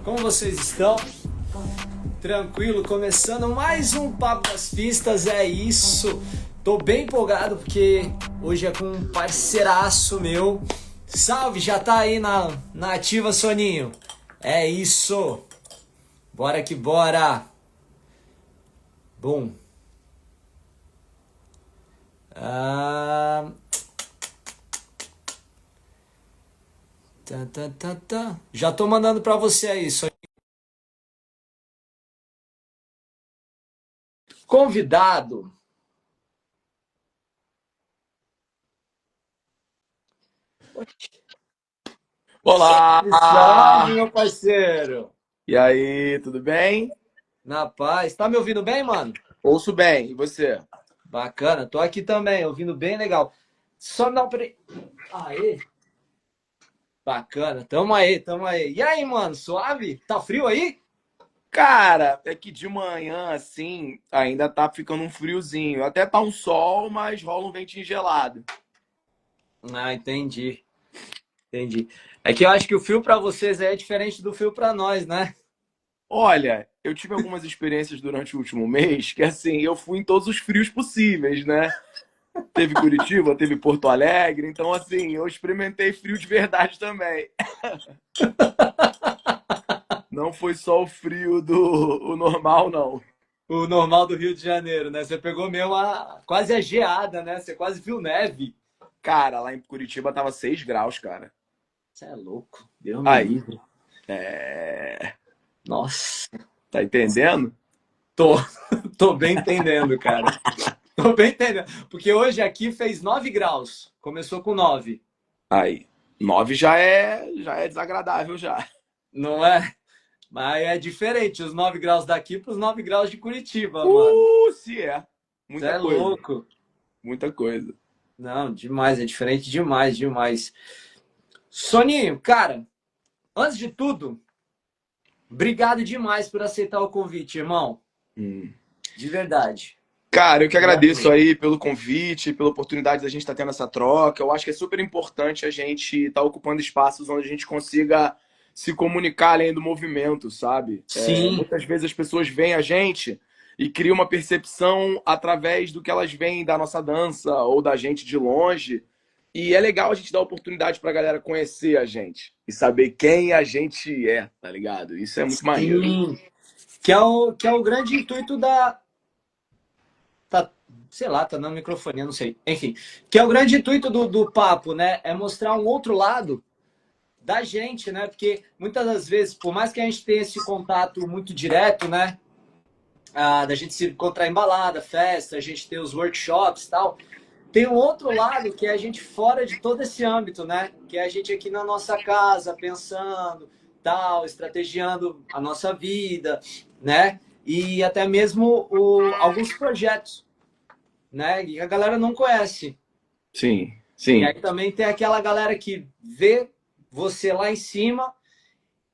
Como vocês estão? Tranquilo, começando mais um Papo das Pistas, é isso. Tô bem empolgado porque hoje é com um parceiraço meu. Salve, já tá aí na ativa, Soninho? É isso. Bora que bora. Bom. Já tô mandando pra você aí, Soninho. Convidado. Olá! Salve, meu parceiro. E aí, tudo bem? Na paz. Tá me ouvindo bem, mano? Ouço bem, e você? Bacana, tô aqui também, ouvindo bem legal. Só não, peraí. Aê. Bacana, tamo aí, tamo aí. E aí, mano, suave? Tá frio aí? Cara, é que de manhã, assim, ainda tá ficando um friozinho. Até tá um sol, mas rola um ventinho gelado. Ah, entendi, entendi. É que eu acho que o frio pra vocês é diferente do frio pra nós, né? Olha, eu tive algumas experiências durante o último mês que, assim, eu fui em todos os frios possíveis, né? Teve Curitiba, teve Porto Alegre, então, assim, eu experimentei frio de verdade também. Não foi só o frio o normal, não. O normal do Rio de Janeiro, né? Você pegou mesmo quase a geada, né? Você quase viu neve. Cara, lá em Curitiba tava 6 graus, cara. Você é louco, Deus me Aí, livre. Nossa, tá entendendo? tô, tô bem entendendo, cara. Tô bem entendendo. Porque hoje aqui fez 9 graus. Começou com 9. Aí, 9 já é desagradável já. Não é? Mas é diferente os 9 graus daqui para os 9 graus de Curitiba, mano. Se é. Você Muita é coisa, louco. muita coisa. Não, demais, é diferente demais, demais. Soninho, cara, antes de tudo, obrigado demais por aceitar o convite, irmão. Hum. De verdade. Cara, eu que Obrigado agradeço mesmo. aí pelo convite, pela oportunidade da gente estar tendo essa troca. Eu acho que é super importante a gente estar ocupando espaços onde a gente consiga se comunicar além do movimento, sabe? Sim, Muitas vezes as pessoas veem a gente e criam uma percepção através do que elas veem da nossa dança ou da gente de longe. E é legal a gente dar oportunidade pra galera conhecer a gente e saber quem a gente é, tá ligado? Isso é muito maneiro. sim. Que é o grande intuito da. Tá, sei lá, tá dando microfone, não sei. Enfim, que é o grande intuito do papo, né? É mostrar um outro lado da gente, né? Porque muitas das vezes, por mais que a gente tenha esse contato muito direto, né? Da gente se encontrar em balada, festa, a gente ter os workshops e tal, tem um outro lado que é a gente fora de todo esse âmbito, né? Que é a gente aqui na nossa casa, pensando, tal, estrategiando a nossa vida, né? E até mesmo alguns projetos, né? E a galera não conhece. Sim, E sim. aí também tem aquela galera que vê você lá em cima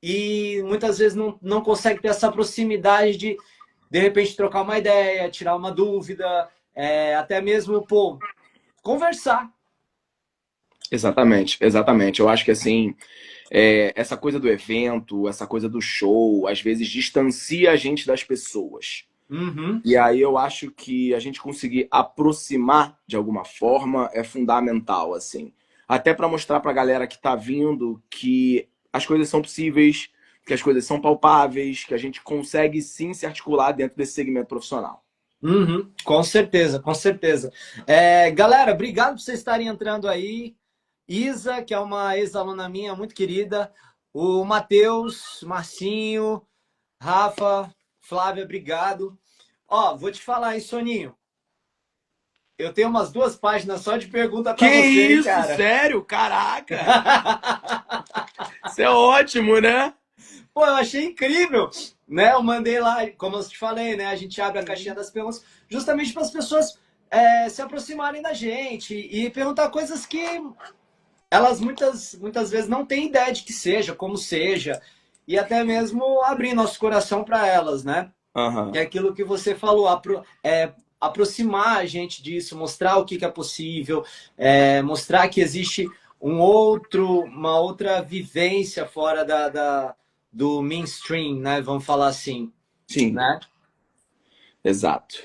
e muitas vezes não consegue ter essa proximidade de repente, trocar uma ideia, tirar uma dúvida, até mesmo, pô, conversar. Exatamente, exatamente. Eu acho que assim, essa coisa do evento, essa coisa do show, às vezes distancia a gente das pessoas. Uhum. E aí eu acho que a gente conseguir aproximar de alguma forma é fundamental, assim. Até para mostrar para a galera que tá vindo que as coisas são possíveis, que as coisas são palpáveis, que a gente consegue sim se articular dentro desse segmento profissional. Uhum, com certeza, com certeza. Galera, obrigado por vocês estarem entrando aí. Isa, que é uma ex-aluna minha, muito querida. O Matheus, Marcinho, Rafa, Flávia, obrigado. Ó, vou te falar, hein, Soninho. Eu tenho umas 2 páginas só de pergunta Que para você, hein, isso? cara. Sério? Caraca! Isso é ótimo, né? Pô, eu achei incrível, né? Eu mandei lá, como eu te falei, né? A gente abre a caixinha das perguntas justamente para as pessoas se aproximarem da gente e perguntar coisas que elas muitas vezes não têm ideia de que seja, como seja. e até mesmo abrir nosso coração para elas, né? Que Aham. é aquilo que você falou, aproximar a gente disso, mostrar o que, que é possível, mostrar que existe uma outra vivência fora do mainstream, né? Vamos falar assim, Sim, né? exato.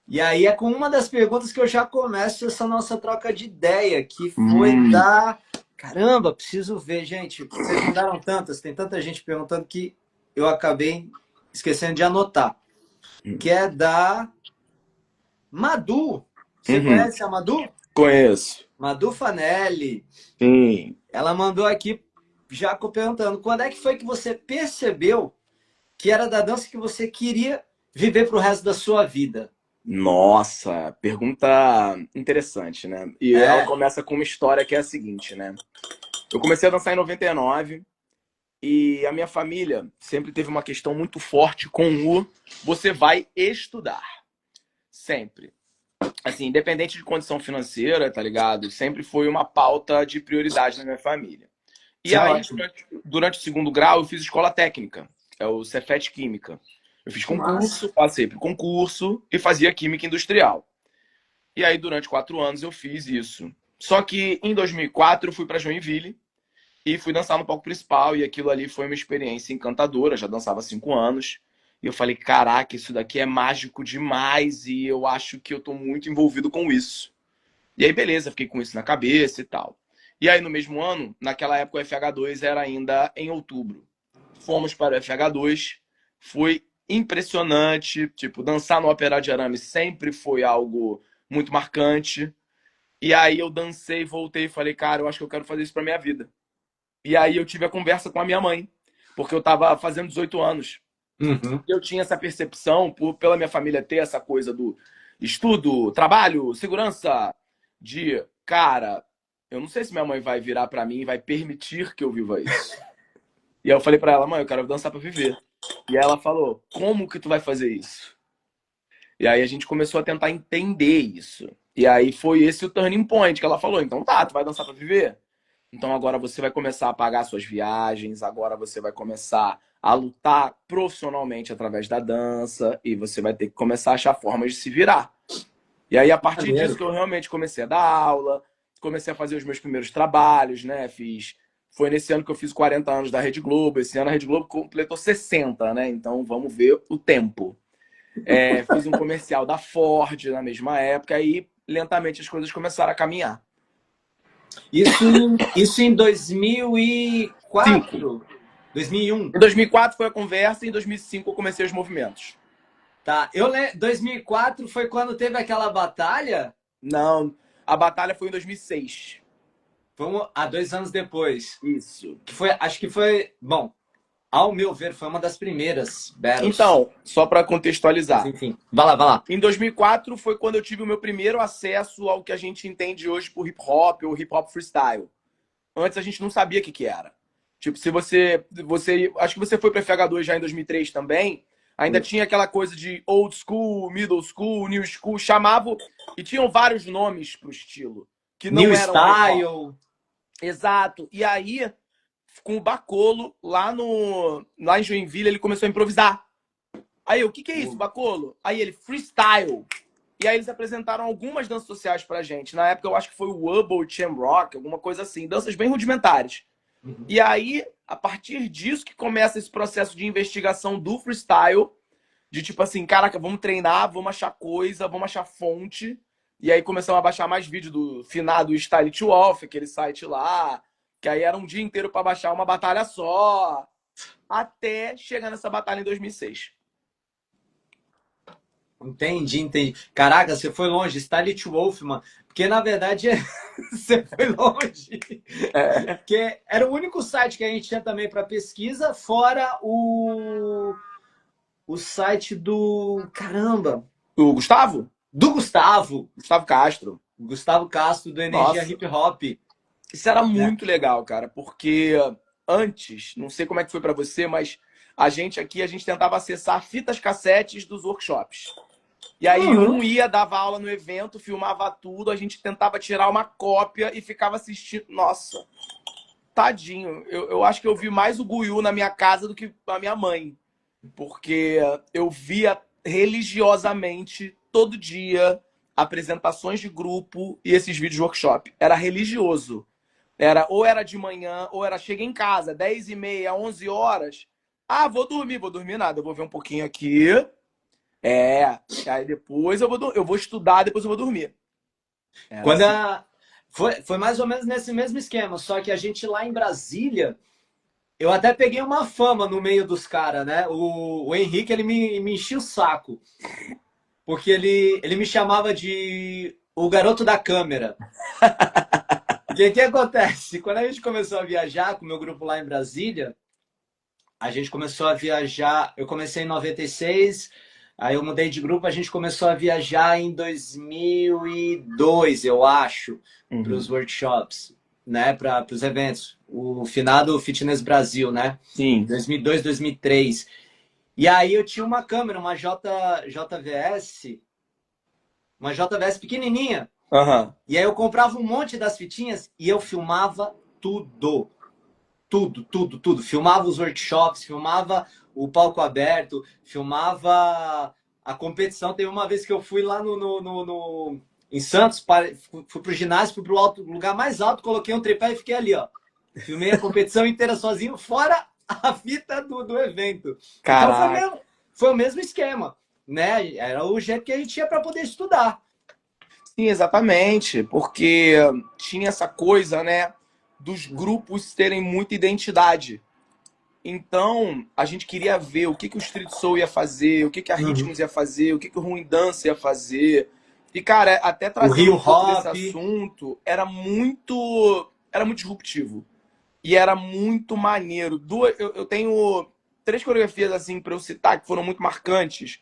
E aí é com uma das perguntas que eu já começo essa nossa troca de ideia, que foi Hum, da... Caramba, preciso ver, gente. Vocês mandaram tantas, tem tanta gente perguntando que eu acabei esquecendo de anotar. Que é da Madu. Você uhum. conhece a Madu? Conheço. Madu Fanelli. Sim. Ela mandou aqui já perguntando quando é que foi que você percebeu que era da dança que você queria viver pro resto da sua vida? Nossa, pergunta interessante, né? E ela É, começa com uma história que é a seguinte, né? Eu comecei a dançar em 99 e a minha família sempre teve uma questão muito forte com o você vai estudar. Sempre. Assim, independente de condição financeira, tá ligado? Sempre foi uma pauta de prioridade na minha família. E isso é aí, ótimo. durante o segundo grau, eu fiz escola técnica, é o Cefet Química. Eu fiz Que massa. concurso, passei por concurso e fazia química industrial. E aí, durante 4 anos, eu fiz isso. Só que em 2004, eu fui para Joinville e fui dançar no palco principal. E aquilo ali foi uma experiência encantadora. Já dançava há 5 anos. E eu falei: caraca, isso daqui é mágico demais. E eu acho que eu tô muito envolvido com isso. E aí, beleza, fiquei com isso na cabeça e tal. E aí, no mesmo ano, naquela época, o FH2 era ainda em outubro. Fomos para o FH2, foi impressionante. Tipo, dançar no Ópera de Arame sempre foi algo muito marcante. E aí, eu dancei, voltei e falei, cara, eu acho que eu quero fazer isso para minha vida. E aí, eu tive a conversa com a minha mãe, porque eu estava fazendo 18 anos. Uhum. Eu tinha essa percepção, pela minha família ter essa coisa do estudo, trabalho, segurança, de, cara, eu não sei se minha mãe vai virar pra mim e vai permitir que eu viva isso. E aí eu falei pra ela, mãe, eu quero dançar pra viver. E aí ela falou, como que tu vai fazer isso? E aí a gente começou a tentar entender isso. E aí foi esse o turning point que ela falou, então tá, tu vai dançar pra viver? Então agora você vai começar a pagar suas viagens, agora você vai começar a lutar profissionalmente através da dança e você vai ter que começar a achar formas de se virar. E aí a partir disso Maneiro. que eu realmente comecei a dar aula, comecei a fazer os meus primeiros trabalhos, né? Foi nesse ano que eu fiz 40 anos da Rede Globo. Esse ano a Rede Globo completou 60, né? Então vamos ver o tempo. Fiz um comercial da Ford na mesma época, aí lentamente as coisas começaram a caminhar. Isso em Cinco. 2004, 2001. Em 2004 foi a conversa e em 2005 eu comecei os movimentos. Tá, 2004 foi quando teve aquela batalha. Não, a batalha foi em 2006. Vamos há 2 anos depois. Isso. Que foi, acho que foi, bom, ao meu ver, foi uma das primeiras battles. Então, só para Mas contextualizar, enfim, vai lá, vai lá. em 2004 foi quando eu tive o meu primeiro acesso ao que a gente entende hoje por hip hop ou hip hop freestyle. Antes a gente não sabia o que era. Tipo, se você acho que você foi para FH2 já em 2003 também, ainda tinha aquela coisa de old school, middle school, new school, chamavam e tinham vários nomes pro estilo que New não eram hip hop. Style. Exato. E aí, com o Bacolo, lá em Joinville, ele começou a improvisar. Aí eu, o que, que é isso, Bacolo? Aí ele, freestyle. E aí eles apresentaram algumas danças sociais pra gente. Na época eu acho que foi o Wubble, Cham Rock, alguma coisa assim. Danças bem rudimentares. Uhum. E aí, a partir disso que começa esse processo de investigação do freestyle, de tipo assim, caraca, vamos treinar, vamos achar coisa, vamos achar fonte. E aí começamos a baixar mais vídeo do finado Style to Off, aquele site lá, que aí era um dia inteiro para baixar uma batalha só, até chegar nessa batalha em 2006. Entendi, entendi. Caraca, você foi longe, Starlit Wolfman. Porque na verdade você foi longe. É. Porque era o único site que a gente tinha também para pesquisa, fora o site do. Caramba! O Gustavo? Do Gustavo. Gustavo Castro. Gustavo Castro, do Energia Nossa, Hip Hop. isso era Né? muito legal, cara, porque antes, não sei como é que foi para você, mas a gente tentava acessar fitas cassetes dos workshops. E aí Uhum. um ia, dava aula no evento, filmava tudo, a gente tentava tirar uma cópia e ficava assistindo. Nossa, tadinho. Eu acho que eu vi mais o Guiú na minha casa do que a minha mãe. Porque eu via religiosamente, todo dia, apresentações de grupo e esses vídeos workshop. Era religioso. Ou era de manhã, ou era chega em casa, 10h30, 11 horas. Ah, vou dormir nada, eu vou ver um pouquinho aqui. Aí depois eu vou estudar, depois eu vou dormir. Era Quando assim. foi mais ou menos nesse mesmo esquema, só que a gente lá em Brasília, eu até peguei uma fama no meio dos caras, né? O Henrique, ele me enchia o saco, porque ele me chamava de o garoto da câmera. Porque o que acontece? Quando a gente começou a viajar com o meu grupo lá em Brasília, a gente começou a viajar. Eu comecei em 96, aí eu mudei de grupo. A gente começou a viajar em 2002, eu acho, para os Uhum. workshops, né? Para os eventos. O finado Fitness Brasil, né? Sim. 2002, 2003. E aí eu tinha uma câmera, JVS, uma JVS pequenininha. Aham. E aí eu comprava um monte das fitinhas e eu filmava tudo. Tudo, tudo, tudo. Filmava os workshops, filmava o palco aberto, filmava a competição. Teve uma vez que eu fui lá em Santos, fui pro ginásio, fui pro lugar mais alto, coloquei um tripé e fiquei ali, ó. Filmei a competição inteira sozinho, fora a fita do evento. Então Caraca. foi o mesmo esquema, né? Era o jeito que a gente tinha para poder estudar. Sim, exatamente. Porque tinha essa coisa, né, dos grupos terem muita identidade. Então, a gente queria ver o que que o Street Soul ia fazer, o que que a Uhum. Ritmos ia fazer, o que que o Ruim Dance ia fazer. E, cara, até O trazendo Rio um pouco desse Hop. assunto, era muito disruptivo. E era muito maneiro. Eu tenho três coreografias, assim, pra eu citar, que foram muito marcantes.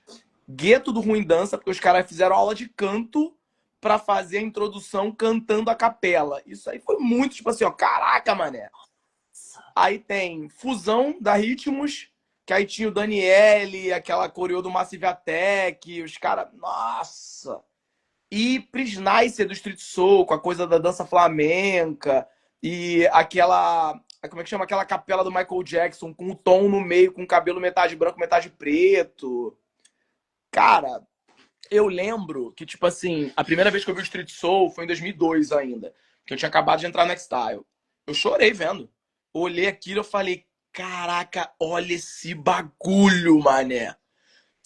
Gueto do Ruim Dança, porque os caras fizeram aula de canto pra fazer a introdução cantando a capela. Isso aí foi muito, tipo assim, ó, caraca, mané. Aí tem Fusão da Ritmos, que aí tinha o Daniele, aquela coreo do Massive Attack, os caras. Nossa! E Prisnice do Street Soul, com a coisa da dança flamenca, e aquela. Como é que chama? Aquela capela do Michael Jackson, com o tom no meio, com o cabelo metade branco, metade preto. Cara, eu lembro que, tipo assim, a primeira vez que eu vi o Street Soul foi em 2002 ainda, que eu tinha acabado de entrar no X-Style. Eu chorei vendo. Olhei aquilo e falei, caraca, olha esse bagulho, mané.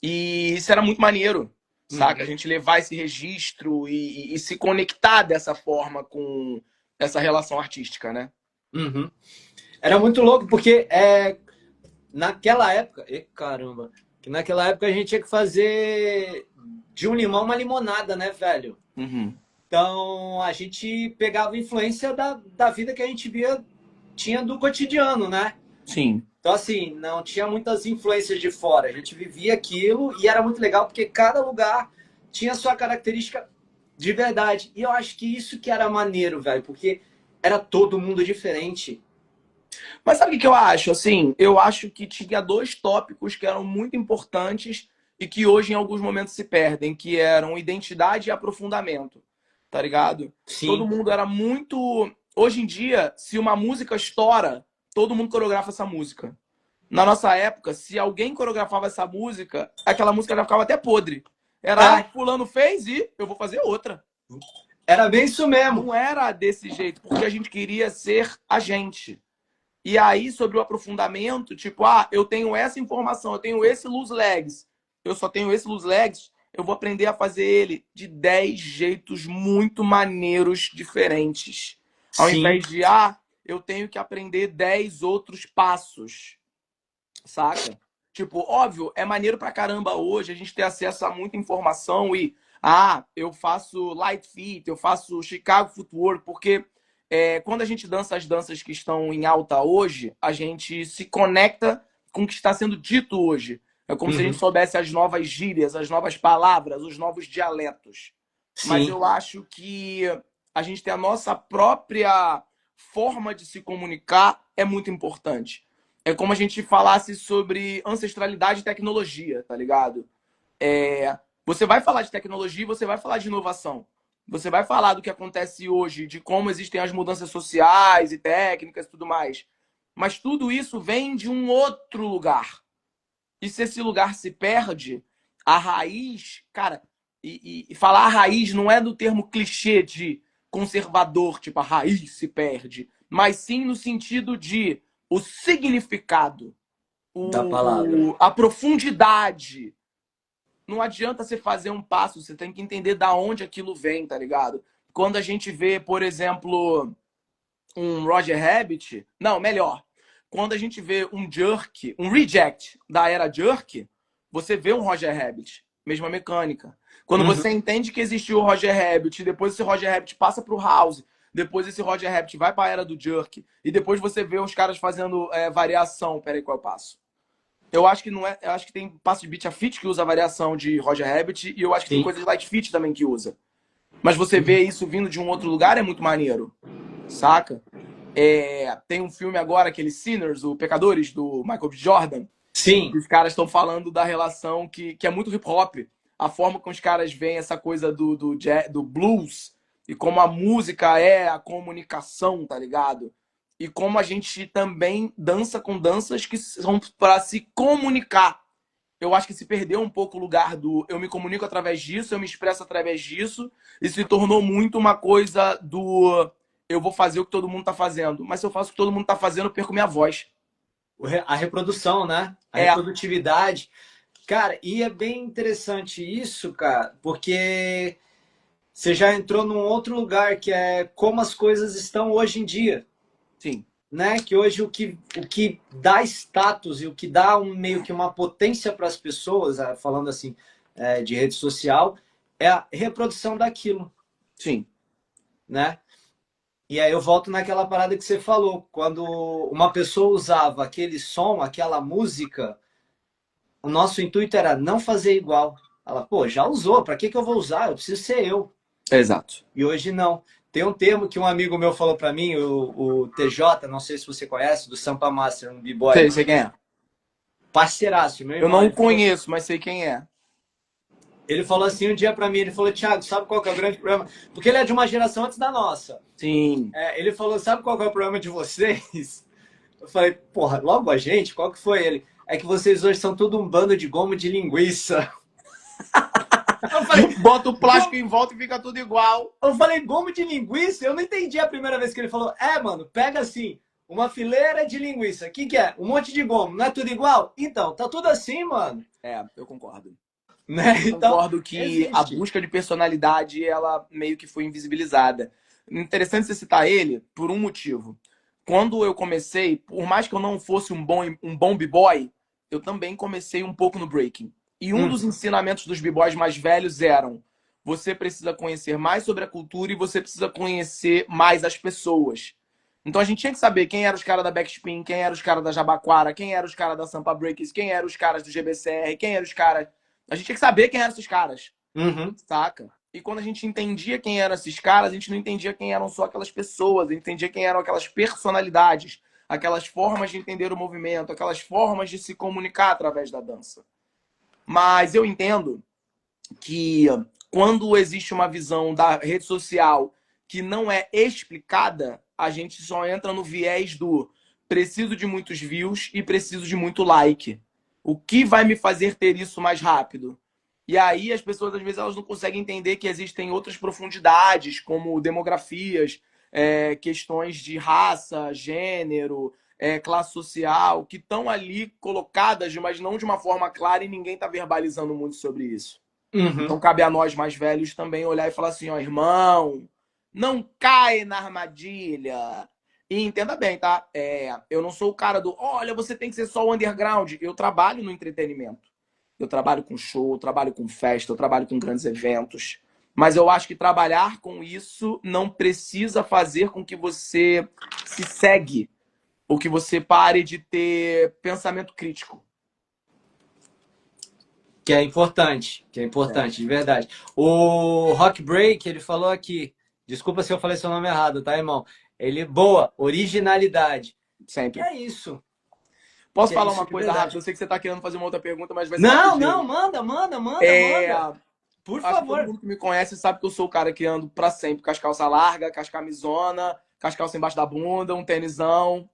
E isso era muito maneiro, saca? A Uhum. gente levar esse registro e se conectar dessa forma com essa relação artística, né? Uhum. Era muito louco, porque naquela época. Caramba! Que naquela época a gente tinha que fazer de um limão uma limonada, né, velho? Uhum. Então a gente pegava influência da vida que a gente tinha do cotidiano, né? Sim. Então, assim, não tinha muitas influências de fora. A gente vivia aquilo e era muito legal porque cada lugar tinha sua característica de verdade. E eu acho que isso que era maneiro, velho, porque era todo mundo diferente. Mas sabe o que eu acho? Assim, eu acho que tinha dois tópicos que eram muito importantes e que hoje em alguns momentos se perdem, que eram identidade e aprofundamento, tá ligado? Todo Sim. mundo era muito. Hoje em dia, se uma música estoura, todo mundo coreografa essa música. Na nossa época, se alguém coreografava essa música, aquela música já ficava até podre. Era, É, fulano fez e eu vou fazer outra. era bem isso mesmo. Não era desse jeito, porque a gente queria ser a gente. E aí, sobre o aprofundamento, tipo, eu tenho essa informação, eu tenho esse loose legs, eu só tenho esse loose legs, eu vou aprender a fazer ele de 10 jeitos muito maneiros diferentes. Ao Sim, invés de, eu tenho que aprender 10 outros passos, saca? Tipo, óbvio, é maneiro pra caramba hoje a gente ter acesso a muita informação e, eu faço light fit, eu faço Chicago Footwork, porque quando a gente dança as danças que estão em alta hoje, a gente se conecta com o que está sendo dito hoje. É como se a gente uhum, soubesse as novas gírias, as novas palavras, os novos dialetos. Mas sim, eu acho que a gente ter a nossa própria forma de se comunicar é muito importante. É como a gente falasse sobre ancestralidade e tecnologia, tá ligado? Você vai falar de tecnologia e você vai falar de inovação. você vai falar do que acontece hoje, de como existem as mudanças sociais e técnicas e tudo mais. Mas tudo isso vem de um outro lugar. E se esse lugar se perde, a raiz, cara, e falar a raiz não é do termo clichê de conservador, tipo a raiz se perde, mas sim no sentido de o significado, Da palavra. a profundidade. Não adianta você fazer um passo, você tem que entender da onde aquilo vem, tá ligado? Quando a gente vê, por exemplo, um Roger Rabbit, não, melhor, quando a gente vê um Jerk, um Reject da era Jerk, você vê um Roger Rabbit, mesma mecânica. Quando você entende que existiu o Roger Rabbit, depois esse Roger Rabbit passa pro House, depois esse Roger Rabbit vai pra era do Jerk, e depois você vê os caras fazendo variação. Peraí, qual é o passo? Eu acho que não é. Eu acho que tem passo de beat a fit que usa a variação de Roger Rabbit, e eu acho que tem Sim. coisa de light fit também que usa. Mas você vê isso vindo de um outro lugar, é muito maneiro. Saca? Tem um filme agora, aquele Sinners, o Pecadores, do Michael B. Jordan. Sim. Os caras estão falando da relação que é muito hip hop. A forma como os caras veem essa coisa do blues e como a música é a comunicação, tá ligado? E como a gente também dança com danças que são para se comunicar. Eu acho que se perdeu um pouco o lugar do eu me comunico através disso, eu me expresso através disso, e se tornou muito uma coisa do eu vou fazer o que todo mundo tá fazendo. Mas se eu faço o que todo mundo tá fazendo, eu perco minha voz. A reprodução, né? A É, reprodutividade. Cara, e é bem interessante isso, cara, porque você já entrou num outro lugar que é como as coisas estão hoje em dia, sim, né? Que hoje o que dá status e o que dá meio que uma potência para as pessoas, falando assim, de rede social, é a reprodução daquilo, sim. né? E aí eu volto naquela parada que você falou, quando uma pessoa usava aquele som, aquela música, o nosso intuito era não fazer igual. Ela, pô, já usou, para que eu vou usar? Eu preciso ser eu. Exato. E hoje não. Tem um termo que um amigo meu falou para mim, o TJ, não sei se você conhece, do Sampa Master, um b-boy, Sei quem é. parceiraço, meu Eu irmão. não conheço, mas sei quem é. Ele falou assim um dia para mim, ele falou, Thiago, sabe qual que é o grande problema? Porque ele é de uma geração antes da nossa. Sim. Ele falou, sabe qual que é o problema de vocês? Eu falei, porra, logo a gente? Qual que foi ele? É que vocês hoje são tudo um bando de gomo de linguiça. Eu falei, Bota o plástico em volta e fica tudo igual. eu falei, gomo de linguiça? Eu não entendi a primeira vez que ele falou. Mano, pega assim, uma fileira de linguiça. O que é? Um monte de gomo. Não é tudo igual? Então, tá tudo assim, mano. Eu concordo. Né? Eu Então, concordo que a existe. busca de personalidade, ela meio que foi invisibilizada. Interessante você citar ele por um motivo. Quando eu comecei, por mais que eu não fosse um bom b-boy, eu também comecei um pouco no breaking. E um dos ensinamentos dos b-boys mais velhos eram: você precisa conhecer mais sobre a cultura e você precisa conhecer mais as pessoas. Então a gente tinha que saber quem eram os caras da Backspin, quem eram os caras da Jabaquara, quem eram os caras da Sampa Breakers, quem eram os caras do GBCR, quem eram os caras. A gente tinha que saber quem eram esses caras, Uhum. saca? E quando a gente entendia quem eram esses caras, a gente não entendia quem eram só aquelas pessoas, a gente entendia quem eram aquelas personalidades, aquelas formas de entender o movimento, aquelas formas de se comunicar através da dança. Mas eu entendo que quando existe uma visão da rede social que não é explicada, a gente só entra no viés do preciso de muitos views e preciso de muito like. O que vai me fazer ter isso mais rápido? E aí as pessoas, às vezes, elas não conseguem entender que existem outras profundidades, como demografias, questões de raça, gênero, classe social, que estão ali colocadas, mas não de uma forma clara e ninguém está verbalizando muito sobre isso. Então cabe a nós mais velhos também olhar e falar assim, ó, irmão, não cai na armadilha. E entenda bem, tá? Eu não sou o cara do, olha, você tem que ser só o underground. Eu trabalho no entretenimento. Eu trabalho com show, eu trabalho com festa, eu trabalho com grandes eventos. Mas eu acho que trabalhar com isso não precisa fazer com que você se segue ou que você pare de ter pensamento crítico. Que é importante, de verdade. O Rock Break, ele falou aqui, desculpa se eu falei seu nome errado, tá, irmão? Ele, boa, originalidade. Sempre. É isso. Posso Que é falar isso uma de coisa verdade. rápida? Eu sei que você está querendo fazer uma outra pergunta, mas vai ser Não, rapidinho. não, manda. Por Acho que todo favor. mundo que me conhece sabe que eu sou o cara que ando pra sempre com as calças largas, com as camisona, com as calças embaixo da bunda, um tênisão.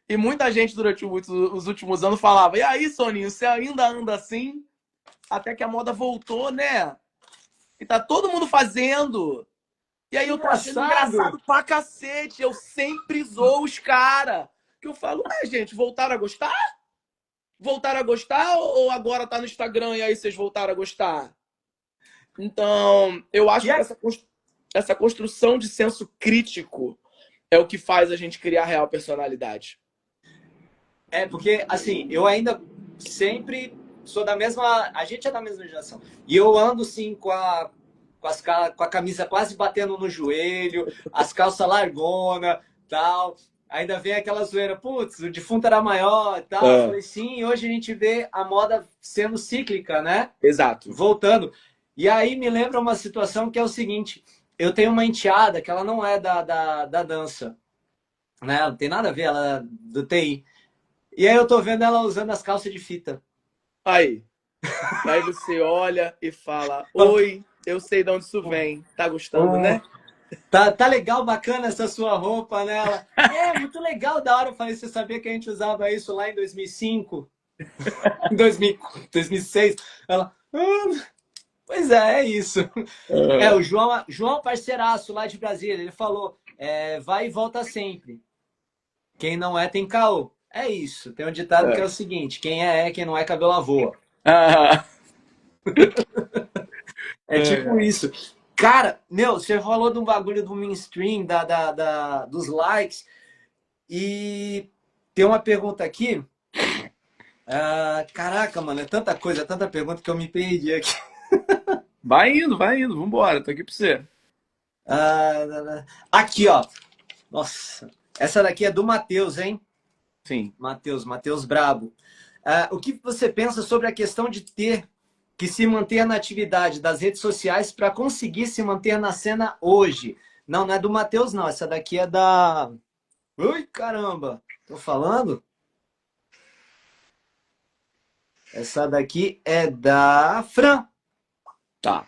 E muita gente durante os últimos anos falava: e aí, Soninho, você ainda anda assim? Até que a moda voltou, né? E tá todo mundo fazendo. E aí Que eu tô achando engraçado. engraçado pra cacete. Eu sempre zoo os caras. Que eu falo, gente, voltaram a gostar? Voltaram a gostar ou agora tá no Instagram e aí vocês voltaram a gostar? Então, eu E acho que é, essa construção de senso crítico é o que faz a gente criar real personalidade. porque, assim, eu ainda sempre sou da mesma. A gente é da mesma geração. E eu ando, sim, com a camisa quase batendo no joelho, as calças largona, tal. Ainda vem aquela zoeira, putz, o defunto era maior e tal. Eu É, falei, sim, hoje a gente vê a moda sendo cíclica, né? exato. Voltando. E aí me lembra uma situação que é o seguinte: eu tenho uma enteada que ela não é da dança, né? Não tem nada a ver, ela é do TI. E aí eu tô vendo ela usando as calças de fita. Aí. Aí você olha e fala: oi, eu sei de onde isso vem. Tá gostando, Oh, né? tá legal, bacana essa sua roupa nela. É, muito legal, da hora. Eu falei, você sabia que a gente usava isso lá em 2005? Em 2000, 2006? Ela, pois é isso. É, o João parceiraço lá de Brasília, ele falou, vai e volta sempre. Quem não é, tem caô. É isso. Tem um ditado que é o seguinte, quem quem não é, cabelo voa. Ah, É tipo isso. Cara, meu, você falou de um bagulho do mainstream, dos likes, e tem uma pergunta aqui. Caraca, mano, é tanta coisa, tanta pergunta que eu me perdi aqui. vai indo, vambora, tô aqui pra você. Aqui, ó. Nossa, essa daqui é do Matheus, hein? Sim. Matheus Brabo. O que você pensa sobre a questão de ter que se manter na atividade das redes sociais para conseguir se manter na cena hoje? Não, não é do Matheus, não. Essa daqui é da. Ui, caramba! Tô falando? Essa daqui é da Fran. Tá.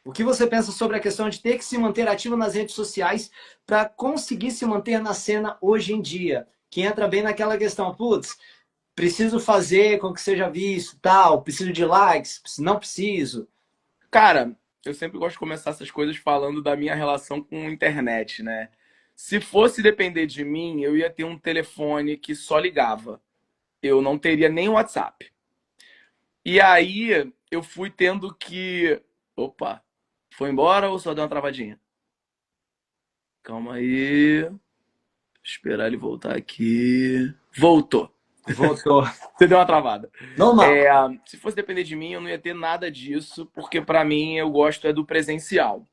O que você pensa sobre a questão de ter que se manter ativo nas redes sociais para conseguir se manter na cena hoje em dia? Que entra bem naquela questão, putz, preciso fazer com que seja visto, tal, preciso de likes, não preciso. Cara, eu sempre gosto de começar essas coisas falando da minha relação com a internet, né? Se fosse depender de mim, eu ia ter um telefone que só ligava. Eu não teria nem WhatsApp. E aí eu fui tendo que. Opa, foi embora ou só deu uma travadinha? Calma aí. Esperar ele voltar aqui. Voltou. Voltou. Você deu uma travada. Normal. É, se fosse depender de mim, eu não ia ter nada disso, porque pra mim eu gosto é do presencial.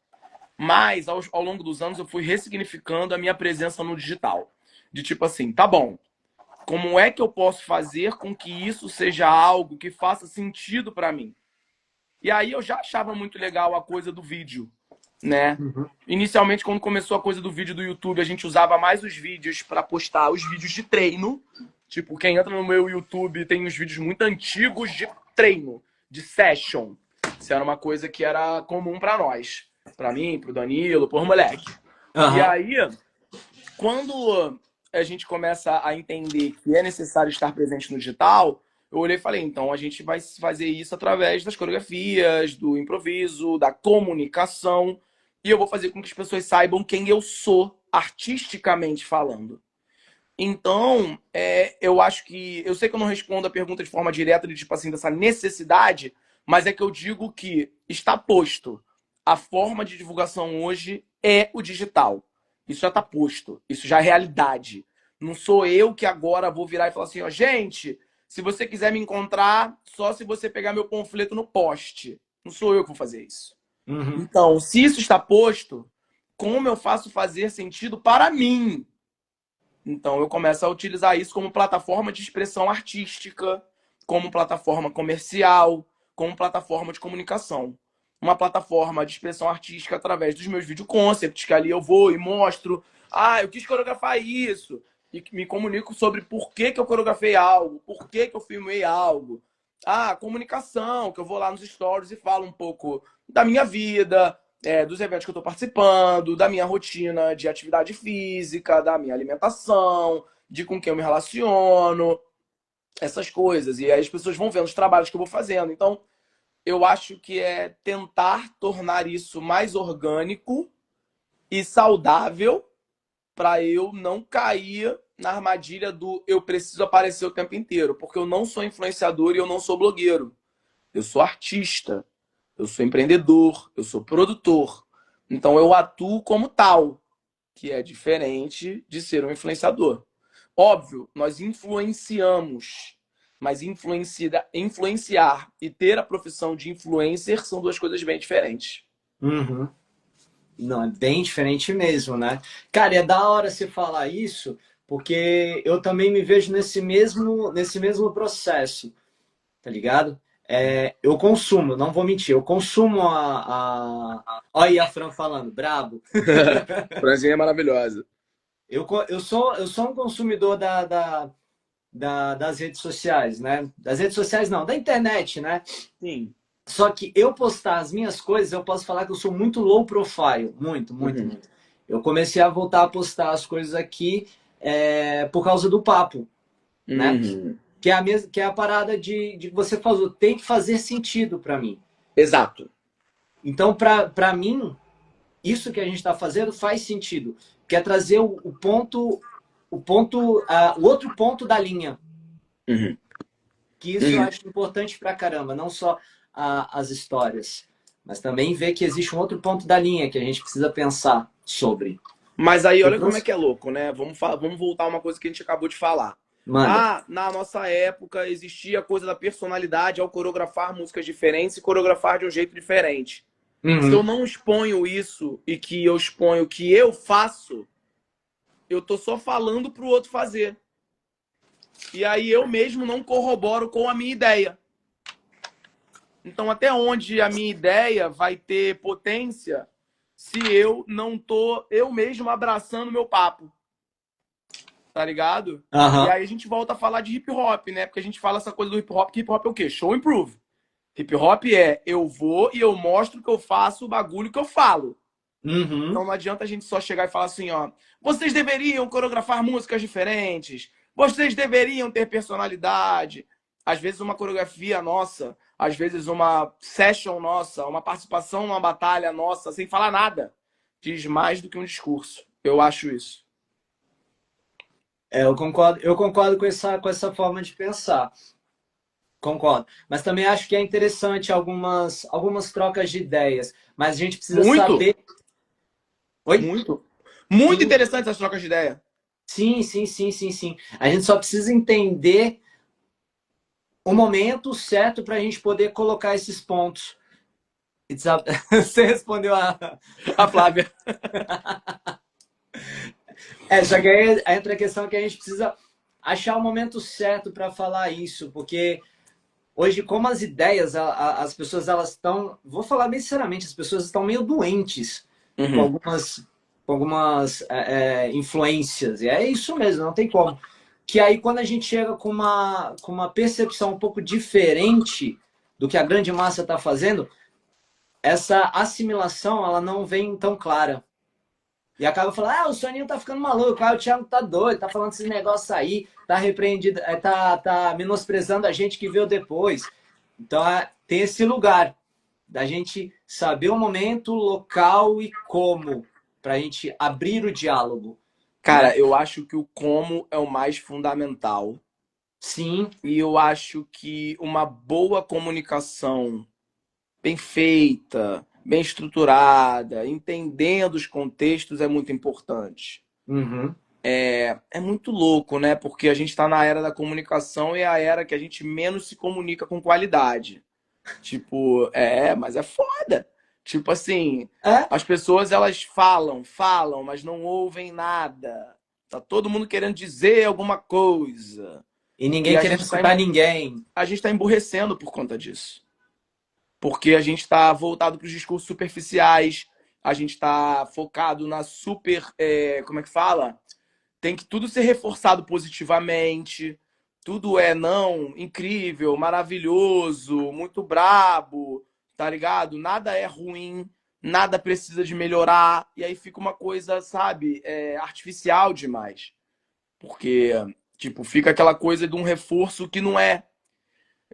Mas ao longo dos anos eu fui ressignificando a minha presença no digital. De tipo assim, tá bom, como é que eu posso fazer com que isso seja algo que faça sentido pra mim? E aí eu já achava muito legal a coisa do vídeo, né? Uhum. Inicialmente, quando começou a coisa do vídeo do YouTube, a gente usava mais os vídeos para postar os vídeos de treino. Tipo, quem entra no meu YouTube tem uns vídeos muito antigos de treino, de session. Isso era uma coisa que era comum para nós. Para mim, pro Danilo, por moleque. E Aham. aí, quando a gente começa a entender que é necessário estar presente no digital, eu olhei e falei, então a gente vai fazer isso através das coreografias, do improviso, da comunicação, e eu vou fazer com que as pessoas saibam quem eu sou, artisticamente falando. Então, eu acho que. Eu sei que eu não respondo a pergunta de forma direta, de tipo assim, dessa necessidade, mas é que eu digo que está posto. A forma de divulgação hoje é o digital. Isso já está posto. Isso já é realidade. Não sou eu que agora vou virar e falar assim, ó, gente, se você quiser me encontrar, só se você pegar meu panfleto no poste. Não sou eu que vou fazer isso. Uhum. Então, se isso está posto, como eu faço fazer sentido para mim? Então eu começo a utilizar isso como plataforma de expressão artística, como plataforma comercial, como plataforma de comunicação. Uma plataforma de expressão artística através dos meus vídeo concepts, que ali eu vou e mostro, eu quis coreografar isso, e me comunico sobre por que eu coreografei algo, por que eu filmei algo. Comunicação, que eu vou lá nos stories e falo um pouco da minha vida, dos eventos que eu estou participando, da minha rotina de atividade física, da minha alimentação, de com quem eu me relaciono, essas coisas. E aí as pessoas vão vendo os trabalhos que eu vou fazendo. Então, eu acho que é tentar tornar isso mais orgânico e saudável para eu não cair na armadilha do eu preciso aparecer o tempo inteiro, porque eu não sou influenciador e eu não sou blogueiro. Eu sou artista, eu sou empreendedor, eu sou produtor. Então eu atuo como tal, que é diferente de ser um influenciador. Óbvio, nós influenciamos, mas influenciar e ter a profissão de influencer são duas coisas bem diferentes. Uhum. Não, é bem diferente mesmo, né? Cara, é da hora você falar isso, porque eu também me vejo nesse mesmo processo, tá ligado? Eu consumo, não vou mentir, eu consumo Olha aí a Fran falando, brabo. Franzinha é maravilhosa. Eu sou um consumidor das redes sociais, né? Das redes sociais não, da internet, né? Sim. Só que eu postar as minhas coisas, eu posso falar que eu sou muito low profile. Muito, muito, Uhum. muito. Eu comecei a voltar a postar as coisas aqui por causa do papo, né? Uhum. Que é a parada de você fazer, tem que fazer sentido para mim. Exato. Então, para mim, isso que a gente está fazendo faz sentido. Que é trazer o outro ponto da linha. Uhum. Que isso eu Uhum. acho importante pra caramba, não só as histórias, mas também ver que existe um outro ponto da linha que a gente precisa pensar sobre. Mas aí, Eu olha como é trouxe... que é louco, né? Vamos voltar a uma coisa que a gente acabou de falar. Manda. Na nossa época existia a coisa da personalidade ao coreografar músicas diferentes e coreografar de um jeito diferente. Se eu Uhum. não exponho isso e que eu exponho o que eu faço, eu tô só falando pro outro fazer. E aí eu mesmo não corroboro com a minha ideia. Então, até onde a minha ideia vai ter potência se eu não tô eu mesmo abraçando meu papo? Tá ligado? E Aham. aí a gente volta a falar de hip hop, né? Porque a gente fala essa coisa do hip hop, que hip hop é o quê? Show improve. Hip hop é eu vou e eu mostro que eu faço o bagulho que eu falo. Então Uhum. não adianta a gente só chegar e falar assim, ó, vocês deveriam coreografar músicas diferentes, vocês deveriam ter personalidade. Às vezes uma coreografia nossa, às vezes uma session nossa, uma participação numa batalha nossa, sem falar nada, diz mais do que um discurso. Eu acho isso. Eu concordo com essa forma de pensar. Concordo. Mas também acho que é interessante algumas trocas de ideias. Mas a gente precisa Muito, saber. Oi? muito. Muito Sim, interessante essas trocas de ideia. sim, sim, sim, sim, sim. A gente só precisa entender o momento certo para a gente poder colocar esses pontos. Você respondeu a Flávia. Só que aí entra a questão que a gente precisa achar o momento certo para falar isso, porque hoje, como as ideias, as pessoas elas estão, vou falar bem sinceramente, as pessoas estão meio doentes com Uhum. algumas influências, e é isso mesmo, não tem como. Que aí quando a gente chega com uma percepção um pouco diferente do que a grande massa está fazendo, essa assimilação ela não vem tão clara. E acaba falando, o Soninho tá ficando maluco, o Thiago tá doido, tá falando esses negócios aí, tá repreendido, tá menosprezando a gente que veio depois. Então tem esse lugar da gente saber o momento, o local e como, pra gente abrir o diálogo, né? Cara, eu acho que o como é o mais fundamental. Sim, E eu acho que uma boa comunicação bem feita, bem estruturada, entendendo os contextos é muito importante. uhum. É muito louco, né? Porque a gente está na era da comunicação e é a era que a gente menos se comunica com qualidade. Tipo, mas é foda. Tipo assim, É, as pessoas elas falam, mas não ouvem nada. Tá todo mundo querendo dizer alguma coisa. e E ninguém a querendo gente tá, escutar ninguém. a gente tá emburrecendo por conta disso. Porque a gente está voltado para os discursos superficiais, a gente está focado na super. Como é que fala? Tem que tudo ser reforçado positivamente. tudo é não, incrível, maravilhoso, muito brabo, tá ligado? Nada é ruim, nada precisa de melhorar, e aí fica uma coisa, sabe, artificial demais. Porque, tipo, fica aquela coisa de um reforço que não é.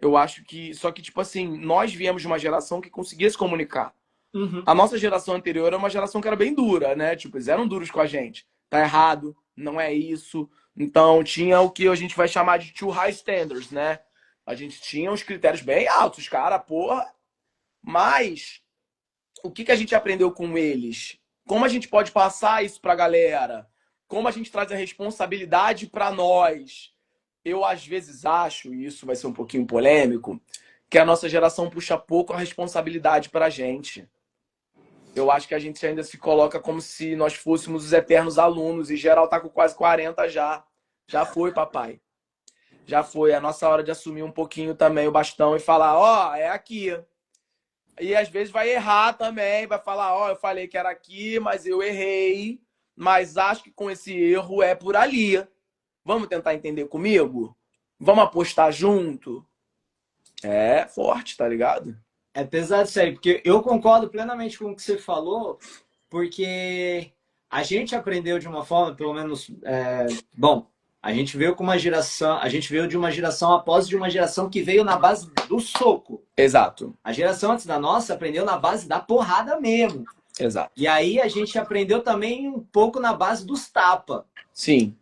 Eu acho que. Só que, tipo assim, nós viemos de uma geração que conseguia se comunicar. Uhum. A nossa geração anterior era uma geração que era bem dura, né? Tipo, eles eram duros com a gente. Tá errado, não é isso. Então tinha o que a gente vai chamar de too high standards, né? A gente tinha uns critérios bem altos, cara, porra. Mas o que a gente aprendeu com eles? Como a gente pode passar isso pra galera? Como a gente traz a responsabilidade pra nós? Eu às vezes acho, e isso vai ser um pouquinho polêmico, que a nossa geração puxa pouco a responsabilidade pra gente. Eu acho que a gente ainda se coloca como se nós fôssemos os eternos alunos, e geral tá com quase 40 já. Já foi, papai. Já foi. É a nossa hora de assumir um pouquinho também o bastão e falar, ó, é aqui. E às vezes vai errar também, vai falar, ó, eu falei que era aqui, mas eu errei. Mas acho que com esse erro é por ali. Vamos tentar entender comigo? Vamos apostar junto? É forte, tá ligado? É pesado isso aí, porque eu concordo plenamente com o que você falou, porque a gente aprendeu de uma forma, pelo menos, bom, a gente veio com uma geração, a gente veio de uma geração após de uma geração que veio na base do soco. Exato. A geração antes da nossa aprendeu na base da porrada mesmo. Exato. E aí a gente aprendeu também um pouco na base dos tapa. Sim.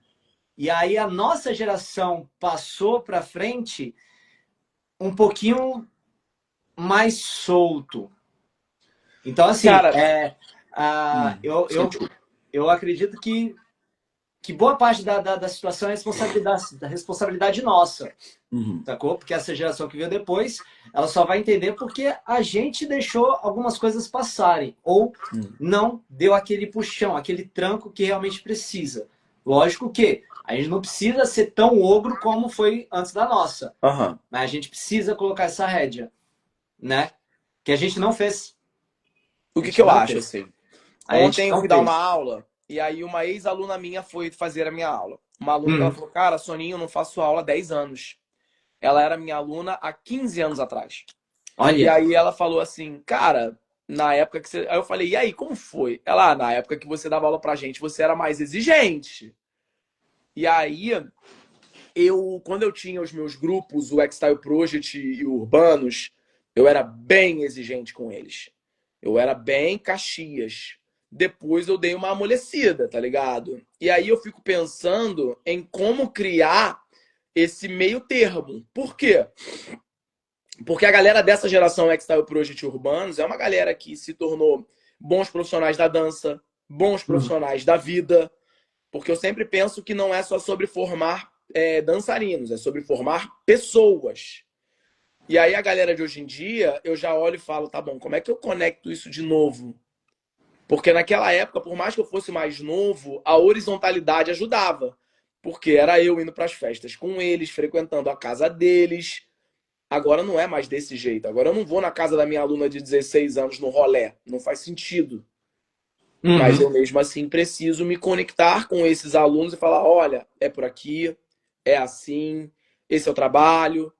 E aí a nossa geração passou para frente um pouquinho mais solto. Então, assim, Cara, eu acredito que boa parte da situação é responsabilidade nossa, sacou? Porque essa geração que veio depois, ela só vai entender porque a gente deixou algumas coisas passarem, ou não deu aquele puxão, aquele tranco que realmente precisa. Lógico que a gente não precisa ser tão ogro como foi antes da nossa, mas a gente precisa colocar essa rédea, né? Que a gente não fez. O A que gente eu não acho, fez. assim? A gente Ontem eu não fui dar uma fez. aula e aí uma ex-aluna minha foi fazer a minha aula. Uma aluna que ela Uhum. falou, cara, Soninho, eu não faço aula há 10 anos. Ela era minha aluna há 15 anos atrás. E Olha. aí ela falou assim, cara, na época que você... Aí eu falei, e aí, como foi? Ela, na época que você dava aula pra gente, você era mais exigente. E aí, quando eu tinha os meus grupos, o X-Style Project e o Urbanos, eu era bem exigente com eles. Eu era bem Caxias. Depois eu dei uma amolecida, tá ligado? E aí eu fico pensando em como criar esse meio termo. Por quê? Porque a galera dessa geração X-Style Project Urbanos é uma galera que se tornou bons profissionais da dança, bons Uhum. profissionais da vida. Porque eu sempre penso que não é só sobre formar dançarinos, é sobre formar pessoas. E aí a galera de hoje em dia, eu já olho e falo, tá bom, como é que eu conecto isso de novo? Porque naquela época, por mais que eu fosse mais novo, a horizontalidade ajudava. Porque era eu indo para as festas com eles, frequentando a casa deles. Agora não é mais desse jeito. Agora eu não vou na casa da minha aluna de 16 anos no rolê. Não faz sentido. Mas Uhum. eu mesmo assim preciso me conectar com esses alunos e falar: olha, é por aqui, é assim, esse é o trabalho.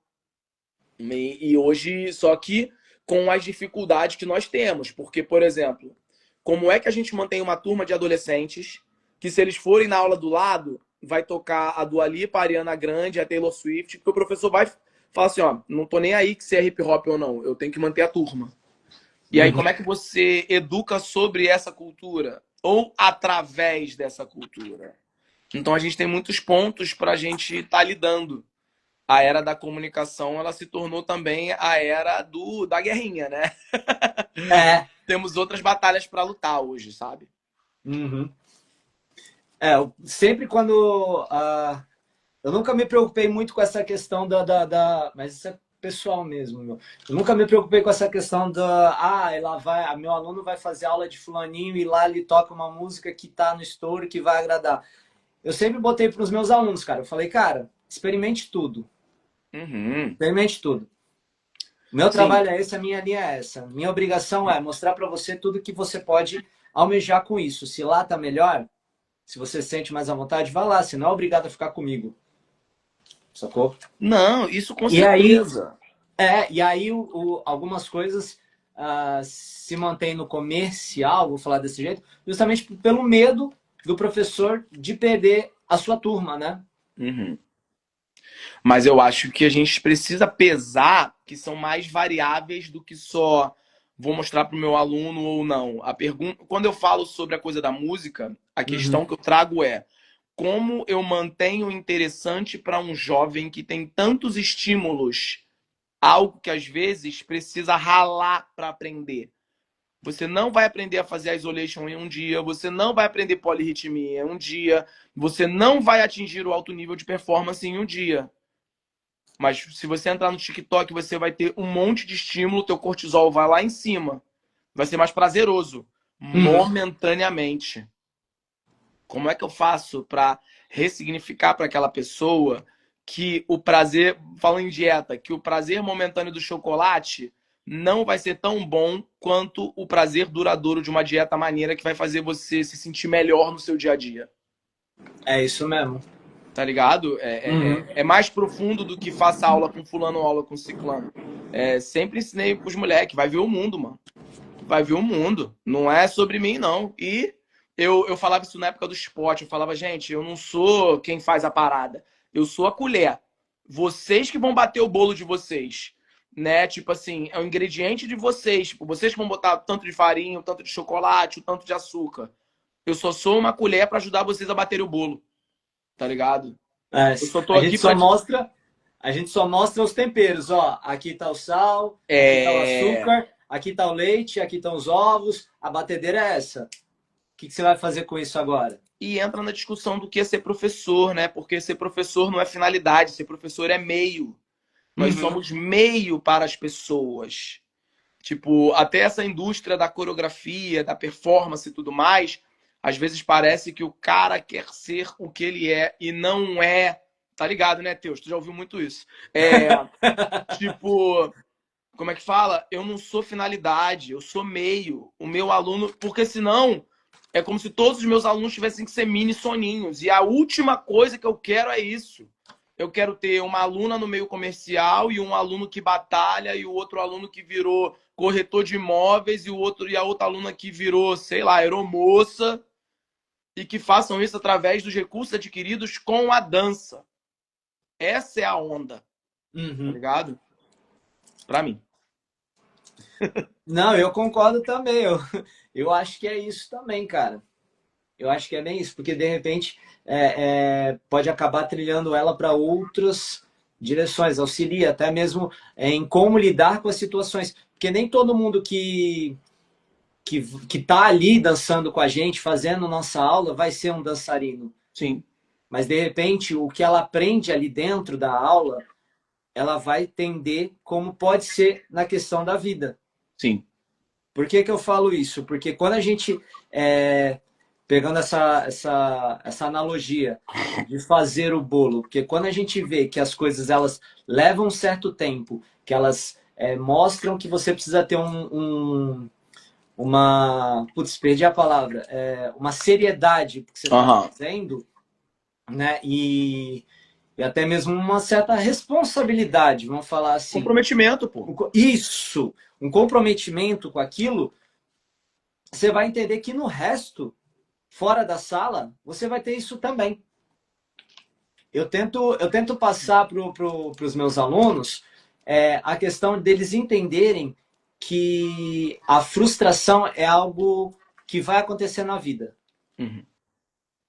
E hoje, só que com as dificuldades que nós temos. Porque, por exemplo, como é que a gente mantém uma turma de adolescentes que, se eles forem na aula do lado, vai tocar a Dua Lipa, a Ariana Grande, a Taylor Swift, porque o professor vai falar assim: ó, não tô nem aí que se é hip hop ou não, eu tenho que manter a turma. E aí, Uhum. como é que você educa sobre essa cultura? Ou através dessa cultura? Então, a gente tem muitos pontos para a gente estar lidando. A era da comunicação, ela se tornou também a era da guerrinha, né? É. Temos outras batalhas para lutar hoje, sabe? Uhum. Sempre quando. Eu nunca me preocupei muito com essa questão mas isso é pessoal mesmo, meu. Eu nunca me preocupei com essa questão da. Meu aluno vai fazer aula de fulaninho e lá ele toca uma música que tá no story que vai agradar. Eu sempre botei para os meus alunos, cara. Eu falei, cara, experimente tudo. Uhum. Experimente tudo. Meu Sim, trabalho é esse, a minha linha é essa. Minha obrigação é mostrar para você tudo que você pode almejar com isso. Se lá tá melhor, se você se sente mais à vontade, vá lá. Você não é obrigado a ficar comigo. sacou? Não, isso com E aí, certeza. algumas coisas se mantêm no comercial, vou falar desse jeito, justamente pelo medo do professor de perder a sua turma, né? Uhum. Mas eu acho que a gente precisa pesar que são mais variáveis do que só vou mostrar para o meu aluno ou não. A pergunta, quando eu falo sobre a coisa da música, a questão Uhum. que eu trago é como eu mantenho interessante para um jovem que tem tantos estímulos, algo que às vezes precisa ralar para aprender. Você não vai aprender a fazer isolation em um dia, você não vai aprender polirritmia em um dia, você não vai atingir o alto nível de performance em um dia. Mas se você entrar no TikTok, você vai ter um monte de estímulo, teu cortisol vai lá em cima. Vai ser mais prazeroso, Uhum. momentaneamente. Como é que eu faço para ressignificar para aquela pessoa que o prazer, falando em dieta, que o prazer momentâneo do chocolate não vai ser tão bom quanto o prazer duradouro de uma dieta maneira que vai fazer você se sentir melhor no seu dia a dia? É isso mesmo. Tá ligado? Uhum. É mais profundo do que faça aula com fulano ou aula com ciclano. Sempre ensinei pros moleques, vai ver o mundo, mano. Vai ver o mundo. Não é sobre mim, não. E eu falava isso na época do esporte. Eu falava, gente, eu não sou quem faz a parada. Eu sou a colher. Vocês que vão bater o bolo de vocês. Né? Tipo assim, é o ingrediente de vocês. Tipo, vocês que vão botar o tanto de farinha, o tanto de chocolate, o tanto de açúcar. Eu só sou uma colher para ajudar vocês a bater o bolo. Tá ligado? É, Eu só tô a gente aqui só pra. mostra, a gente só mostra os temperos, ó. Aqui tá o sal, aqui tá o É. açúcar, aqui tá o leite, aqui estão os ovos. A batedeira é essa. O que você vai fazer com isso agora? E entra na discussão do que é ser professor, né? Porque ser professor não é finalidade, ser professor é meio. Nós Uhum. somos meio para as pessoas. Tipo, até essa indústria da coreografia, da performance e tudo mais, às vezes parece que o cara quer ser o que ele é e não é. Tá ligado, né, Teus? Tu já ouviu muito isso. Tipo, como é que fala? Eu não sou finalidade, eu sou meio. O meu aluno, porque senão é como se todos os meus alunos tivessem que ser mini soninhos. E a última coisa que eu quero é isso. Eu quero ter uma aluna no meio comercial e um aluno que batalha e o outro aluno que virou corretor de imóveis e a outra aluna que virou, sei lá, aeromoça e que façam isso através dos recursos adquiridos com a dança. Essa é a onda, tá Uhum. ligado? Pra mim. Não, eu concordo também. Eu acho que é isso também, cara. Eu acho que é bem isso, porque de repente pode acabar trilhando ela para outras direções, auxilia até mesmo em como lidar com as situações. Porque nem todo mundo que tá ali dançando com a gente, fazendo nossa aula, vai ser um dançarino. Sim, Mas de repente, o que ela aprende ali dentro da aula, ela vai entender como pode ser na questão da vida. sim. Por que que eu falo isso? Porque quando a gente, pegando essa analogia de fazer o bolo, porque quando a gente vê que as coisas elas levam um certo tempo, que elas mostram que você precisa ter uma. Putz, perdi a palavra. Uma seriedade que você está Aham. fazendo, né? E até mesmo uma certa responsabilidade, vamos falar assim. Comprometimento, pô. Isso, um comprometimento com aquilo, você vai entender que no resto, fora da sala, você vai ter isso também. Eu tento passar para os meus alunos a questão deles entenderem que a frustração é algo que vai acontecer na vida. Uhum.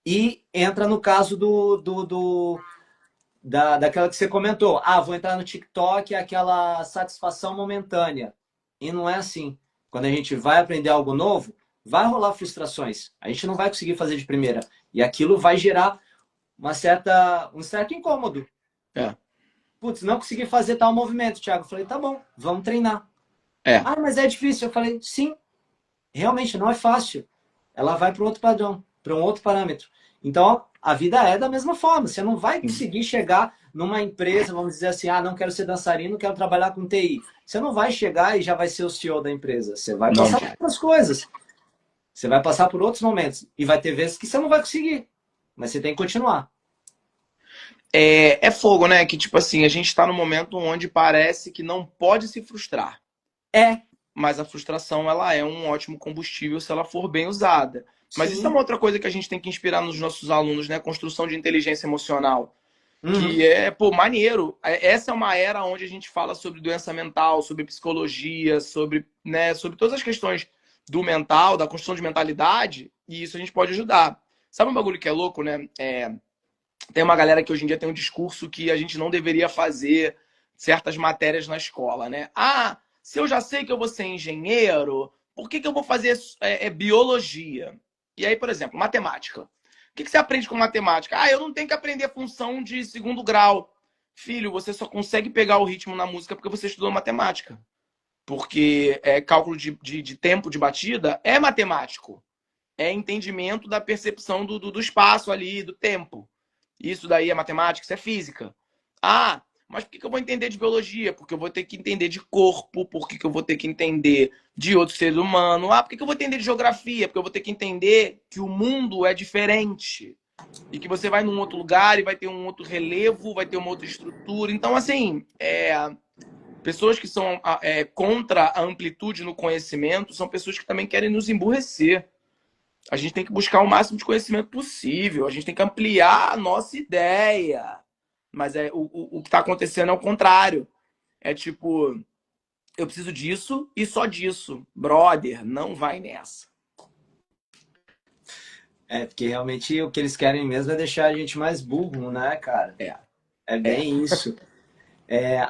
E entra no caso daquela que você comentou. Ah, vou entrar no TikTok, é aquela satisfação momentânea. E não é assim. Quando a gente vai aprender algo novo, vai rolar frustrações. A gente não vai conseguir fazer de primeira. E aquilo vai gerar um certo incômodo. É. Putz, não consegui fazer tal movimento, Thiago. Eu falei, tá bom, vamos treinar. É. Ah, mas é difícil. Eu falei, sim, realmente não é fácil. Ela vai para um outro padrão, para um outro parâmetro. Então, a vida é da mesma forma. Você não vai Sim. conseguir chegar numa empresa, vamos dizer assim, ah, não quero ser dançarino, quero trabalhar com TI. Você não vai chegar e já vai ser o CEO da empresa. Você vai Não. passar por outras coisas. Você vai passar por outros momentos. E vai ter vezes que você não vai conseguir. Mas você tem que continuar. é fogo, né? Que tipo assim, a gente tá num momento onde parece que não pode se frustrar. É, Mas a frustração, ela é um ótimo combustível se ela for bem usada. Mas isso é uma sim. outra coisa que a gente tem que inspirar nos nossos alunos, né? Construção de inteligência emocional. Uhum. Que é, pô, maneiro. Essa é uma era onde a gente fala sobre doença mental, sobre psicologia, sobre, né, sobre todas as questões do mental, da construção de mentalidade, e isso a gente pode ajudar. Sabe um bagulho que é louco, né? Tem uma galera que hoje em dia tem um discurso que a gente não deveria fazer certas matérias na escola, né? Ah, se eu já sei que eu vou ser engenheiro, por que eu vou fazer biologia? E aí, por exemplo, matemática. O que você aprende com matemática? Ah, eu não tenho que aprender função de segundo grau. Filho, você só consegue pegar o ritmo na música porque você estudou matemática. Porque cálculo de tempo de batida é matemático. É entendimento da percepção do espaço ali, do tempo. Isso daí é matemática, isso é física. Ah, mas por que eu vou entender de biologia? Porque eu vou ter que entender de corpo, por que eu vou ter que entender de outros seres humanos? Ah, por que eu vou entender de geografia? Porque eu vou ter que entender que o mundo é diferente. E que você vai num outro lugar e vai ter um outro relevo, vai ter uma outra estrutura. Então, assim, pessoas que são contra a amplitude no conhecimento são pessoas que também querem nos emburrecer. A gente tem que buscar o máximo de conhecimento possível, a gente tem que ampliar a nossa ideia. Mas o que está acontecendo é o contrário. É tipo, eu preciso disso e só disso. Brother, não vai nessa. É, porque realmente o que eles querem mesmo é deixar a gente mais burro, né, cara? É, É é. bem isso. É,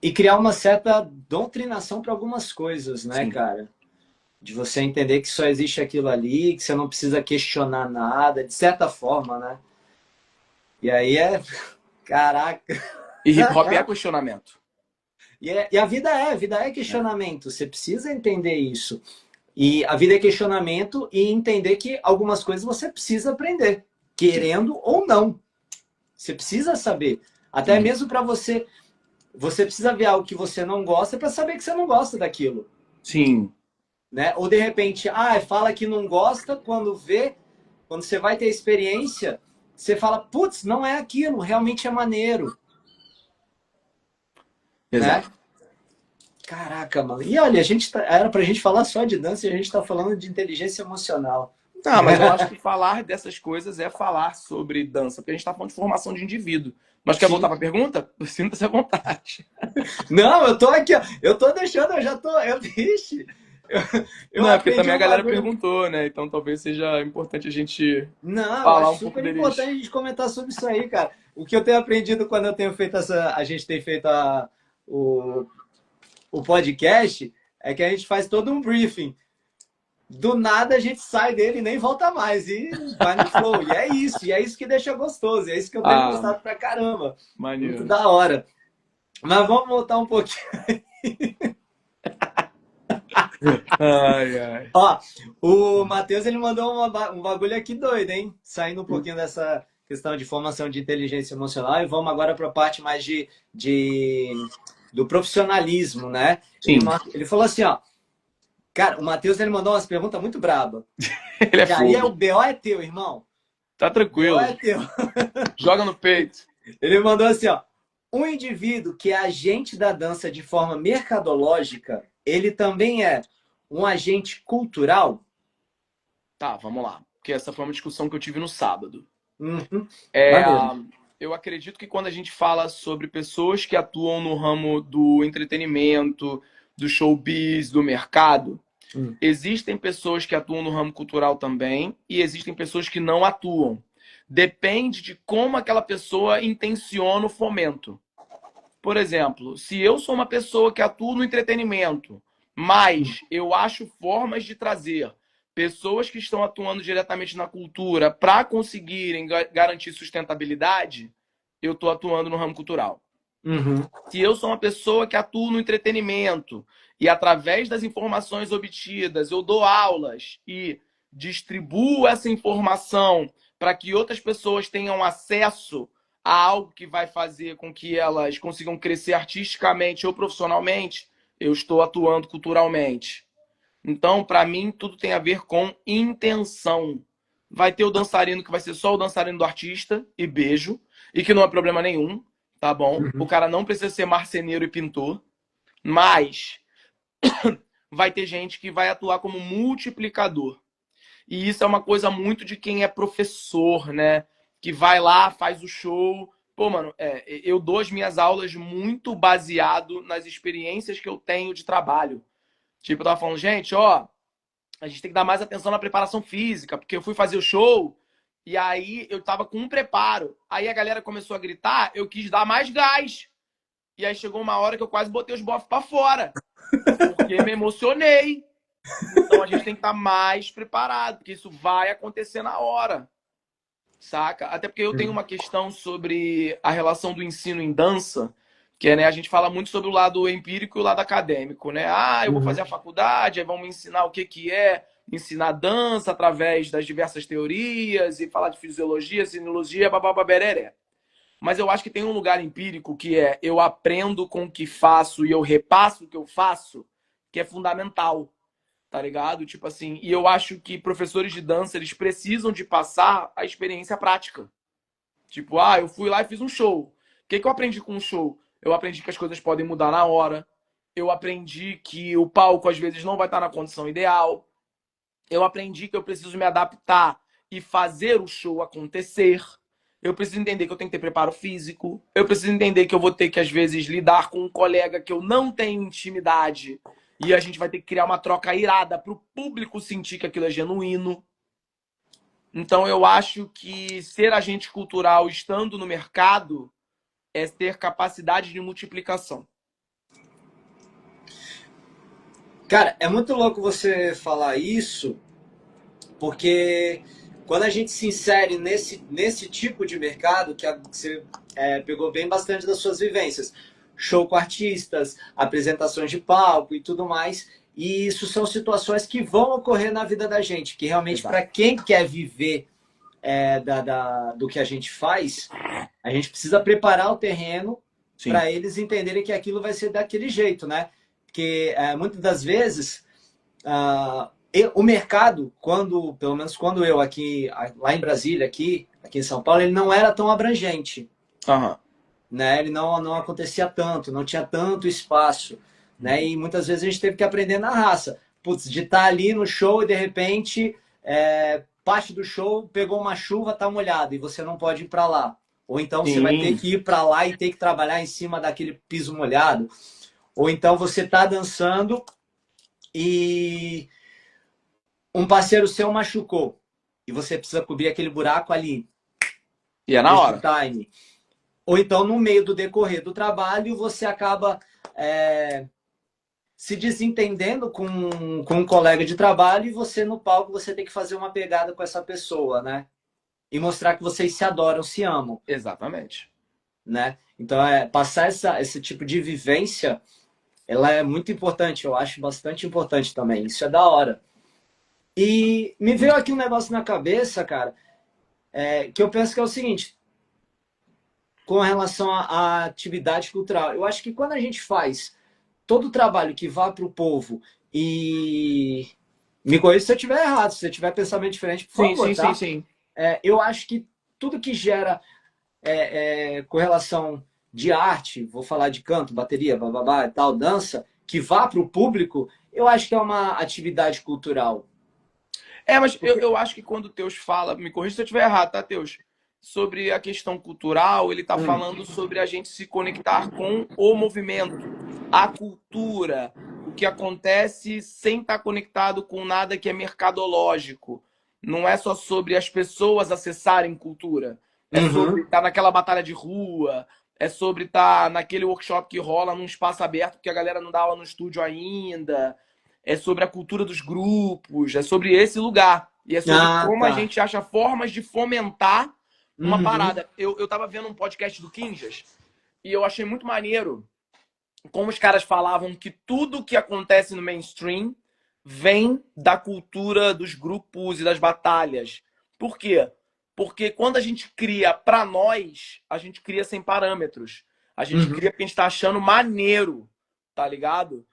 e criar uma certa doutrinação para algumas coisas, né, Sim. cara? De você entender que só existe aquilo ali, que você não precisa questionar nada, de certa forma, né? E aí é. Caraca! E hip hop é questionamento. E a vida é É. questionamento. Você precisa entender isso. E a vida é questionamento e entender que algumas coisas você precisa aprender, Sim. querendo ou não. Você precisa saber. Até Uhum. mesmo para você. Você precisa ver algo que você não gosta para saber que você não gosta daquilo. Sim. Né? Ou de repente, fala que não gosta, quando vê, quando você vai ter experiência, você fala, putz, não é aquilo, realmente é maneiro. Né? Exato. Caraca, mano. E olha, era pra gente falar só de dança e a gente tá falando de inteligência emocional. Não, mas eu acho que falar dessas coisas é falar sobre dança, porque a gente está falando de formação de indivíduo. Mas quer voltar Sim. para a pergunta? Sinta-se à vontade. Não, eu tô aqui, ó. Eu tô deixando, eu já tô. Ixi, eu, eu Não, é porque aprendi também a um galera bagulho. perguntou, né? Então talvez seja importante a gente Não, eu falar acho um pouco super deles. importante a gente comentar sobre isso aí, cara. O que eu tenho aprendido quando eu tenho feito essa. A gente tem feito o, o podcast é que a gente faz todo um briefing. Do nada a gente sai dele e nem volta mais. E vai no flow. E é isso que deixa gostoso. É isso que eu tenho Ah, gostado pra caramba. Muito maneiro. da hora. Mas vamos voltar um pouquinho. Ai, ai. Ó, o Matheus ele mandou um bagulho aqui doido, hein? Saindo um pouquinho dessa questão de formação de inteligência emocional e vamos agora para a parte mais do profissionalismo, né? Sim, Ele falou assim, ó, cara, o Matheus ele mandou umas perguntas muito brabas. ele é E aí fogo. o BO é teu, irmão. Tá BO tranquilo. é teu. Joga no peito. Ele mandou assim, ó, um indivíduo que é agente da dança de forma mercadológica, ele também é um agente cultural? Tá, vamos lá. Porque essa foi uma discussão que eu tive no sábado. Uhum. É, Maneiro. eu acredito que quando a gente fala sobre pessoas que atuam no ramo do entretenimento, do showbiz, do mercado, Hum. existem pessoas que atuam no ramo cultural também e existem pessoas que não atuam. Depende de como aquela pessoa intenciona o fomento. Por exemplo, se eu sou uma pessoa que atua no entretenimento, mas eu acho formas de trazer pessoas que estão atuando diretamente na cultura para conseguirem garantir sustentabilidade, eu estou atuando no ramo cultural. Uhum. Se eu sou uma pessoa que atua no entretenimento e através das informações obtidas eu dou aulas e distribuo essa informação para que outras pessoas tenham acesso a algo que vai fazer com que elas consigam crescer artisticamente ou profissionalmente, eu estou atuando culturalmente. Então, para mim, tudo tem a ver com intenção. vai ter o dançarino que vai ser só o dançarino do artista e beijo, e que não é problema nenhum, tá bom? O Uhum. cara não precisa ser marceneiro e pintor, mas vai ter gente que vai atuar como multiplicador. E isso é uma coisa muito de quem é professor, né? Que vai lá, faz o show. Pô, mano, eu dou as minhas aulas muito baseado nas experiências que eu tenho de trabalho. Tipo, eu tava falando, gente, ó, a gente tem que dar mais atenção na preparação física, porque eu fui fazer o show e aí eu tava com um preparo. Aí a galera começou a gritar, eu quis dar mais gás. E aí chegou uma hora que eu quase botei os bofs pra fora, porque me emocionei. Então a gente tem que estar mais preparado, porque isso vai acontecer na hora, saca? Até porque eu tenho uma questão sobre a relação do ensino em dança, que é, né, a gente fala muito sobre o lado empírico e o lado acadêmico, né? Ah, eu vou fazer Uhum. a faculdade, aí vão me ensinar o que que é ensinar dança através das diversas teorias e falar de fisiologia, sinologia, bababeré. Mas eu acho que tem um lugar empírico que é eu aprendo com o que faço e eu repasso o que eu faço, que é fundamental, tá ligado? Tipo assim, e eu acho que professores de dança, eles precisam de passar a experiência prática. Tipo, ah, eu fui lá e fiz um show. O que que eu aprendi com o show? Eu aprendi que as coisas podem mudar na hora. Eu aprendi que o palco às vezes não vai estar na condição ideal. Eu aprendi que eu preciso me adaptar e fazer o show acontecer. Eu preciso entender que eu tenho que ter preparo físico. Eu preciso entender que eu vou ter que, às vezes, lidar com um colega que eu não tenho intimidade. E a gente vai ter que criar uma troca irada para o público sentir que aquilo é genuíno. Então, eu acho que ser agente cultural estando no mercado é ter capacidade de multiplicação. Cara, é muito louco você falar isso, porque quando a gente se insere nesse tipo de mercado, que você pegou bem bastante das suas vivências, show com artistas, apresentações de palco e tudo mais, e isso são situações que vão ocorrer na vida da gente, que realmente Exato. para quem quer viver do que a gente faz, a gente precisa preparar o terreno Sim. para eles entenderem que aquilo vai ser daquele jeito, né? Porque muitas das vezes o mercado, pelo menos quando eu aqui, lá em Brasília, aqui em São Paulo, ele não era tão abrangente, Aham. né? Ele não acontecia tanto, não tinha tanto espaço, né? E muitas vezes a gente teve que aprender na raça. Putz, de estar ali no show e de repente parte do show pegou uma chuva, tá molhado e você não pode ir para lá. Ou então você vai ter Sim. que ir para lá e ter que trabalhar em cima daquele piso molhado. Ou então você tá dançando e um parceiro seu machucou e você precisa cobrir aquele buraco ali, E é na nesse hora. time. Ou então, no meio do decorrer do trabalho, você acaba se desentendendo com um colega de trabalho e você no palco você tem que fazer uma pegada com essa pessoa, né? E mostrar que vocês se adoram, se amam, Exatamente. né? Então, passar esse tipo de vivência, ela é muito importante, eu acho bastante importante também. Isso é da hora. E me veio aqui um negócio na cabeça, cara, que eu penso que é o seguinte, com relação à atividade cultural. Eu acho que quando a gente faz todo o trabalho que vá para o povo e me corrija se eu estiver errado, se você tiver pensamento diferente, por Sim, favor, sim, sim, tá? sim. Eu acho que tudo que gera correlação de arte, vou falar de canto, bateria, bababá e tal, dança, que vá para o público, eu acho que é uma atividade cultural. Mas eu, Porque... eu acho que quando o Teus fala, me corrija se eu estiver errado, tá, Teus? Sobre a questão cultural, ele está falando sobre a gente se conectar com o movimento, a cultura, o que acontece sem estar conectado com nada que é mercadológico. Não é só sobre as pessoas acessarem cultura. É sobre Uhum. estar naquela batalha de rua, é sobre estar naquele workshop que rola num espaço aberto porque a galera não dá aula no estúdio ainda, é sobre a cultura dos grupos, é sobre esse lugar. E é sobre Ah, como a tá. gente acha formas de fomentar uma Uhum. parada. Eu tava vendo um podcast do Kinjas e eu achei muito maneiro como os caras falavam que tudo que acontece no mainstream vem da cultura dos grupos e das batalhas. Por quê? Porque quando a gente cria pra nós, a gente cria sem parâmetros. A gente Uhum. cria porque a gente tá achando maneiro, tá ligado?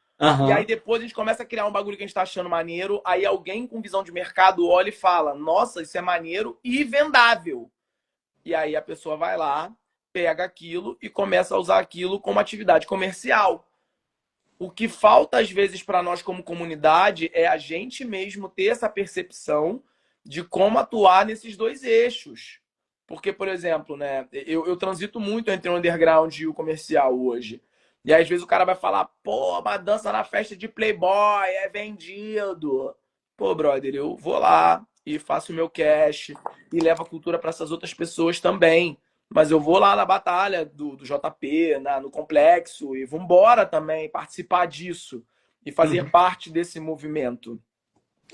E aí Aham. depois a gente começa a criar um bagulho que a gente tá achando maneiro, aí alguém com visão de mercado olha e fala, nossa, isso é maneiro e vendável. E aí a pessoa vai lá, pega aquilo e começa a usar aquilo como atividade comercial. O que falta às vezes para nós como comunidade é a gente mesmo ter essa percepção de como atuar nesses dois eixos. Porque, por exemplo, né, eu transito muito entre o underground e o comercial hoje. E às vezes o cara vai falar, pô, mas dança na festa de Playboy, é vendido. Pô, brother, eu vou lá e faço o meu cash e levo a cultura para essas outras pessoas também. Mas eu vou lá na batalha do JP, no complexo, e vambora também participar disso e fazer Uhum. parte desse movimento.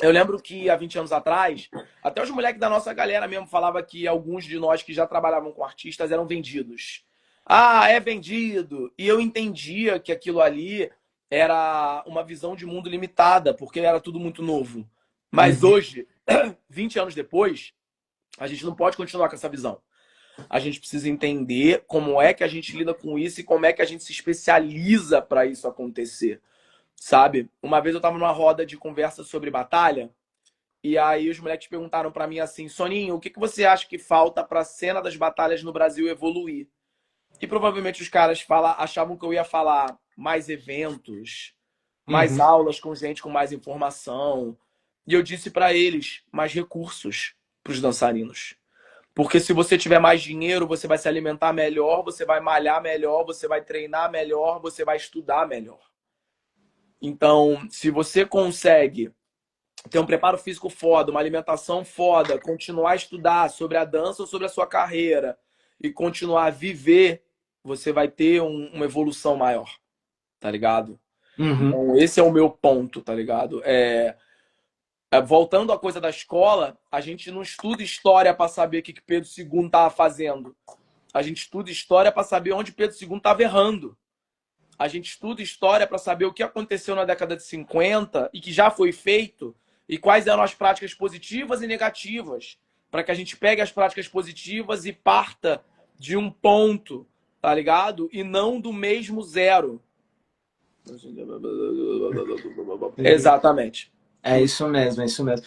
Eu lembro que há 20 anos atrás, até os moleques da nossa galera mesmo falava que alguns de nós que já trabalhavam com artistas eram vendidos. Ah, é vendido. E eu entendia que aquilo ali era uma visão de mundo limitada, porque era tudo muito novo. Mas Uhum. hoje, 20 anos depois, a gente não pode continuar com essa visão. A gente precisa entender como é que a gente lida com isso e como é que a gente se especializa para isso acontecer, sabe? Uma vez eu tava numa roda de conversa sobre batalha e aí os moleques perguntaram para mim assim, Soninho, o que que você acha que falta para a cena das batalhas no Brasil evoluir? E provavelmente os caras achavam que eu ia falar mais eventos, mais Uhum. aulas com gente com mais informação. E eu disse para eles, mais recursos para os dançarinos. Porque se você tiver mais dinheiro, você vai se alimentar melhor, você vai malhar melhor, você vai treinar melhor, você vai estudar melhor. Então, se você consegue ter um preparo físico foda, uma alimentação foda, continuar a estudar sobre a dança ou sobre a sua carreira e continuar a viver, você vai ter uma evolução maior, tá ligado? Uhum. Então, esse é o meu ponto, tá ligado? Voltando à coisa da escola, a gente não estuda história para saber o que Pedro II estava fazendo. A gente estuda história para saber onde Pedro II estava errando. A gente estuda história para saber o que aconteceu na década de 50 e que já foi feito e quais eram as práticas positivas e negativas, para que a gente pegue as práticas positivas e parta de um ponto, tá ligado? E não do mesmo zero. Exatamente. É isso mesmo, é isso mesmo.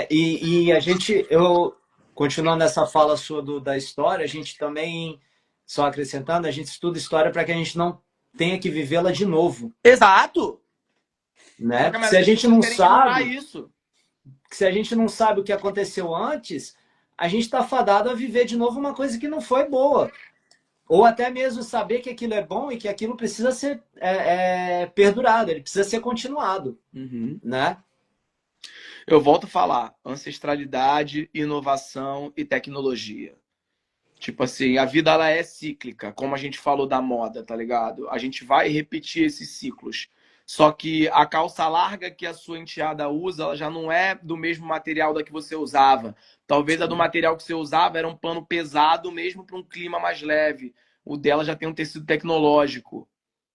E a gente, eu, continuando nessa fala sua da história, a gente também, só acrescentando, a gente estuda história para que a gente não tenha que vivê-la de novo, Exato! Só né? que a Porque se maioria a das gente pessoas não querem ignorar sabe, isso. se a gente não sabe o que aconteceu antes, a gente está fadado a viver de novo uma coisa que não foi boa. Ou até mesmo saber que aquilo é bom e que aquilo precisa ser perdurado, ele precisa ser continuado, Uhum. né? Eu volto a falar: ancestralidade, inovação e tecnologia. Tipo assim, a vida ela é cíclica, como a gente falou da moda, tá ligado? A gente vai repetir esses ciclos. Só que a calça larga que a sua enteada usa, ela já não é do mesmo material da que você usava. Talvez a do material que você usava era um pano pesado mesmo para um clima mais leve. O dela já tem um tecido tecnológico.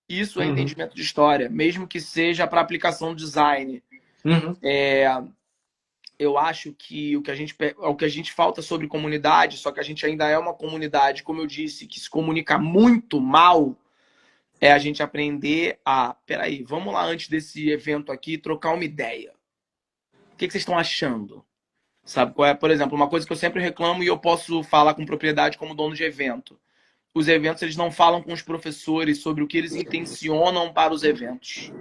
Isso é Uhum, entendimento de história, mesmo que seja para aplicação do design. uhum, Eu acho que o que a gente falta sobre comunidade, só que a gente ainda é uma comunidade, como eu disse, que se comunica muito mal, é a gente aprender a, peraí, vamos lá antes desse evento aqui trocar uma ideia. O que vocês estão achando? Sabe qual é? Por exemplo, uma coisa que eu sempre reclamo e eu posso falar com propriedade como dono de evento. Os eventos eles não falam com os professores sobre o que eles intencionam para os eventos.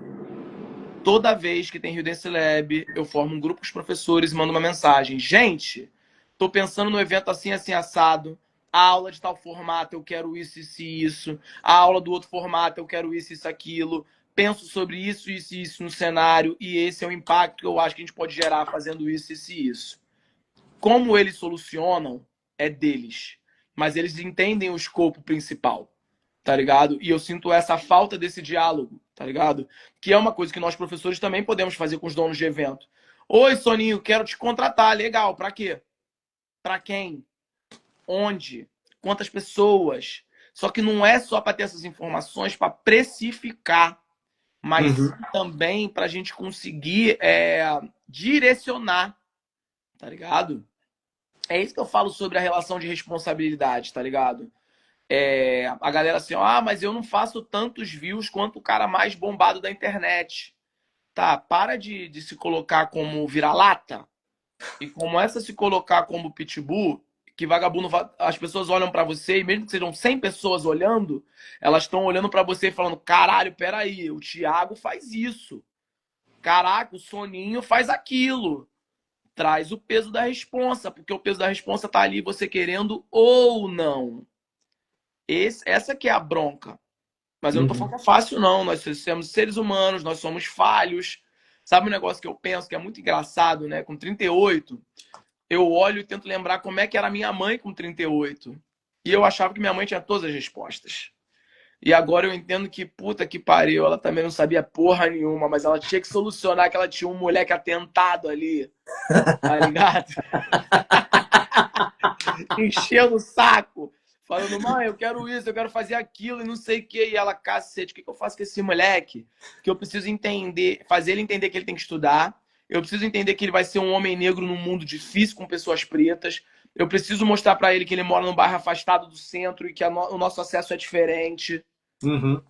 Toda vez que tem Rio Dance Lab, eu formo um grupo com os professores e mando uma mensagem. Gente, tô pensando no evento assim, assim, assado. A aula de tal formato, eu quero isso, isso e isso. A aula do outro formato, eu quero isso, isso, aquilo. Penso sobre isso, isso e isso no cenário. E esse é o impacto que eu acho que a gente pode gerar fazendo isso, isso e isso. Como eles solucionam, é deles. Mas eles entendem o escopo principal, tá ligado? E eu sinto essa falta desse diálogo, tá ligado? Que é uma coisa que nós professores também podemos fazer com os donos de evento. Oi, Soninho, quero te contratar. Legal, pra quê? Pra quem? Onde? Quantas pessoas? Só que não é só para ter essas informações para precificar, mas uhum. também para a gente conseguir direcionar, tá ligado? É isso que eu falo sobre a relação de responsabilidade, tá ligado? A galera assim, ah, mas eu não faço tantos views quanto o cara mais bombado da internet. Tá, para de se colocar como vira-lata e começa a se colocar como pitbull, que vagabundo, as pessoas olham pra você e mesmo que sejam 100 pessoas olhando, elas estão olhando pra você e falando, caralho, peraí, o Thiago faz isso. Caraca, o Soninho faz aquilo. Traz o peso da responsa, porque o peso da responsa tá ali, você querendo ou não. Essa que é a bronca. Mas eu não tô falando Uhum. que é fácil, não. Nós somos seres humanos, nós somos falhos. Sabe um negócio que eu penso que é muito engraçado, né? Com 38, eu olho e tento lembrar como é que era a minha mãe com 38. E eu achava que minha mãe tinha todas as respostas. E agora eu entendo que, puta que pariu, ela também não sabia porra nenhuma, mas ela tinha que solucionar que ela tinha um moleque atentado ali, tá ligado? Enchendo o saco, falando, mãe, eu quero isso, eu quero fazer aquilo e não sei o que. E ela, cacete, o que eu faço com esse moleque? Que eu preciso entender, fazer ele entender que ele tem que estudar. Eu preciso entender que ele vai ser um homem negro num mundo difícil com pessoas pretas. Eu preciso mostrar pra ele que ele mora num bairro afastado do centro e que o nosso acesso é diferente. Uhum.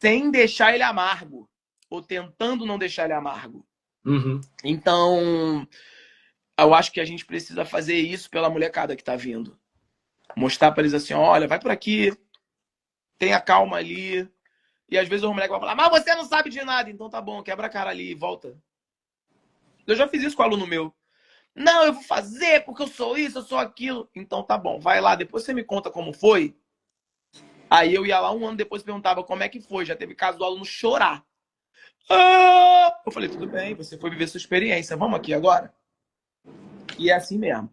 Sem deixar ele amargo. Ou tentando não deixar ele amargo. Uhum. Então, eu acho que a gente precisa fazer isso pela molecada que tá vindo. Mostrar pra eles assim, olha, vai por aqui, tenha calma ali. E às vezes o moleque vai falar, mas você não sabe de nada. Então tá bom, quebra a cara ali e volta. Eu já fiz isso com um aluno meu. Não, eu vou fazer porque eu sou isso, eu sou aquilo. Então tá bom, vai lá, depois você me conta como foi. Aí eu ia lá um ano depois e perguntava como é que foi. Já teve caso do aluno chorar. Ah! Eu falei, tudo bem, você foi viver sua experiência. Vamos aqui agora? E é assim mesmo,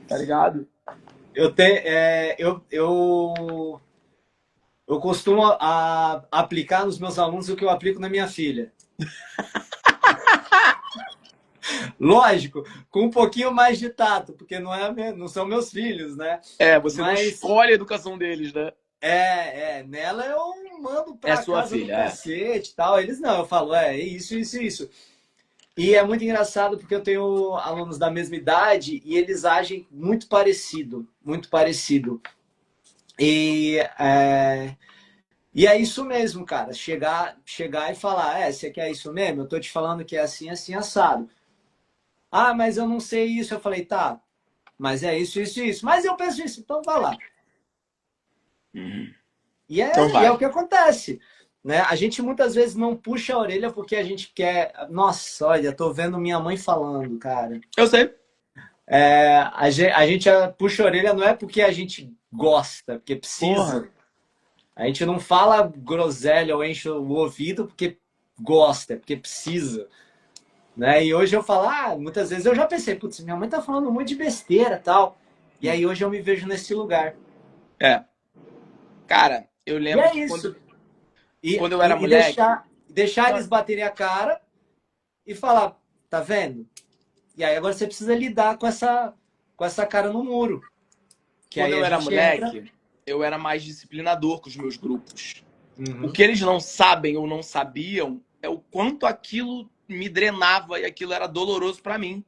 tá ligado? Eu, te, é, eu costumo aplicar nos meus alunos o que eu aplico na minha filha. Lógico, com um pouquinho mais de tato, porque não são meus filhos, né? Você não Mas escolhe a educação deles, né? nela eu mando É pra sua casa do filha, é. cacete e tal. Eles não, eu falo, isso, isso, isso. E é muito engraçado porque eu tenho alunos da mesma idade e eles agem muito parecido, muito parecido. E e é isso mesmo, cara. Chegar e falar, você quer isso mesmo? Eu tô te falando que é assim, assim, assado. Ah, mas eu não sei isso. Eu falei, tá, mas é isso, isso, isso. Mas eu penso isso, então vai lá. Uhum. E Então é vai. o que acontece. Né? A gente muitas vezes não puxa a orelha porque a gente quer. Nossa, olha, tô vendo minha mãe falando, cara. Eu sei. A gente puxa a orelha não é porque a gente gosta, porque Porra. precisa. A gente não fala groselha ou enche o ouvido porque gosta, é porque precisa. Né? E hoje eu falo, muitas vezes eu já pensei, putz, minha mãe tá falando muito de besteira tal. E aí hoje eu me vejo nesse lugar. É. Cara, eu E lembro é que isso. quando eu era E moleque. deixar eles baterem a cara e falar, tá vendo? E aí agora você precisa lidar com essa cara no muro. Que Quando aí eu a era gente entra. moleque, eu era mais disciplinador com os meus grupos. O Uhum. que eles não sabem ou não sabiam é o quanto aquilo me drenava e aquilo era doloroso pra mim.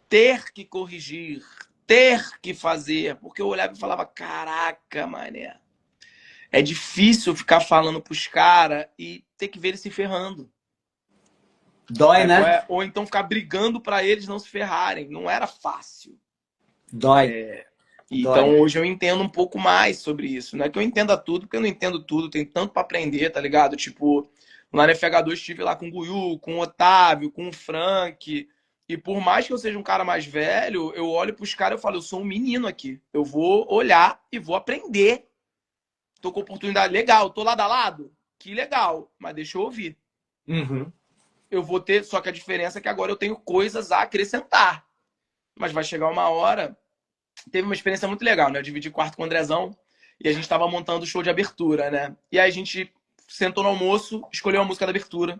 Ter que corrigir, ter que fazer, porque eu olhava e falava: caraca, mané, é difícil ficar falando pros caras e ter que ver eles se ferrando. Dói, Sabe qual né? é? Ou então ficar brigando pra eles não se ferrarem. Não era fácil. Dói. Dói. Então hoje eu entendo um pouco mais sobre isso. Não é que eu entenda tudo, porque eu não entendo tudo, tem tanto pra aprender, tá ligado? Tipo, lá na FH2 estive lá com o Guiu, com o Otávio, com o Frank. E por mais que eu seja um cara mais velho, eu olho pros caras e falo, eu sou um menino aqui. Eu vou olhar e vou aprender. Tô com oportunidade legal, tô lado a lado? Que legal, mas deixa eu ouvir. Uhum. Eu vou ter, só que a diferença é que agora eu tenho coisas a acrescentar. Mas vai chegar uma hora. Teve uma experiência muito legal, né? Eu dividi quarto com o Andrezão e a gente tava montando o show de abertura, né? E aí a gente sentou no almoço, escolheu a música da abertura.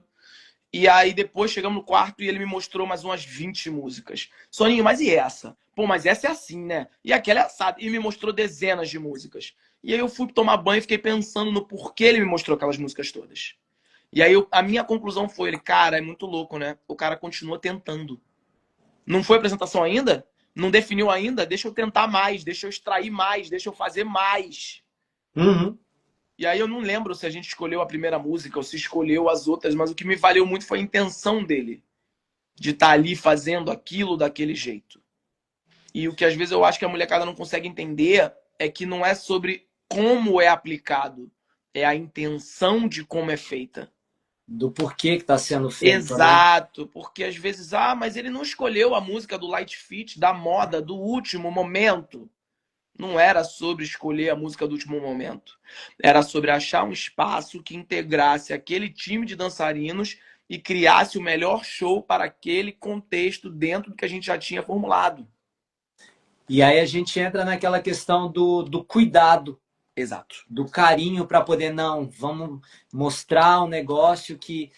E aí depois chegamos no quarto e ele me mostrou mais umas 20 músicas. Soninho, mas e essa? Pô, mas essa é assim, né? E aquela é assada. E me mostrou dezenas de músicas. E aí eu fui tomar banho e fiquei pensando no porquê ele me mostrou aquelas músicas todas. E aí a minha conclusão foi, ele, cara, é muito louco, né? O cara continua tentando. Não foi apresentação ainda? Não definiu ainda? Deixa eu tentar mais, deixa eu extrair mais, deixa eu fazer mais. Uhum. E aí eu não lembro se a gente escolheu a primeira música ou se escolheu as outras, mas o que me valeu muito foi a intenção dele de estar ali fazendo aquilo daquele jeito. E o que às vezes eu acho que a molecada não consegue entender é que não é sobre como é aplicado, é a intenção de como é feita. Do porquê que está sendo feito, né? Exato, porque às vezes, mas ele não escolheu a música do Light Fit, da moda, do último momento. Não era sobre escolher a música do último momento. Era sobre achar um espaço que integrasse aquele time de dançarinos e criasse o melhor show para aquele contexto dentro do que a gente já tinha formulado. E aí a gente entra naquela questão do cuidado, Exato. do carinho para poder, não, vamos mostrar um negócio que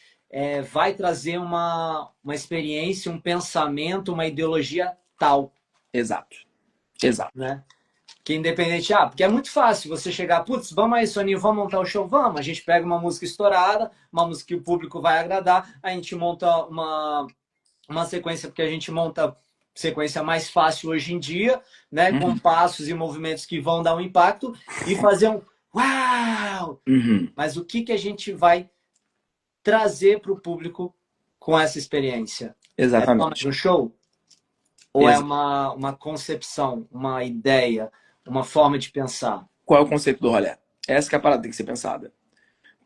vai trazer uma experiência, um pensamento, uma ideologia tal, Exato. Exato. né? Que independente, porque é muito fácil você chegar, putz, vamos aí, Soninho, vamos montar o show? Vamos, a gente pega uma música estourada, uma música que o público vai agradar, a gente monta uma sequência, porque a gente monta sequência mais fácil hoje em dia, né? Com passos e movimentos que vão dar um impacto e fazer um uau! Mas o que a gente vai trazer para o público com essa experiência? Exatamente. É um show? Ou é uma concepção, uma ideia, uma forma de pensar? Qual é o conceito do rolê? Essa que é a parada que tem que ser pensada.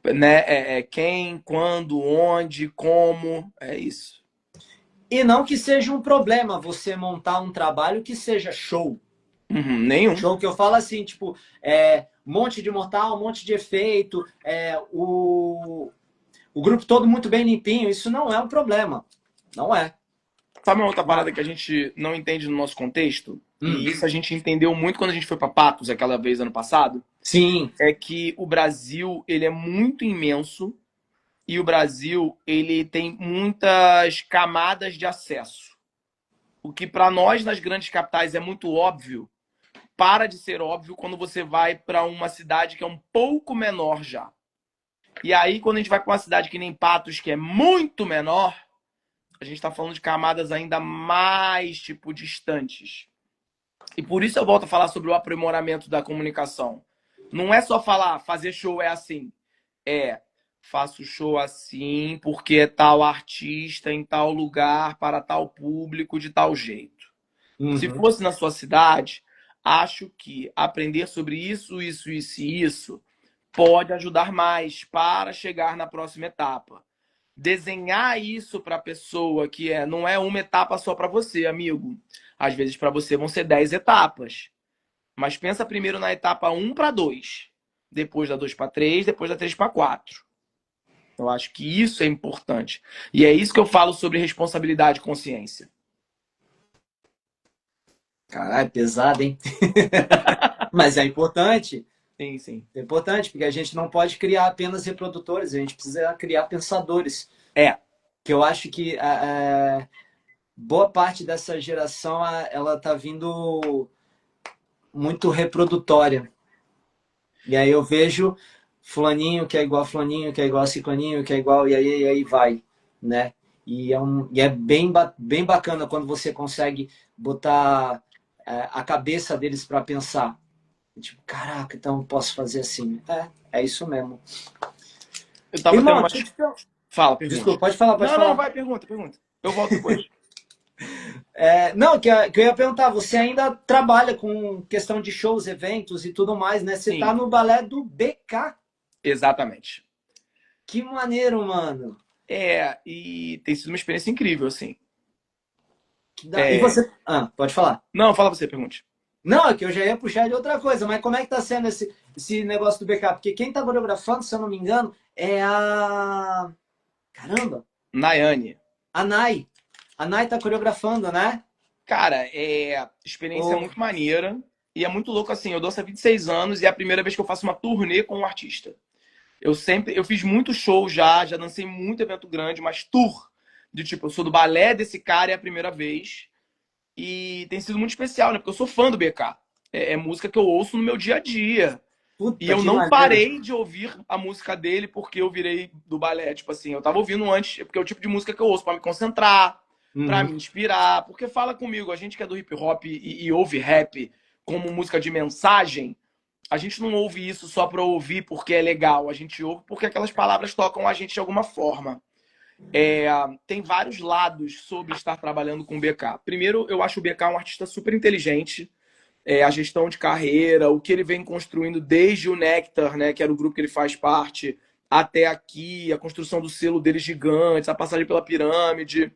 Né? Quem, quando, onde, como, é isso. E não que seja um problema você montar um trabalho que seja show. Nenhum. Show que eu falo assim, tipo, um monte de mortal, um monte de efeito, o grupo todo muito bem limpinho, isso não é um problema. Não é. Sabe uma outra parada que a gente não entende no nosso contexto? E isso a gente entendeu muito quando a gente foi para Patos aquela vez ano passado. Sim. É que o Brasil, ele é muito imenso e o Brasil, ele tem muitas camadas de acesso. O que para nós nas grandes capitais é muito óbvio, para de ser óbvio quando você vai para uma cidade que é um pouco menor já. E aí, quando a gente vai para uma cidade que nem Patos, que é muito menor, a gente está falando de camadas ainda mais, tipo, distantes. E por isso eu volto a falar sobre o aprimoramento da comunicação. Não é só falar, fazer show é assim. Faço show assim porque é tal artista em tal lugar, para tal público, de tal jeito. Se fosse na sua cidade, acho que aprender sobre isso, isso, isso e isso pode ajudar mais para chegar na próxima etapa. Desenhar isso para a pessoa que não é uma etapa só para você, amigo. Às vezes para você vão ser 10 etapas. Mas pensa primeiro na etapa 1 para 2, depois da 2 para 3, depois da 3 para 4. Eu acho que isso é importante. E é isso que eu falo sobre responsabilidade e consciência. Caralho, pesado, hein? Mas é importante. Sim, sim. É importante, porque a gente não pode criar apenas reprodutores, a gente precisa criar pensadores. Que eu acho que boa parte dessa geração, ela tá vindo muito reprodutória. E aí eu vejo fulaninho que é igual a fulaninho, que é igual a ciclaninho, que é igual, e aí vai, né? E é bem bacana quando você consegue botar a cabeça deles para pensar. Tipo, caraca, então eu posso fazer assim. É isso mesmo. Eu tava Irmão, tendo uma... Fala, pergunta. Desculpa, pode falar, pode falar. Não, vai, pergunta. Eu volto depois. Não, que eu ia perguntar, você ainda trabalha com questão de shows, eventos e tudo mais, né? Você Sim. tá no balé do BK. Exatamente. Que maneiro, mano. E tem sido uma experiência incrível, assim. E você... pode falar. Não, fala você, pergunte. Não, é que eu já ia puxar de outra coisa, mas como é que tá sendo esse negócio do BK? Porque quem tá coreografando, se eu não me engano, é a... Caramba! Nayane. A Nay. A Nay tá coreografando, né? Cara, experiência muito maneira. E é muito louco, assim, eu dou há 26 anos e é a primeira vez que eu faço uma turnê com um artista. Eu fiz muito show já dancei muito evento grande, mas tour. De tipo, eu sou do balé desse cara, é a primeira vez. E tem sido muito especial, né? Porque eu sou fã do BK. É música que eu ouço no meu dia a dia. Puta, e eu não parei de ouvir a música dele porque eu virei do balé. Tipo assim, eu tava ouvindo antes, porque é o tipo de música que eu ouço pra me concentrar, pra Uhum. me inspirar. Porque fala comigo, a gente que é do hip hop e ouve rap como música de mensagem, a gente não ouve isso só pra ouvir porque é legal, a gente ouve porque aquelas palavras tocam a gente de alguma forma. É, tem vários lados sobre estar trabalhando com o BK. Primeiro, eu acho o BK um artista super inteligente, a gestão de carreira, o que ele vem construindo desde o Nectar, né, que era o grupo que ele faz parte, até aqui, a construção do selo dele gigantes, a passagem pela pirâmide,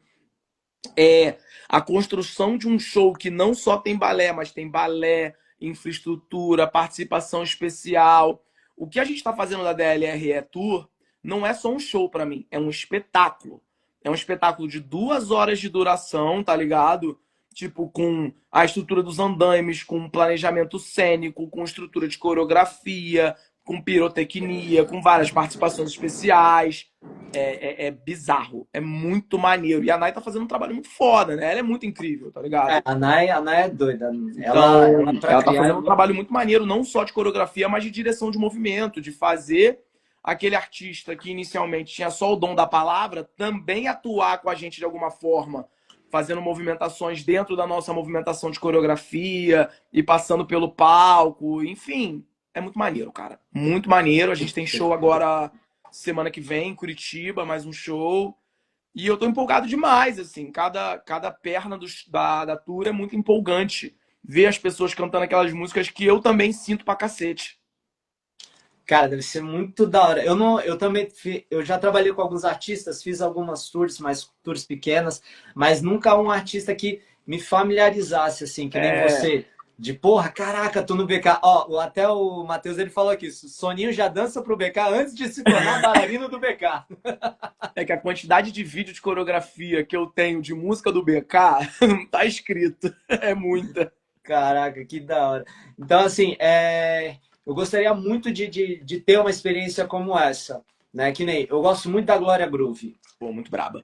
a construção de um show que não só tem balé, mas tem balé, infraestrutura, participação especial. O que a gente está fazendo da DLRE Tour não é só um show para mim, é um espetáculo. É um espetáculo de 2 horas de duração, tá ligado? Tipo, com a estrutura dos andaimes, com planejamento cênico, com estrutura de coreografia, com pirotecnia, com várias participações especiais. É bizarro, é muito maneiro. E a Nai tá fazendo um trabalho muito foda, né? Ela é muito incrível, tá É, ligado? a Nai é doida. Ela Então, para ela tá criar. fazendo um trabalho muito maneiro, não só de coreografia, mas de direção de movimento, de fazer aquele artista que inicialmente tinha só o dom da palavra também atuar com a gente de alguma forma, fazendo movimentações dentro da nossa movimentação de coreografia e passando pelo palco, enfim, é muito maneiro, cara. Muito maneiro. A gente tem show agora semana que vem em Curitiba, mais um show. E eu tô empolgado demais, assim. Cada perna da tour é muito empolgante. Ver as pessoas cantando aquelas músicas que eu também sinto pra cacete. Cara, deve ser muito da hora. Eu não, eu também, eu já trabalhei com alguns artistas, fiz algumas tours, mas tours pequenas, mas nunca um artista que me familiarizasse assim, que nem É, você. De porra, caraca, tô no BK. Ó, até o Matheus ele falou aqui, Soninho já dança pro BK antes de se tornar bailarino do BK. é que a quantidade de vídeo de coreografia que eu tenho de música do BK não tá escrito. É muita. Caraca, que da hora. Então, assim, eu gostaria muito de ter uma experiência como essa, né? Que nem eu gosto muito da Glória Groove. Pô, muito braba.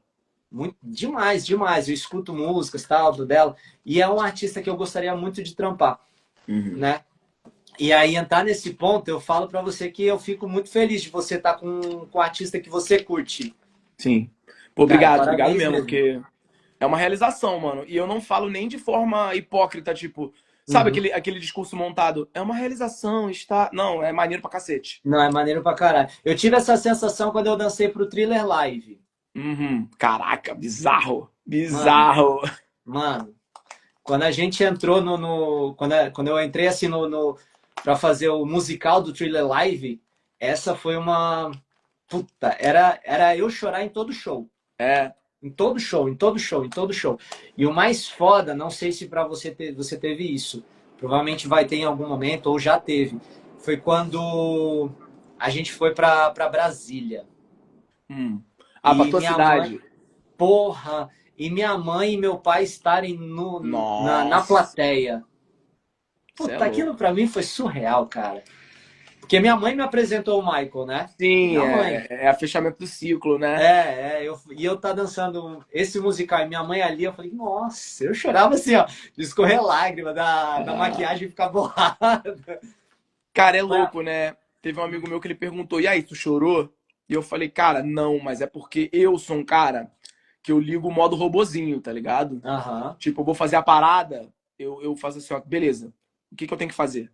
Muito, demais, demais. Eu escuto músicas, tal, do dela. E é um artista que eu gostaria muito de trampar, Uhum. né? E aí, entrar nesse ponto, eu falo pra você que eu fico muito feliz de você estar com um artista que você curte. Sim. Pô, Cara, obrigado parabéns mesmo, mesmo. porque é uma realização, mano. E eu não falo nem de forma hipócrita, tipo, sabe Uhum. aquele discurso montado? É uma realização, está. Não, é maneiro pra cacete. Não, é maneiro pra caralho. Eu tive essa sensação quando eu dancei pro Thriller Live. Uhum. Caraca, bizarro. Mano, Bizarro. mano, quando a gente entrou quando eu entrei assim para fazer o musical do Thriller Live, essa foi uma puta, era eu chorar em todo show, É. em todo show, em todo show, em todo show. E o mais foda, não sei se para você teve isso, provavelmente vai ter em algum momento ou já teve, foi quando a gente foi para Brasília Hum. Ah, pra e tua minha mãe, cidade. porra, e minha mãe e meu pai estarem na Nossa. plateia. Você é Puta, aquilo louco. pra mim foi surreal, cara. Porque minha mãe me apresentou o Michael, né? Sim, Minha mãe. é a fechamento do ciclo, né? E eu tá dançando esse musical e minha mãe ali, eu falei, nossa, eu chorava assim, ó, de escorrer lágrima, da maquiagem ficar borrada. Cara, é Foi louco, né? Teve um amigo meu que ele perguntou: e aí, tu chorou? E eu falei: cara, não, mas é porque eu sou um cara que eu ligo o modo robozinho, tá ligado? Aham. Tipo, eu vou fazer a parada, eu faço assim, ó, beleza, o que que eu tenho que fazer?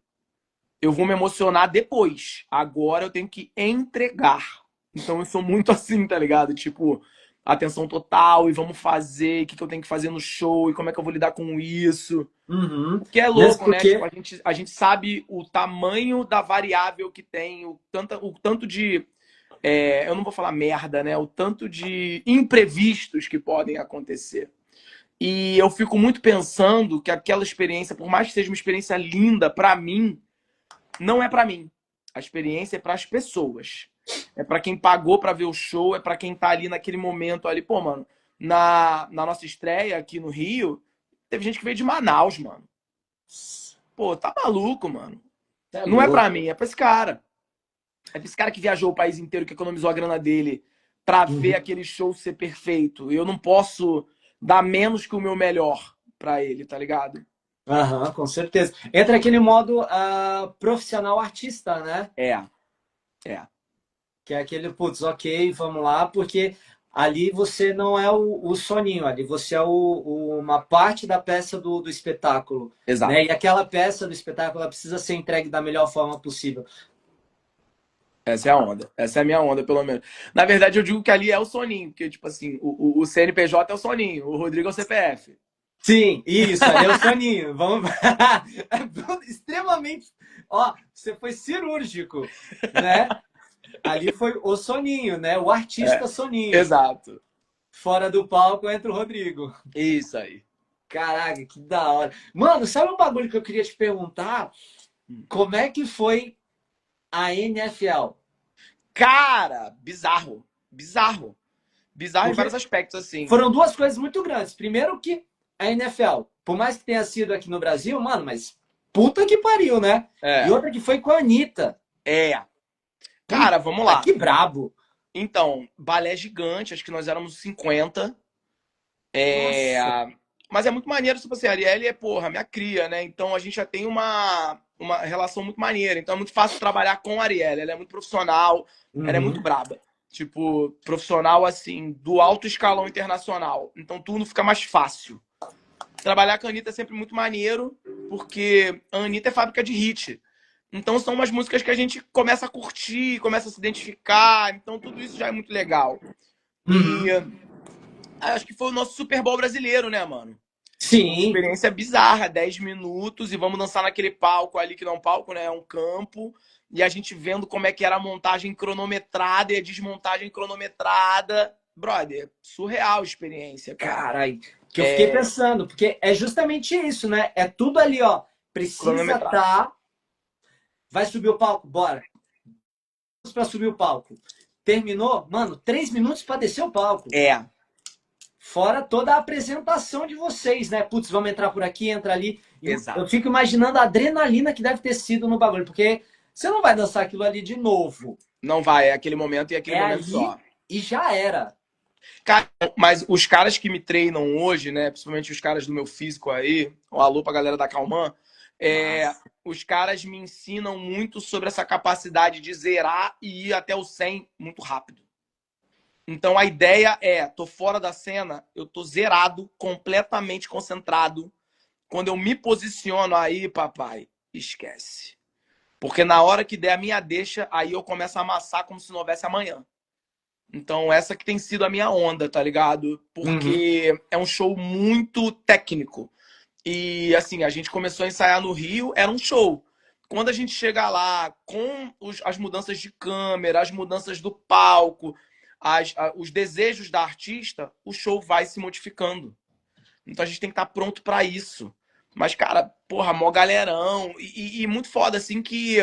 Eu vou me emocionar depois. Agora eu tenho que entregar. Então eu sou muito assim, tá ligado? Tipo, atenção total e vamos fazer, o que que eu tenho que fazer no show e como é que eu vou lidar com isso. Uhum. O que é Mesmo louco, né? Tipo, porque. a gente sabe o tamanho da variável que tem, o tanto de. Eu não vou falar merda, né? O tanto de imprevistos que podem acontecer. E eu fico muito pensando que aquela experiência, por mais que seja uma experiência linda, pra mim, não é pra mim. A experiência é para as pessoas. É pra quem pagou pra ver o show, é pra quem tá ali naquele momento ali. Pô, mano, na nossa estreia aqui no Rio, teve gente que veio de Manaus, mano. Pô, tá maluco, mano. Você é Não é pra louco. mim, é pra esse cara. É pra esse cara que viajou o país inteiro, que economizou a grana dele pra ver Uhum. aquele show ser perfeito. Eu não posso dar menos que o meu melhor pra ele, tá ligado? Aham, com certeza. Entra aquele modo profissional artista, né? É, é. Que é aquele, putz, ok, vamos lá, porque ali você não é o soninho, ali você é uma parte da peça do espetáculo, né? Exato. E aquela peça do espetáculo ela precisa ser entregue da melhor forma possível. Essa é a onda. Essa é a minha onda, pelo menos. Na verdade, eu digo que ali é o soninho, porque, tipo assim, o CNPJ é o soninho, o Rodrigo é o CPF. Sim, isso, ali é o soninho. Vamos extremamente, ó, você foi cirúrgico, né? Ali foi o soninho, né? O artista É, soninho. exato. Fora do palco entra o Rodrigo. Isso aí. Caraca, que da hora. Mano, sabe um bagulho que eu queria te perguntar? Como é que foi a NFL? Cara, bizarro. Bizarro. Bizarro em vários Porque aspectos, assim. foram duas coisas muito grandes. Primeiro que a NFL, por mais que tenha sido aqui no Brasil, mano, mas puta que pariu, né? E É. outra que foi com a Anitta. É. Cara, vamos Puta, lá. que brabo. Então, balé gigante, acho que nós éramos 50. É... Nossa. Mas é muito maneiro, tipo assim, a Arielle é, porra, minha cria, né? Então a gente já tem uma relação muito maneira. Então é muito fácil trabalhar com a Arielle. Ela é muito profissional, ela é muito Uhum. braba. Tipo, profissional, assim, do alto escalão internacional. Então tudo fica mais fácil. Trabalhar com a Anitta é sempre muito maneiro, porque a Anitta é fábrica de hit. Então são umas músicas que a gente começa a curtir, começa a se identificar. Então tudo isso já é muito legal. E Uhum. acho que foi o nosso Super Bowl brasileiro, né, mano? Uma Sim. experiência bizarra, 10 minutos, e vamos dançar naquele palco ali, que não é um palco, né? É um campo. E a gente vendo como é que era a montagem cronometrada e a desmontagem cronometrada. Brother, surreal a experiência, cara. Caralho. Que eu fiquei pensando, porque é justamente isso, né? É tudo ali, ó. Precisa Cronometrado. estar. Vai subir o palco? Bora. Para subir o palco. Terminou? Mano, 3 minutos para descer o palco. É, Fora toda a apresentação de vocês, né? Putz, vamos entrar por aqui, entra ali. E eu exato. fico imaginando a adrenalina que deve ter sido no bagulho, porque você não vai dançar aquilo ali de novo. Não vai, é aquele momento e aquele É momento só. ali e já era. Cara, mas os caras que me treinam hoje, né? Principalmente os caras do meu físico aí, um alô pra galera da Calman, Mas, os caras me ensinam muito sobre essa capacidade de zerar e ir até o 100 muito rápido. Então a ideia é, tô fora da cena, eu tô zerado, completamente concentrado. Quando eu me posiciono aí, papai, esquece. Porque na hora que der a minha deixa, aí eu começo a amassar como se não houvesse amanhã. Então, essa que tem sido a minha onda, tá ligado? uhum. Porque é um show muito técnico. E, assim, a gente começou a ensaiar no Rio, era um show. Quando a gente chega lá, com as mudanças de câmera, as mudanças do palco, os desejos da artista, o show vai se modificando. Então, a gente tem que estar pronto para isso. Mas, cara, porra, mó galerão. E muito foda, assim, que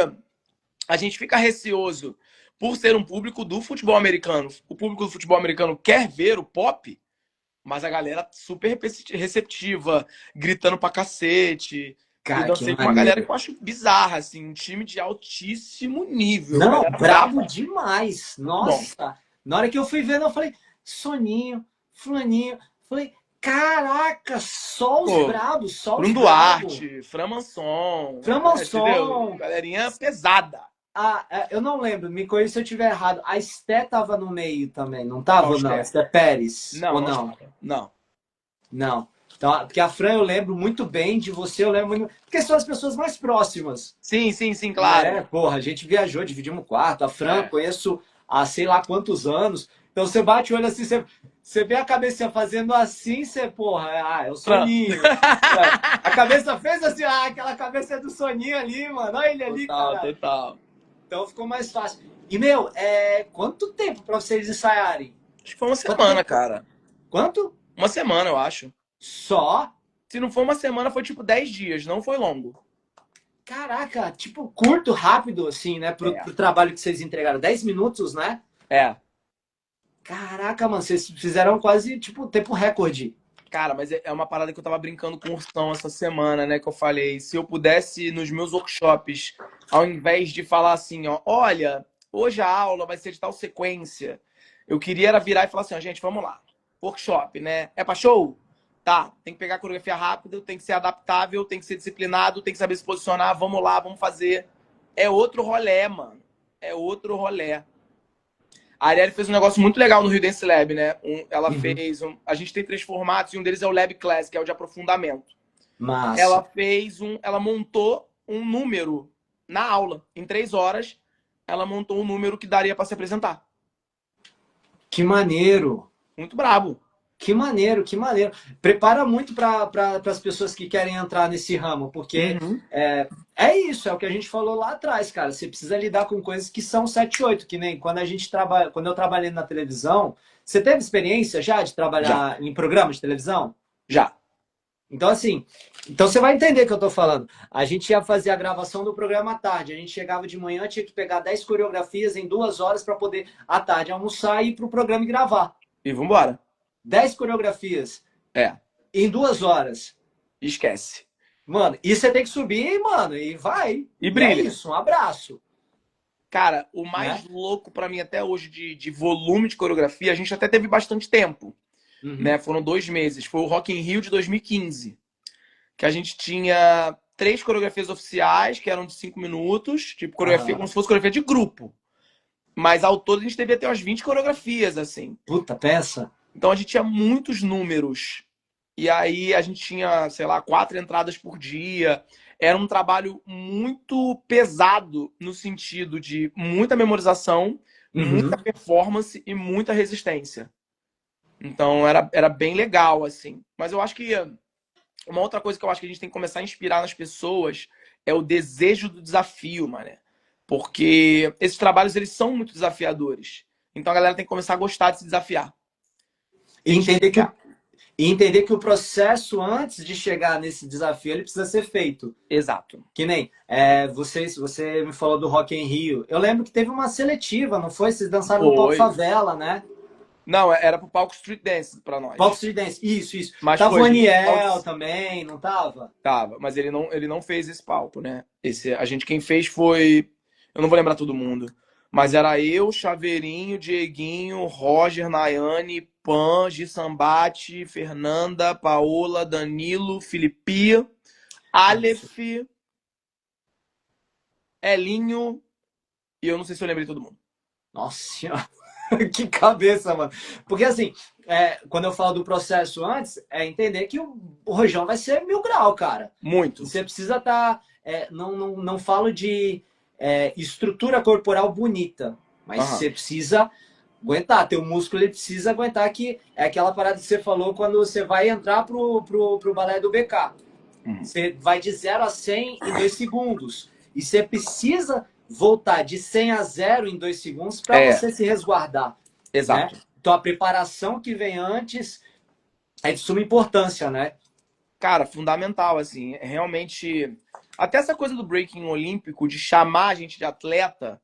a gente fica receoso por ser um público do futebol americano. O público do futebol americano quer ver o pop, mas a galera super receptiva, gritando pra cacete. Eu Cara, que dancei com uma galera maneiro. que eu acho bizarra, assim, um time de altíssimo nível, Não, galera brabo braba. demais. Muito bom. Nossa. Na hora que eu fui vendo, eu falei, Soninho, Fulaninho. Falei, caraca, só os Pô, brabos, só os Bruno brabos. Duarte, Fran Manson, entendeu? Framalson. Galerinha pesada. Eu não lembro, me corrija se eu estiver errado. A Esté tava no meio também, não tava Qual ou não? Esté? Esté Pérez, Não, ou não não? estava. Não. Não. Então, porque a Fran eu lembro muito bem de você, eu lembro muito. Porque são as pessoas mais próximas, Sim, sim, sim, né? claro. Porra, a gente viajou, dividimos quarto. A Fran É. conheço há sei lá quantos anos. Então você bate o olho assim, você vê a cabeça fazendo assim, você, porra, é o Fran. Soninho. É. A cabeça fez assim, aquela cabeça é do Soninho ali, mano. Olha ele ali, Total, cara. total. Então ficou mais fácil. E, meu, quanto tempo pra vocês ensaiarem? Acho que foi uma Quanto semana, tempo? cara. Quanto? Uma semana, eu acho. Só? Se não foi uma semana, foi tipo 10 dias, não foi longo. Caraca, tipo, curto, rápido, assim, né? É. Pro trabalho que vocês entregaram. 10 minutos, né? É. Caraca, mano, vocês fizeram quase, tipo, tempo recorde. Cara, mas é uma parada que eu tava brincando com o Ursão essa semana, né? Que eu falei, se eu pudesse, nos meus workshops, ao invés de falar assim, ó, olha, hoje a aula vai ser de tal sequência, eu queria era virar e falar assim, ó, gente, vamos lá. Workshop, né? É pra show? Tá, tem que pegar a coreografia rápido, tem que ser adaptável, tem que ser disciplinado, tem que saber se posicionar, vamos lá, vamos fazer. É outro rolê, mano. É outro rolê. A Arielle fez um negócio muito legal no Rio Dance Lab, né? Ela Uhum. fez. A gente tem 3 formatos e um deles é o Lab Class, que é o de aprofundamento. Ela Massa. fez um. Ela montou um número na aula. Em 3 horas, ela montou um número que daria para se apresentar. Que maneiro. Muito brabo. Que maneiro, que maneiro. Prepara muito para as pessoas que querem entrar nesse ramo, porque Uhum. é isso, é o que a gente falou lá atrás, cara. Você precisa lidar com coisas que são 7 8 que nem quando a gente trabalha, quando eu trabalhei na televisão. Você teve experiência já de Já, trabalhar em programas de televisão? já. Então, assim, então você vai entender o que eu tô falando. A gente ia fazer a gravação do programa à tarde. A gente chegava de manhã, tinha que pegar 10 coreografias em 2 horas para poder, à tarde, almoçar e ir pro programa e gravar. E vambora. 10 coreografias É. em 2 horas. Esquece. Mano, e você tem que subir, mano, e vai. E E é brilha. isso, um abraço, Cara, o né? mais louco pra mim até hoje de volume de coreografia, a gente até teve bastante tempo, né? Uhum. Foram 2 meses. Foi o Rock in Rio de 2015, que a gente tinha 3 coreografias oficiais, que eram de 5 minutos, tipo coreografia, como Aham. se fosse coreografia de grupo. Mas ao todo a gente devia ter umas 20 coreografias, assim. Puta peça. Então a gente tinha muitos números. E aí a gente tinha, sei lá, 4 entradas por dia. Era um trabalho muito pesado no sentido de muita memorização, muita Uhum. performance e muita resistência. Então era bem legal, assim. Mas eu acho que uma outra coisa que eu acho que a gente tem que começar a inspirar nas pessoas é o desejo do desafio, mané. Porque esses trabalhos, eles são muito desafiadores. Então a galera tem que começar a gostar de se desafiar. E Tem que entender que chegar. o processo antes de chegar nesse desafio ele precisa ser feito. Exato. Que nem você me falou do Rock em Rio. Eu lembro que teve uma seletiva, não foi? Vocês dançaram no Palco Foi. Favela, né? Não, era pro palco Street Dance pra Palco nós. Street Dance. Isso, isso. Mas Tava foi, o a gente Aniel também, não tava? tava, mas ele não fez esse palco, né? A gente quem fez foi, eu não vou lembrar todo mundo, mas era eu, Chaveirinho, Dieguinho, Roger, Nayane, Pan, Gi Sambate, Fernanda, Paola, Danilo, Filipe, Nossa, Aleph, Elinho e eu não sei se eu lembrei todo mundo. nossa senhora. Que cabeça, mano. Porque assim, quando eu falo do processo antes, é entender que o rojão vai ser 1000 grau, cara. E Muito. você precisa estar. Não falo de estrutura corporal bonita, mas Aham. você precisa aguentar. Teu músculo ele precisa aguentar, que é aquela parada que você falou quando você vai entrar pro balé do BK. Uhum. Você vai de 0 a 100 em 2 segundos. E você precisa voltar de 100 a 0 em 2 segundos para É, você se resguardar, né? exato. Então a preparação que vem antes é de suma importância, né? Cara, fundamental, assim, realmente. Até essa coisa do breaking olímpico, de chamar a gente de atleta,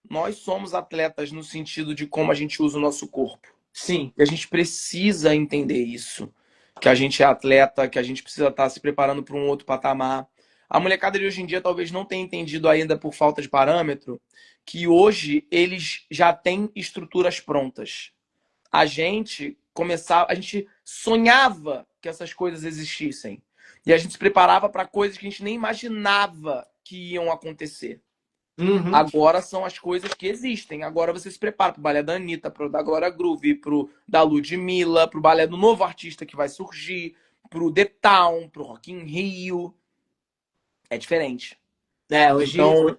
nós somos atletas no sentido de como a gente usa o nosso corpo. Sim. E a gente precisa entender isso. Que a gente é atleta, que a gente precisa estar se preparando para um outro patamar. A molecada de hoje em dia talvez não tenha entendido ainda por falta de parâmetro que hoje eles já têm estruturas prontas. A gente sonhava que essas coisas existissem. E a gente se preparava para coisas que a gente nem imaginava que iam acontecer. Uhum. Agora são as coisas que existem. Agora você se prepara pro balé da Anitta, pro da Glória Groove, pro da Ludmilla, pro balé do novo artista que vai surgir, pro The Town, pro Rock in Rio. É diferente. Hoje, Então,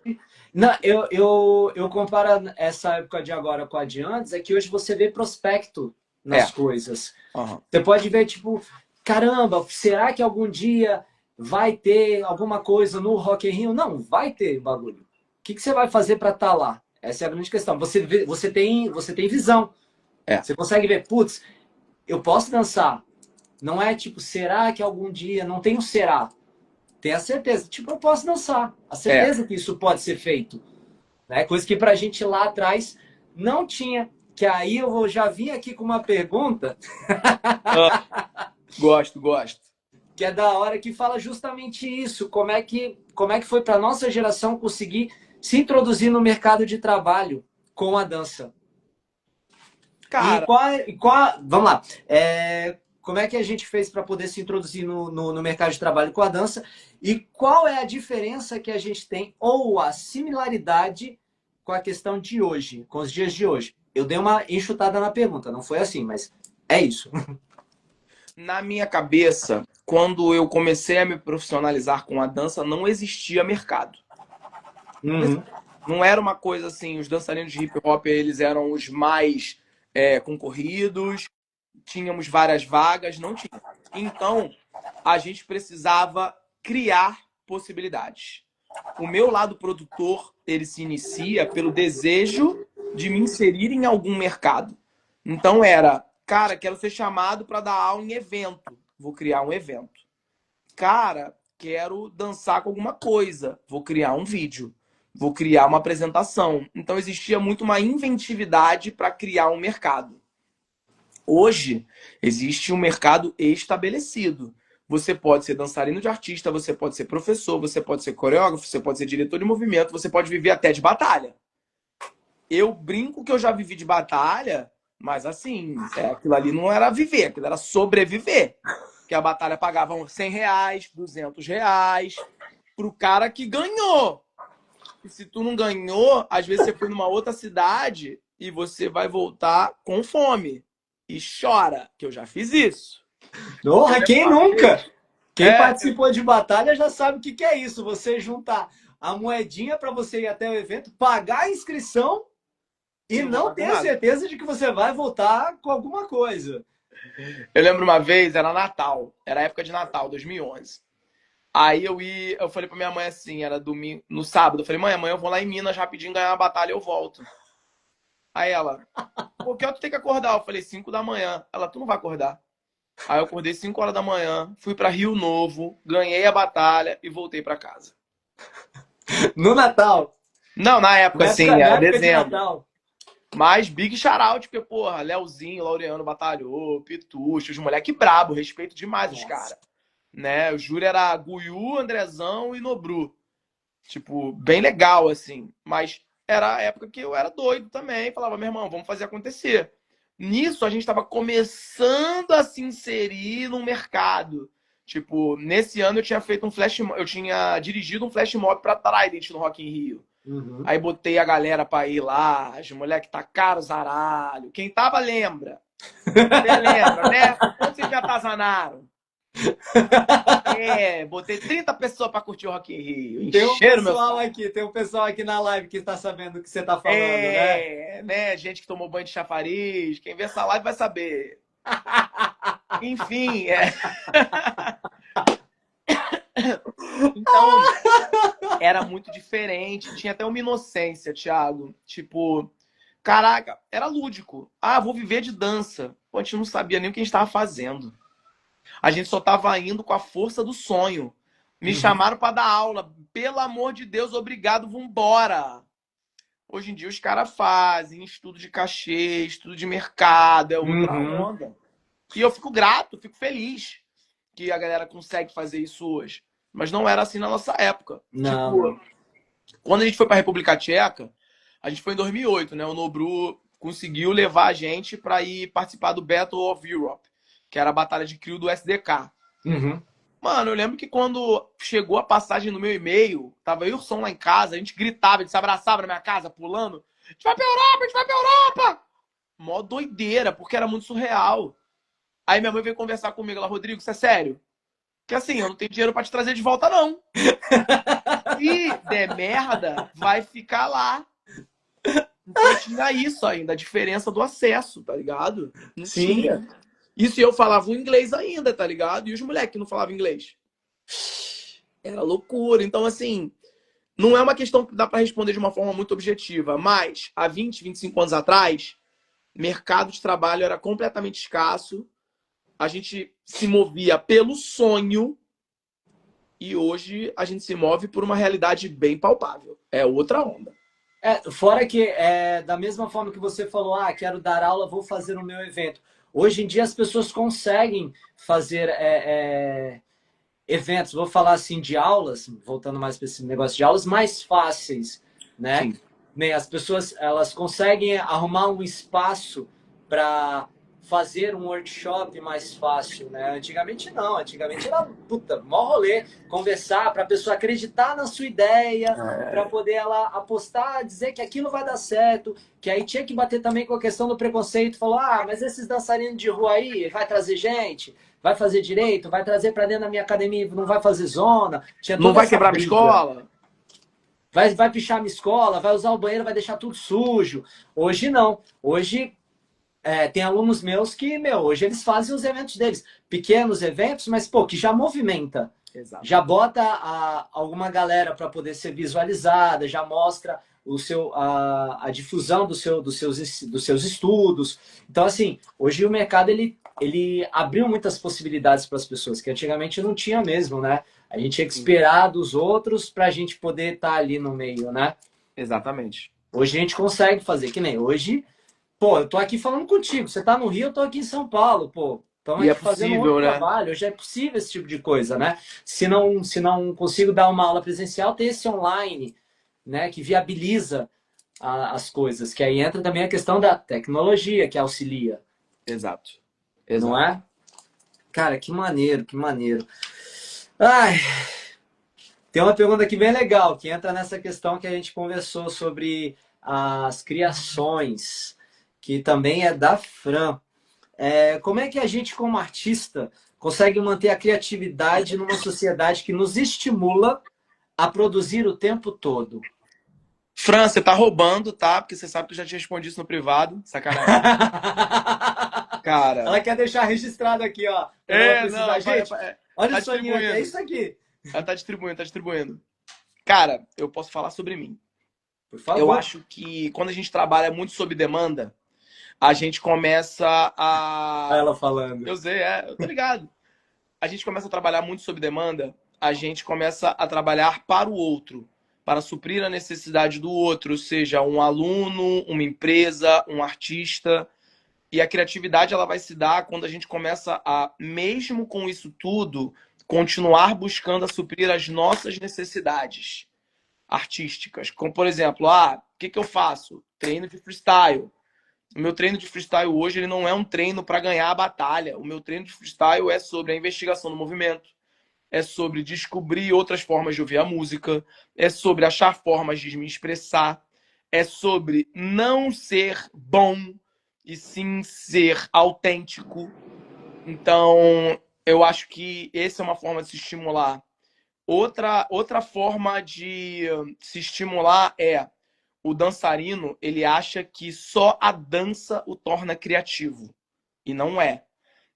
não, eu comparo essa época de agora com a de antes, é que hoje você vê prospecto nas é. coisas. Uhum. Você pode ver, tipo, caramba, será que algum dia vai ter alguma coisa no Rock in Rio? Não, vai ter bagulho. O que você vai fazer para estar lá? Essa é a grande questão. Você tem visão. É. Você consegue ver, putz, eu posso dançar. Não é tipo, será que algum dia? Não tem o será. Tem a certeza. Tipo, eu posso dançar. A É. certeza que isso pode ser feito. Né? Coisa que pra gente lá atrás não tinha. Que aí eu já vim aqui com uma pergunta Gosto, gosto. que é da hora, que fala justamente isso. Como é que foi para nossa geração conseguir se introduzir no mercado de trabalho com a dança? E Cara, vamos lá. Como é que a gente fez para poder se introduzir no mercado de trabalho com a dança? E qual é a diferença que a gente tem, ou a similaridade com a questão de hoje, com os dias de hoje? Eu dei uma enxutada na pergunta, não foi assim, mas é isso. Na minha cabeça, quando eu comecei a me profissionalizar com a dança, não existia mercado. Uhum. Não era uma coisa assim, os dançarinos de hip hop, eles eram os mais concorridos, tínhamos várias vagas, não tinha. Então, a gente precisava criar possibilidades. O meu lado produtor, ele se inicia pelo desejo de me inserir em algum mercado. Então era, cara, quero ser chamado para dar aula em evento, vou criar um evento. Cara, quero dançar com alguma coisa, vou criar um vídeo, vou criar uma apresentação. Então existia muito uma inventividade para criar um mercado. Hoje existe um mercado estabelecido. Você pode ser dançarino de artista, você pode ser professor, você pode ser coreógrafo, você pode ser diretor de movimento, você pode viver até de batalha. Eu brinco que eu já vivi de batalha, mas assim, aquilo ali não era viver, aquilo era sobreviver. Que a batalha pagava R$ 100, R$ 200 pro cara que ganhou. E se tu não ganhou, às vezes você foi numa outra cidade e você vai voltar com fome. E chora, que eu já fiz isso. Porra, quem nunca? Quem É, participou de batalha já sabe o que é isso. Você juntar a moedinha para você ir até o evento, pagar a inscrição e não ter a nada. certeza de que você vai voltar com alguma coisa. Eu lembro uma vez, era Natal, era época de Natal, 2011. Aí eu falei pra minha mãe assim, era domingo, no sábado, eu falei, mãe, amanhã eu vou lá em Minas rapidinho ganhar uma batalha e eu volto. Aí ela, pô, que hora tu tem que acordar? Eu falei, 5 da manhã. Ela, tu não vai acordar. Aí eu acordei 5 horas da manhã, fui pra Rio Novo, ganhei a batalha e voltei pra casa. No Natal. Não, na época, sim, Na era época de dezembro. Natal. Mas Big Shoutout, porque, porra, Leozinho, Laureano batalhou, Pitucho, os moleque brabo, respeito demais os caras. Né? O júri era Guiú, Andrezão e Nobru. Tipo, bem legal, assim. Mas era a época que eu era doido também. Falava, meu irmão, vamos fazer acontecer. Nisso, a gente estava começando a se inserir no mercado. Tipo, nesse ano eu tinha feito um flash mob, eu tinha dirigido um flash mob pra Trident no Rock in Rio. Uhum. Aí botei a galera pra ir lá, as moleques tacaram zaralho. Quem tava lembra. Você lembra, né? Quando vocês me atazanaram? Botei 30 pessoas pra curtir o Rock in Rio. Tem um pessoal aqui na live que está sabendo o que você está falando, né? Gente que tomou banho de chafariz. Quem vê essa live vai saber. Enfim, Então, era muito diferente. Tinha até uma inocência, Thiago. Tipo, caraca, era lúdico. Ah, vou viver de dança. Pô, a gente não sabia nem o que a gente estava fazendo. A gente só estava indo com a força do sonho. Me chamaram para dar aula. Pelo amor de Deus, obrigado, vambora. Hoje em dia os caras fazem estudo de cachê, estudo de mercado, é outra onda. E eu fico grato, fico feliz que a galera consegue fazer isso hoje. Mas não era assim na nossa época. Não. Tipo, quando a gente foi para a República Tcheca, a gente foi em 2008, né? O Nobru conseguiu levar a gente para ir participar do Battle of Europe, que era a batalha de crew do SDK. Mano, eu lembro que quando chegou a passagem no meu e-mail, tava eu e o som lá em casa, a gente gritava, a gente se abraçava na minha casa, pulando. A gente vai pra Europa, a gente vai pra Europa! Mó doideira, porque era muito surreal. Aí minha mãe veio conversar comigo, ela, Rodrigo, isso é sério? Que assim, eu não tenho dinheiro pra te trazer de volta, não. Se der merda, vai ficar lá. Então tinha isso ainda, a diferença do acesso, tá ligado? Não tinha. Isso eu falava o inglês ainda, tá ligado? E os moleques que não falavam inglês. Era loucura. Então, assim, não é uma questão que dá pra responder de uma forma muito objetiva, mas há 20, 25 anos atrás, mercado de trabalho era completamente escasso. A gente se movia pelo sonho e hoje a gente se move por uma realidade bem palpável. É outra onda. Fora que, da mesma forma que você falou, quero dar aula, vou fazer o meu evento. Hoje em dia as pessoas conseguem fazer eventos, vou falar assim, de aulas, voltando mais para esse negócio de aulas, mais fáceis, né? Sim. As pessoas, elas conseguem arrumar um espaço para fazer um workshop mais fácil, né? Antigamente não, antigamente era, puta, mó rolê, conversar para a pessoa acreditar na sua ideia, para poder ela apostar, dizer que aquilo vai dar certo, que aí tinha que bater também com a questão do preconceito, falou, ah, mas esses dançarinos de rua aí, vai trazer gente? Vai fazer direito? Vai trazer para dentro da minha academia, não vai fazer zona? Tinha Não toda vai essa quebrar minha briga. escola? Vai pichar minha escola, vai usar o banheiro, vai deixar tudo sujo. Hoje não. Hoje tem alunos meus que, meu, hoje eles fazem os eventos deles. Pequenos eventos, mas, pô, que já movimenta. Exato. Já bota alguma galera para poder ser visualizada, já mostra a difusão dos seus estudos. Então, assim, hoje o mercado ele abriu muitas possibilidades para as pessoas, que antigamente não tinha mesmo, né? A gente tinha que esperar dos outros para a gente poder estar ali no meio, né? Exatamente. Hoje a gente consegue fazer, que nem hoje. Pô, eu tô aqui falando contigo. Você tá no Rio, eu tô aqui em São Paulo, pô. Estamos E é aqui fazendo um outro possível, né? trabalho. Hoje é possível esse tipo de coisa, né? Se não consigo dar uma aula presencial, tem esse online, né? Que viabiliza as coisas. Que aí entra também a questão da tecnologia que auxilia, Exato. não Exato. é? Cara, que maneiro, que maneiro. Ai, tem uma pergunta aqui bem legal, que entra nessa questão que a gente conversou sobre as criações, que também é da Fran. Como é que a gente, como artista, consegue manter a criatividade numa sociedade que nos estimula a produzir o tempo todo? Fran, você tá roubando, tá? Porque você sabe que eu já te respondi isso no privado. Sacanagem. Cara. Ela quer deixar registrado aqui, ó. Quando ela precisar. Não, Gente, olha tá o soninho aqui. É distribuindo. isso aqui. Ela tá distribuindo, tá distribuindo. Cara, eu posso falar sobre mim. Por Eu favor. acho que quando a gente trabalha muito sob demanda, a gente começa a. Olha ela falando. Eu sei, eu tô ligado. A gente começa a trabalhar muito sob demanda, a gente começa a trabalhar para o outro, para suprir a necessidade do outro, seja um aluno, uma empresa, um artista. E a criatividade ela vai se dar quando a gente começa a, mesmo com isso tudo, continuar buscando a suprir as nossas necessidades artísticas. Como, por exemplo, o que eu faço? Treino de freestyle. O meu treino de freestyle hoje ele não é um treino para ganhar a batalha. O meu treino de freestyle é sobre a investigação do movimento, é sobre descobrir outras formas de ouvir a música, é sobre achar formas de me expressar, é sobre não ser bom e sim ser autêntico. Então, eu acho que essa é uma forma de se estimular. Outra forma de se estimular é o dançarino, ele acha que só a dança o torna criativo. E não é.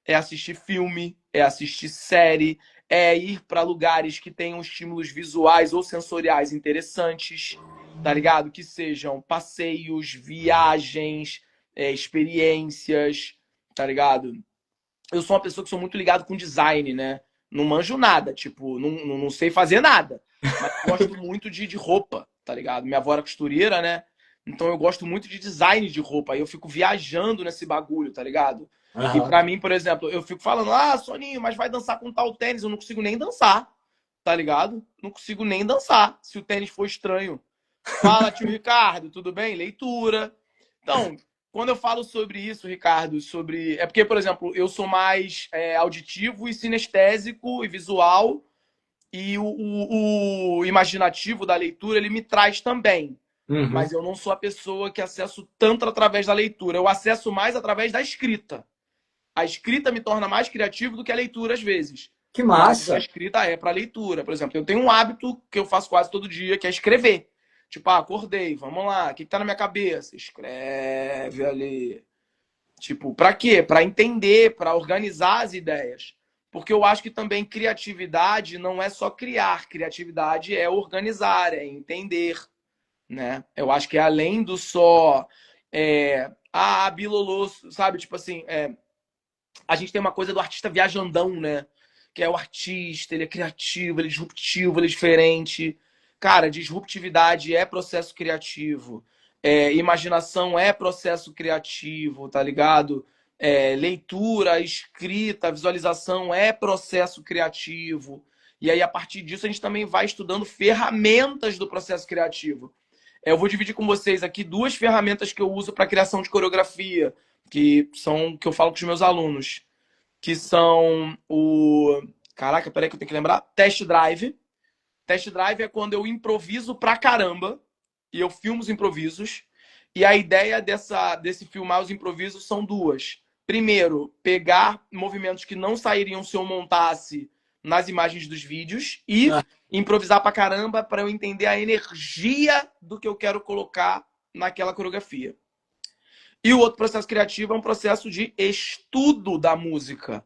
É assistir filme, é assistir série, é ir para lugares que tenham estímulos visuais ou sensoriais interessantes, tá ligado? Que sejam passeios, viagens, experiências, tá ligado? Eu sou uma pessoa que sou muito ligado com design, né? Não manjo nada, tipo, não sei fazer nada. Mas gosto muito de roupa, tá ligado? Minha avó era costureira, né? Então eu gosto muito de design de roupa. Aí eu fico viajando nesse bagulho, tá ligado? E pra mim, por exemplo, eu fico falando, Soninho, mas vai dançar com tal tênis. Eu não consigo nem dançar, tá ligado? Não consigo nem dançar se o tênis for estranho. Fala, tio Ricardo, tudo bem? Leitura. Então, quando eu falo sobre isso, Ricardo, sobre. É porque, por exemplo, eu sou mais auditivo e sinestésico e visual, e o imaginativo da leitura ele me traz também. Uhum. Mas eu não sou a pessoa que acesso tanto através da leitura. Eu acesso mais através da escrita. A escrita me torna mais criativo do que a leitura, às vezes. Que massa! A escrita é para leitura. Por exemplo, eu tenho um hábito que eu faço quase todo dia, que é escrever. Tipo, acordei, vamos lá, o que tá na minha cabeça? Escreve ali. Tipo, pra quê? Pra entender, pra organizar as ideias. Porque eu acho que também criatividade não é só criar, criatividade é organizar, é entender, né? Eu acho que é além do só bilolô, sabe? Tipo assim, a gente tem uma coisa do artista viajandão, né? Que é o artista, ele é criativo, ele é disruptivo, ele é diferente. Cara, disruptividade é processo criativo. Imaginação é processo criativo, tá ligado? Leitura, escrita, visualização é processo criativo. E aí, a partir disso, a gente também vai estudando ferramentas do processo criativo. Eu vou dividir com vocês aqui duas ferramentas que eu uso para criação de coreografia, que são que eu falo com os meus alunos, que são o... Caraca, peraí que eu tenho que lembrar. Test drive. Test drive é quando eu improviso pra caramba e eu filmo os improvisos. E a ideia desse filmar os improvisos são duas. Primeiro, pegar movimentos que não sairiam se eu montasse nas imagens dos vídeos e Ah, improvisar pra caramba para eu entender a energia do que eu quero colocar naquela coreografia. E o outro processo criativo é um processo de estudo da música.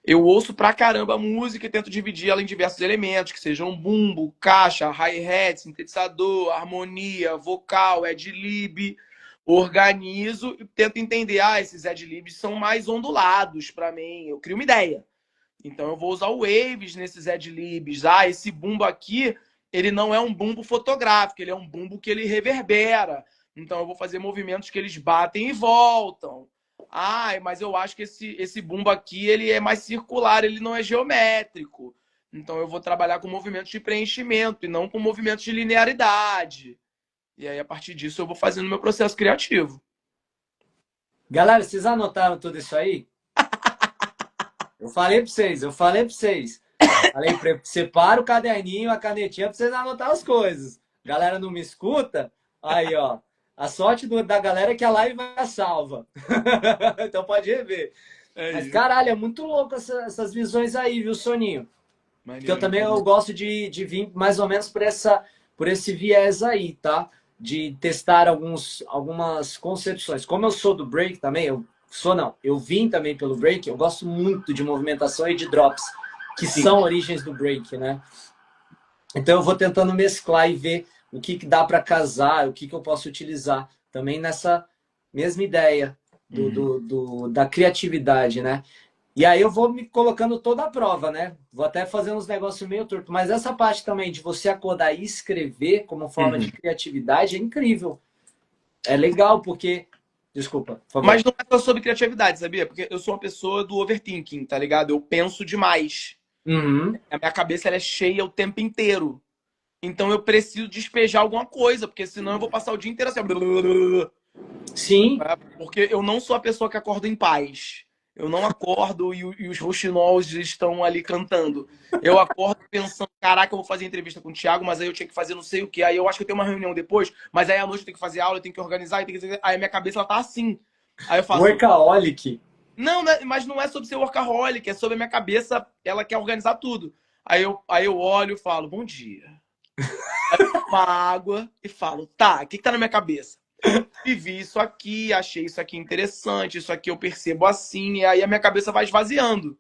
Eu ouço pra caramba a música e tento dividir ela em diversos elementos, que sejam bumbo, caixa, hi-hat, sintetizador, harmonia, vocal, ad-lib. Organizo e tento entender, esses ad-libs são mais ondulados pra mim. Eu crio uma ideia. Então eu vou usar o waves nesses ad-libs. Esse bumbo aqui, ele não é um bumbo fotográfico, ele é um bumbo que ele reverbera. Então eu vou fazer movimentos que eles batem e voltam. Mas eu acho que esse bumbo aqui, ele é mais circular, ele não é geométrico. Então eu vou trabalhar com movimentos de preenchimento e não com movimentos de linearidade. E aí, a partir disso, eu vou fazendo meu processo criativo. galera, vocês anotaram tudo isso aí? Eu falei para vocês, eu falei para vocês. Falei, separa o caderninho, a canetinha para vocês anotar as coisas. Galera não me escuta? Aí, ó. A sorte da galera é que a live vai salva. Então pode rever. É Mas, isso. caralho, é muito louco essas visões aí, viu, Soninho? Que eu Maneiro. também eu gosto de vir mais ou menos por esse viés aí, tá? De testar algumas concepções. Como eu sou do break também, eu vim também pelo break, eu gosto muito de movimentação e de drops, que Sim. são origens do break, né? Então eu vou tentando mesclar e ver o que dá para casar, o que eu posso utilizar também nessa mesma ideia da criatividade, né? E aí eu vou me colocando toda a prova, né? Vou até fazer uns negócios meio torto. Mas essa parte também de você acordar e escrever como forma de criatividade é incrível. É legal porque... Desculpa, por favor. Mas não é só sobre criatividade, sabia? Porque eu sou uma pessoa do overthinking, tá ligado? Eu penso demais. Uhum. A minha cabeça ela é cheia o tempo inteiro. Então eu preciso despejar alguma coisa, porque senão eu vou passar o dia inteiro assim. Sim. Porque eu não sou a pessoa que acorda em paz. Eu não acordo e os rouxinóis estão ali cantando. Eu acordo pensando, caraca, eu vou fazer entrevista com o Thiago, mas aí eu tinha que fazer não sei o quê. Aí eu acho que eu tenho uma reunião depois, mas aí à noite eu tenho que fazer aula, eu tenho que organizar, aí a minha cabeça ela tá assim. Aí eu faço, Workaholic. não, mas não é sobre ser workaholic, é sobre a minha cabeça, ela quer organizar tudo. Aí eu olho e falo, bom dia. Aí eu tomo uma água e falo, tá, o que tá na minha cabeça? Vivi isso aqui, achei isso aqui interessante, isso aqui eu percebo assim, e aí a minha cabeça vai esvaziando.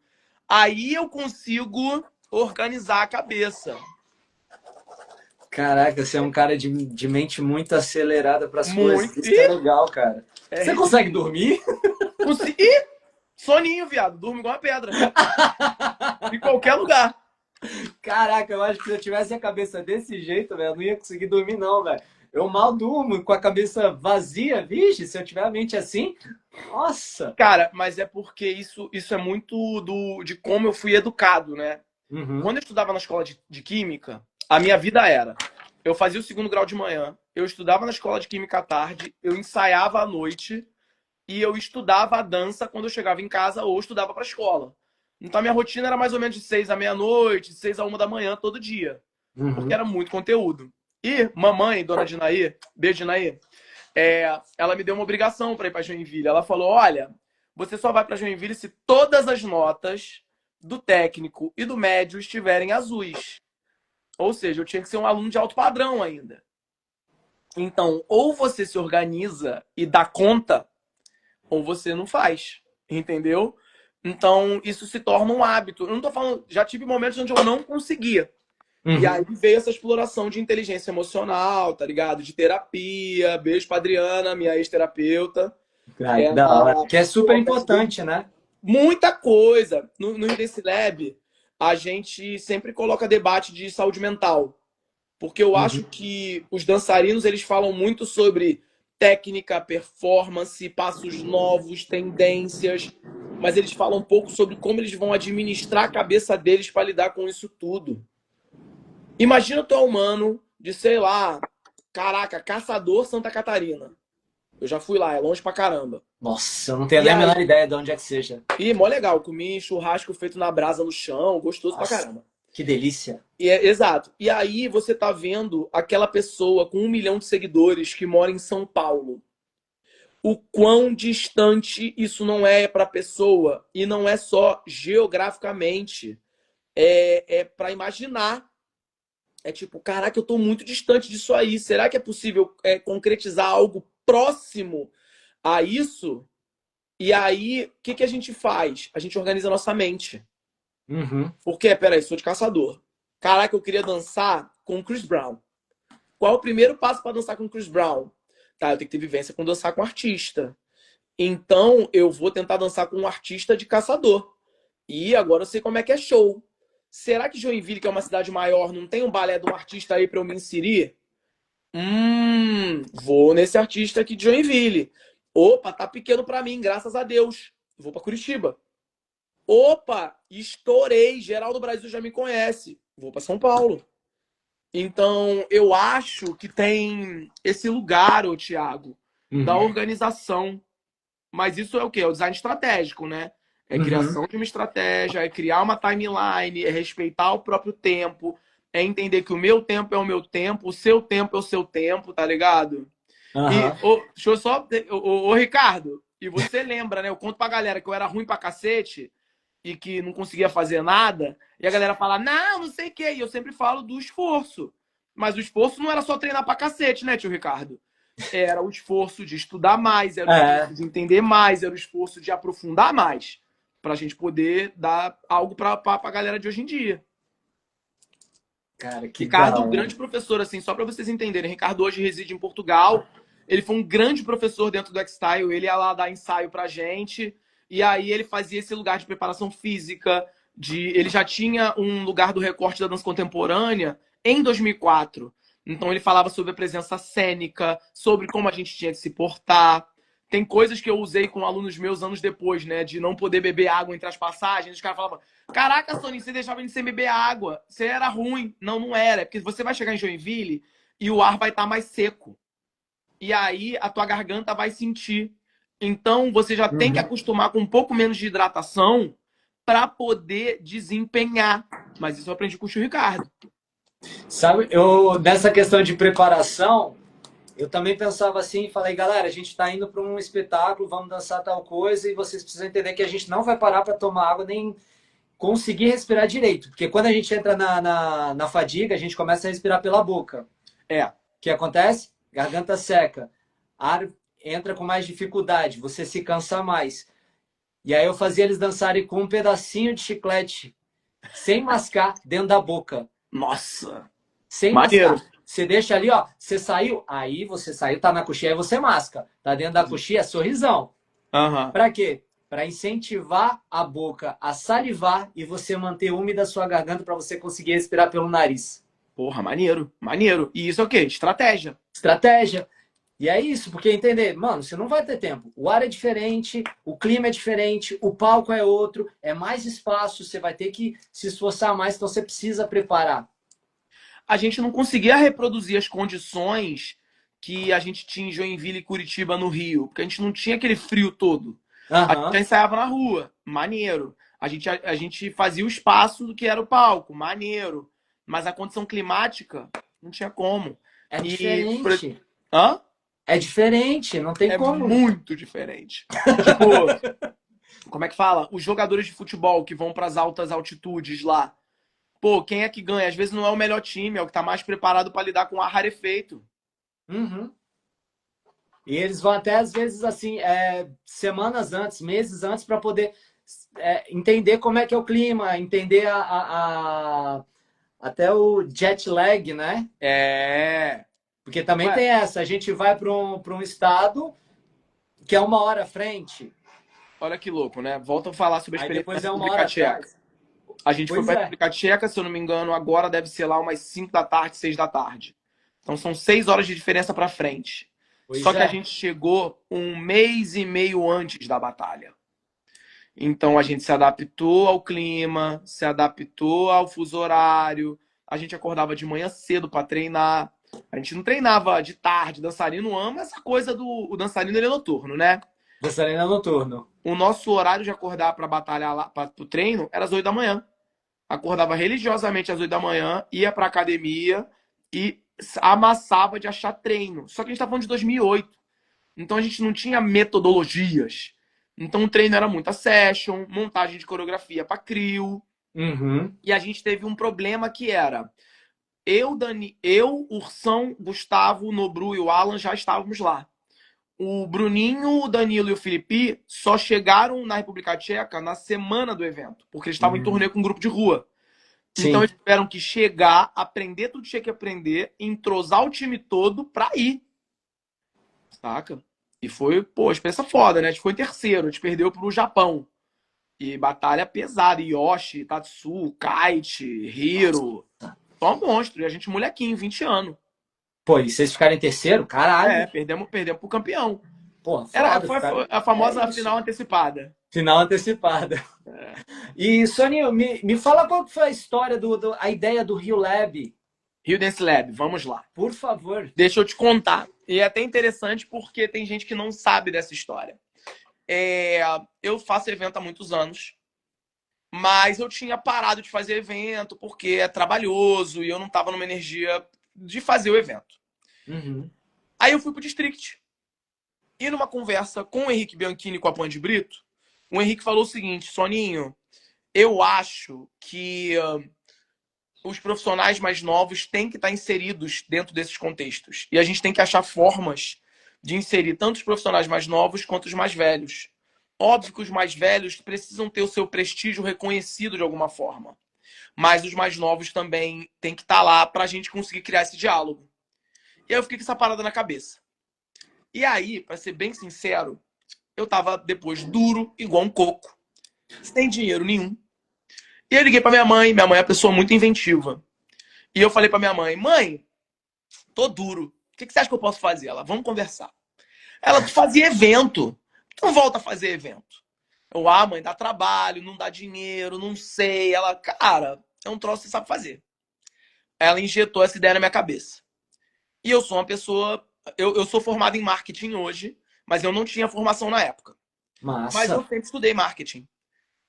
Aí eu consigo organizar a cabeça. Caraca, você é um cara de mente muito acelerada para as coisas. Muito. Isso que é legal, cara. É Você isso. consegue dormir? Ih, soninho, viado. Durmo igual uma pedra. Em qualquer lugar. Caraca, eu acho que se eu tivesse a cabeça desse jeito, velho, eu não ia conseguir dormir, não, velho. Eu mal durmo com a cabeça vazia, vixe, se eu tiver a mente assim, nossa. Cara, mas é porque isso é muito de como eu fui educado, né? Uhum, Quando eu estudava na escola de química, a minha vida era: eu fazia o segundo grau de manhã, eu estudava na escola de química à tarde, eu ensaiava à noite e eu estudava a dança quando eu chegava em casa ou estudava para a escola. Então a minha rotina era mais ou menos de 6 à meia-noite, de 6 a 1 da manhã todo dia, porque uhum. era muito conteúdo. E mamãe, dona Dinaí, beijo Dinaí, ela me deu uma obrigação para ir para Joinville. Ela falou: olha, você só vai para Joinville se todas as notas do técnico e do médio estiverem azuis. Ou seja, eu tinha que ser um aluno de alto padrão ainda. Então, ou você se organiza e dá conta, ou você não faz. Entendeu? Então, isso se torna um hábito. Eu não tô falando, já tive momentos onde eu não conseguia. E aí Uhum. veio essa exploração de inteligência emocional, tá ligado? De terapia. Beijo pra Adriana, minha ex-terapeuta. Ai, que da hora. Ela Que é super pô, me ajudou importante, né? muita coisa. No Dance Lab, a gente sempre coloca debate de saúde mental. Porque eu acho Uhum. que os dançarinos, eles falam muito sobre técnica, performance, passos novos, tendências, mas eles falam um pouco sobre como eles vão administrar a cabeça deles para lidar com isso tudo. Imagina tu é humano de, sei lá, caraca, Caçador Santa Catarina. Eu já fui lá, é longe pra caramba. Nossa, eu não tenho E nem a aí, menor ideia de onde é que seja. e mó legal, comi churrasco feito na brasa no chão, gostoso pra Nossa, caramba. que delícia. Exato. E aí você tá vendo aquela pessoa com 1 milhão de seguidores que mora em São Paulo. O quão distante isso não é para a pessoa, e não é só geograficamente, é para imaginar. É tipo, caraca, eu tô muito distante disso aí. Será que é possível concretizar algo próximo a isso? E aí, o que que a gente faz? A gente organiza a nossa mente. Uhum. Porque, peraí, sou de caçador. Caraca, eu queria dançar com o Chris Brown. Qual é o primeiro passo para dançar com o Chris Brown? Tá, eu tenho que ter vivência com dançar com artista. Então, eu vou tentar dançar com um artista de caçador. E agora eu sei como é que é show. Será que Joinville, que é uma cidade maior, não tem um balé de um artista aí para eu me inserir? Vou nesse artista aqui de Joinville. Opa, tá pequeno para mim, graças a Deus. Vou para Curitiba. Opa, estourei, geral do Brasil já me conhece. Vou para São Paulo. Então, eu acho que tem esse lugar, ô Thiago, da Uhum. organização. Mas isso é o quê? É o design estratégico, né? É Uhum. criação de uma estratégia, é criar uma timeline, é respeitar o próprio tempo, é entender que o meu tempo é o meu tempo, o seu tempo é o seu tempo, tá ligado? E, Aham. deixa eu só. Ô, Ricardo, e você lembra, né? Eu conto pra galera que eu era ruim pra cacete e que não conseguia fazer nada, e a galera fala, não, não sei o quê. E eu sempre falo do esforço. Mas o esforço não era só treinar pra cacete, né, tio Ricardo? Era o esforço de estudar mais, era o esforço É, de entender mais, era o esforço de aprofundar mais, pra gente poder dar algo pra galera de hoje em dia. cara, que da Ricardo, hora. grande professor, assim, só para vocês entenderem. Ricardo hoje reside em Portugal. Ele foi um grande professor dentro do X-Style. Ele ia lá dar ensaio pra gente. E aí ele fazia esse lugar de preparação física. Ele já tinha um lugar do recorte da dança contemporânea em 2004. Então ele falava sobre a presença cênica, sobre como a gente tinha que se portar. Tem coisas que eu usei com alunos meus anos depois, né? De não poder beber água entre as passagens. Os caras falavam, caraca, Sony, você deixava a gente sem beber água. Você era ruim. Não, não era. É porque você vai chegar em Joinville e o ar vai estar mais seco. E aí a tua garganta vai sentir. Então você já tem que Uhum. acostumar com um pouco menos de hidratação para poder desempenhar. Mas isso eu aprendi com o Tio Ricardo. Sabe, nessa questão de preparação, eu também pensava assim, falei, galera, a gente está indo para um espetáculo, vamos dançar tal coisa, e vocês precisam entender que a gente não vai parar para tomar água nem conseguir respirar direito. Porque quando a gente entra na fadiga, a gente começa a respirar pela boca. É. O que acontece? Garganta seca, ar entra com mais dificuldade, você se cansa mais. E aí eu fazia eles dançarem com um pedacinho de chiclete, sem mascar, dentro da boca. Nossa. Sem Maneiro. mascar. Você deixa ali, ó, você saiu, aí você saiu, tá na coxinha, aí você masca. Tá dentro da coxinha, é sorrisão. Aham. Pra quê? Pra incentivar a boca a salivar e você manter úmida a sua garganta pra você conseguir respirar pelo nariz. Porra, maneiro. Maneiro. E isso é o quê? Estratégia. Estratégia. E é isso, porque entender, mano, você não vai ter tempo. O ar é diferente, o clima é diferente, o palco é outro, é mais espaço, você vai ter que se esforçar mais, então você precisa preparar. A gente não conseguia reproduzir as condições que a gente tinha em Joinville e Curitiba no Rio, porque a gente não tinha aquele frio todo. A gente já Aham, ensaiava na rua, maneiro. A gente fazia o espaço do que era o palco, maneiro. Mas a condição climática não tinha como. é E. diferente. Hã? É diferente, não tem É como. muito diferente. Tipo, como é que fala? Os jogadores de futebol que vão para as altas altitudes lá. Pô, quem é que ganha? Às vezes não é o melhor time, é o que tá mais preparado para lidar com ar rarefeito. Uhum. E eles vão até, às vezes, assim, semanas antes, meses antes, para poder entender como é que é o clima, entender até o jet lag, né? É. Porque também Ué, tem essa, a gente vai para um estado que é 1 hora à frente, olha que louco, né? Volta a falar sobre a aí experiência na depois é uma República hora Tcheca. atrás. A gente foi Pois para a é, República Tcheca, se eu não me engano, agora deve ser lá umas 5 da tarde, 6 da tarde. Então são 6 horas de diferença para frente. Só pois que a é. gente chegou 1 mês e meio antes da batalha. Então a gente se adaptou ao clima, se adaptou ao fuso horário. A gente acordava de manhã cedo para treinar. A gente não treinava de tarde, dançarino ama essa coisa do o dançarino ele é noturno, né? Dançarina noturno. O nosso horário de acordar para batalhar lá, para o treino, era às 8 da manhã. Acordava religiosamente às 8 da manhã, ia pra academia e amassava de achar treino. Só que a gente tá falando de 2008. Então a gente não tinha metodologias. Então o treino era muita session, montagem de coreografia para crio. Uhum. E a gente teve um problema que era eu, Ursão, Gustavo, Nobru e o Alan já estávamos lá. O Bruninho, o Danilo e o Felipe só chegaram na República Tcheca na semana do evento, porque eles estavam em turnê com um grupo de rua. Então Sim. eles tiveram que chegar, aprender tudo que tinha que aprender, entrosar o time todo pra ir. Saca? E foi, pô, experiência foda, né? A gente foi terceiro, a gente perdeu pro Japão. E batalha pesada. Yoshi, Tatsu, Kite, Hiro. Só um monstro. E a gente molequinho, 20 anos. Pô, e vocês ficaram em terceiro? Caralho. Perdemos pro campeão. Pô, foda, Foi ficaram. a É famosa isso. final antecipada. Final antecipada. E, Soninho, me fala qual que foi a história a ideia do Rio Lab, Rio Dance Lab, vamos lá. por favor. Deixa eu te contar. E é até interessante porque tem gente que não sabe dessa história. Eu faço evento há muitos anos, mas eu tinha parado de fazer evento porque é trabalhoso e eu não estava numa energia de fazer o evento. Uhum. Aí eu fui pro District. E numa conversa com o Henrique Bianchini e com a Pan de Brito, o Henrique falou o seguinte: Soninho, eu acho que os profissionais mais novos têm que estar inseridos dentro desses contextos. E a gente tem que achar formas de inserir tanto os profissionais mais novos quanto os mais velhos. Óbvio que os mais velhos precisam ter o seu prestígio reconhecido de alguma forma. Mas os mais novos também têm que estar lá para a gente conseguir criar esse diálogo. E aí eu fiquei com essa parada na cabeça. E aí, para ser bem sincero, eu tava depois duro, igual um coco, sem dinheiro nenhum. E eu liguei para minha mãe é uma pessoa muito inventiva. E eu falei para minha mãe: mãe, tô duro. O que você acha que eu posso fazer? Ela, vamos conversar. Ela, tu fazia evento. Tu não volta a fazer evento. Mãe, dá trabalho, não dá dinheiro, não sei. Ela, cara, é um troço que você sabe fazer. Ela injetou essa ideia na minha cabeça. E eu sou uma pessoa. Eu sou formado em marketing hoje, mas eu não tinha formação na época. Mas eu Massa. sempre estudei marketing.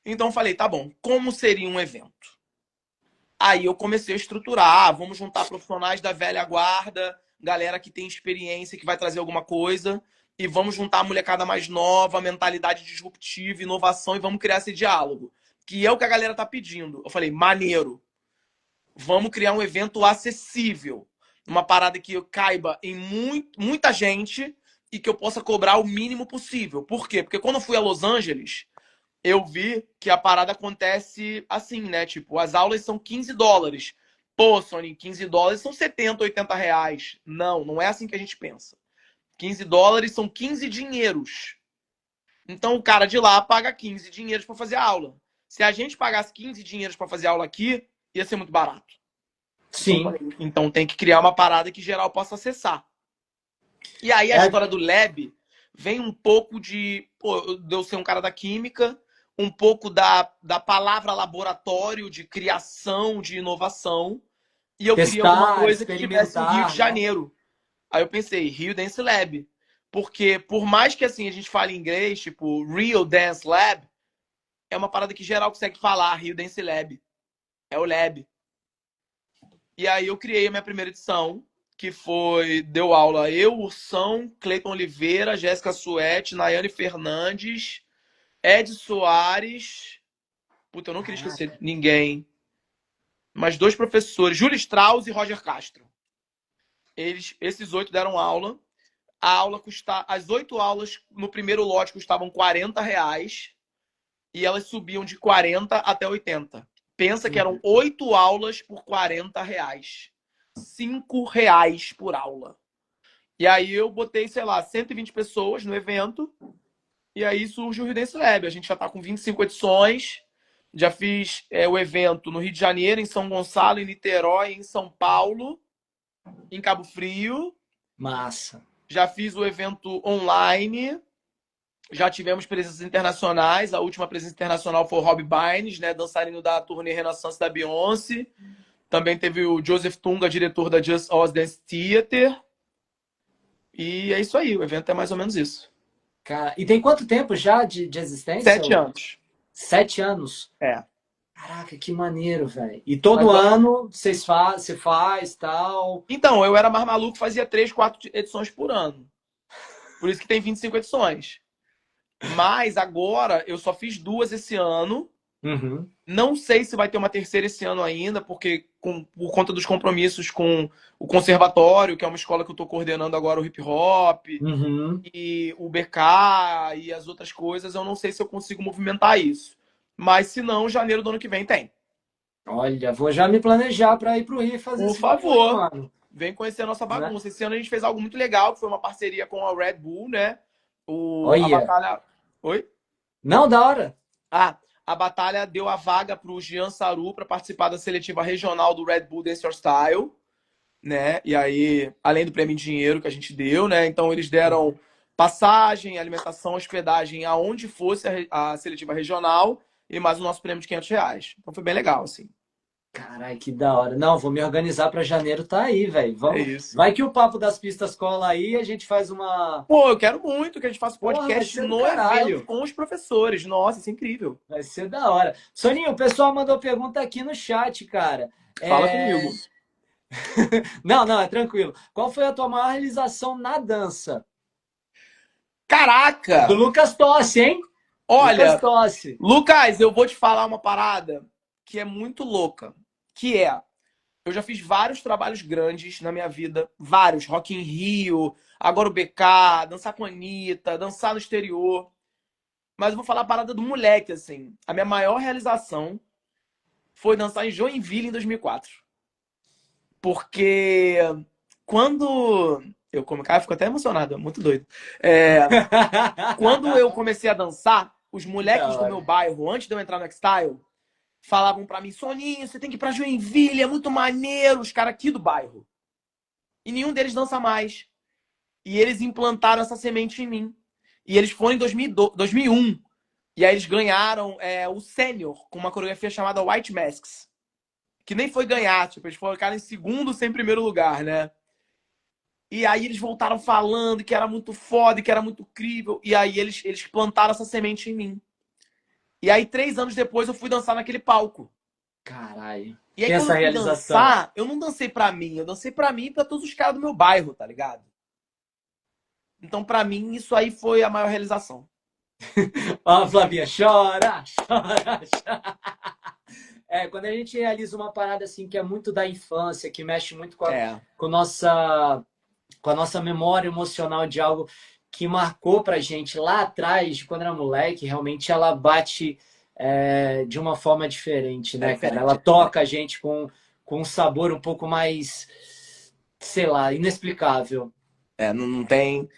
Então falei, tá bom, como seria um evento? Aí eu comecei a estruturar, vamos juntar profissionais da velha guarda, galera que tem experiência, que vai trazer alguma coisa, e vamos juntar a molecada mais nova, mentalidade disruptiva, inovação, e vamos criar esse diálogo. Que é o que a galera tá pedindo. Eu falei, maneiro. Vamos criar um evento acessível. Uma parada que caiba em muita gente e que eu possa cobrar o mínimo possível. Por quê? Porque quando eu fui a Los Angeles, eu vi que a parada acontece assim, né? Tipo, as aulas são $15. Pô, Sony, $15 são 70, R$ 80. Não, não é assim que a gente pensa. $15 são 15 dinheiros. Então o cara de lá paga 15 dinheiros para fazer a aula. Se a gente pagasse 15 dinheiros para fazer aula aqui, ia ser muito barato. Sim. Então tem que criar uma parada que geral possa acessar. E aí a história do Lab vem um pouco de eu ser um cara da química, um pouco da palavra laboratório, de criação, de inovação. E eu queria alguma Testar, coisa que tivesse em Rio de experimentar, né? Janeiro. Aí eu pensei, Rio Dance Lab. Porque por mais que assim a gente fale inglês, tipo Real Dance Lab, é uma parada que geral consegue falar, Rio Dance Lab. É o Lab. E aí eu criei a minha primeira edição, que deu aula eu, Ursão, Cleiton Oliveira, Jéssica Suete, Nayane Fernandes, Ed Soares. Puta, eu não queria esquecer ninguém. Mas dois professores, Júlio Strauss e Roger Castro. Esses 8 deram aula. As 8 aulas no primeiro lote custavam R$ 40 e elas subiam de 40 até 80. Pensa que eram 8 aulas por R$ 40. R$ 5 por aula. E aí eu botei, sei lá, 120 pessoas no evento. E aí surge o Rio Dance Lab. A gente já tá com 25 edições. Já fiz o evento no Rio de Janeiro, em São Gonçalo, em Niterói, em São Paulo, em Cabo Frio. Massa. Já fiz o evento online. Já tivemos presenças internacionais. A última presença internacional foi o Rob Bynes, né, dançarino da turnê Renaissance da Beyoncé. Também teve o Joseph Tunga, diretor da Just Us Dance Theater. E é isso aí, o evento é mais ou menos isso. Cara, e tem quanto tempo já de existência? 7 anos. 7 anos? É. Caraca, que maneiro, velho. E todo Mas, ano você faz tal. então, eu era mais maluco, fazia 3, 4 edições por ano. Por isso que tem 25 edições. Mas agora eu só fiz 2 esse ano. Uhum. Não sei se vai ter uma terceira esse ano ainda, porque por conta dos compromissos com o conservatório, que é uma escola que eu estou coordenando agora, o hip hop, Uhum. e o BK e as outras coisas, eu não sei se eu consigo movimentar isso. Mas se não, janeiro do ano que vem tem. Olha, vou já me planejar para ir pro Rio fazer Por esse bagulho, favor, mano. vem conhecer a nossa Né? bagunça. Esse ano a gente fez algo muito legal, que foi uma parceria com a Red Bull, né? A Olha. batalha. Oi? Não, da hora. Ah, a batalha deu a vaga para o Gian Saru para participar da seletiva regional do Red Bull Dance Your Style, né? E aí, além do prêmio em dinheiro que a gente deu, né? Então eles deram passagem, alimentação, hospedagem aonde fosse a seletiva regional e mais o nosso prêmio de R$ 500. Então foi bem legal, assim. Caralho, que da hora. Não, vou me organizar para janeiro tá aí, velho. É Vamos. isso. Vai que o papo das pistas cola aí e a gente faz uma. Pô, eu quero muito que a gente faça Porra, vai podcast ser do no evento caralho. com os professores. Nossa, isso é incrível. Vai ser da hora. Soninho, o pessoal mandou pergunta aqui no chat, cara. Fala comigo. Não, não, é tranquilo. Qual foi a tua maior realização na dança? Caraca! Do Lucas Tossi, hein? Olha, Lucas Tossi. Lucas, eu vou te falar uma parada que é muito louca. Que é, eu já fiz vários trabalhos grandes na minha vida. Vários. Rock in Rio, agora o BK, dançar com a Anitta, dançar no exterior. Mas eu vou falar a parada do moleque, assim. A minha maior realização foi dançar em Joinville em 2004. Porque quando... Cara, fico até emocionado, é muito doido. Quando eu comecei a dançar, os moleques do meu bairro, antes de eu entrar no X-Style, falavam pra mim, Soninho, você tem que ir pra Joinville, é muito maneiro, os caras aqui do bairro. E nenhum deles dança mais. E eles implantaram essa semente em mim. E eles foram em 2001. E aí eles ganharam o Sênior, com uma coreografia chamada White Masks. Que nem foi ganhar, tipo, eles ficaram em segundo sem primeiro lugar, né? E aí eles voltaram falando que era muito foda, que era muito incrível. E aí eles plantaram essa semente em mim. E aí 3 anos depois eu fui dançar naquele palco. Caralho. E aí Tem quando essa eu fui realização. dançar, eu não dancei pra mim. Eu dancei pra mim e pra todos os caras do meu bairro, tá ligado? Então pra mim isso aí foi a maior realização. Ó, a Flavinha, chora, chora, chora. Quando a gente realiza uma parada assim que é muito da infância, que mexe muito com a nossa memória emocional de algo que marcou pra gente lá atrás, quando era moleque, realmente ela bate de uma forma diferente, né, cara? Ela toca a gente com um sabor um pouco mais, sei lá, inexplicável. Não tem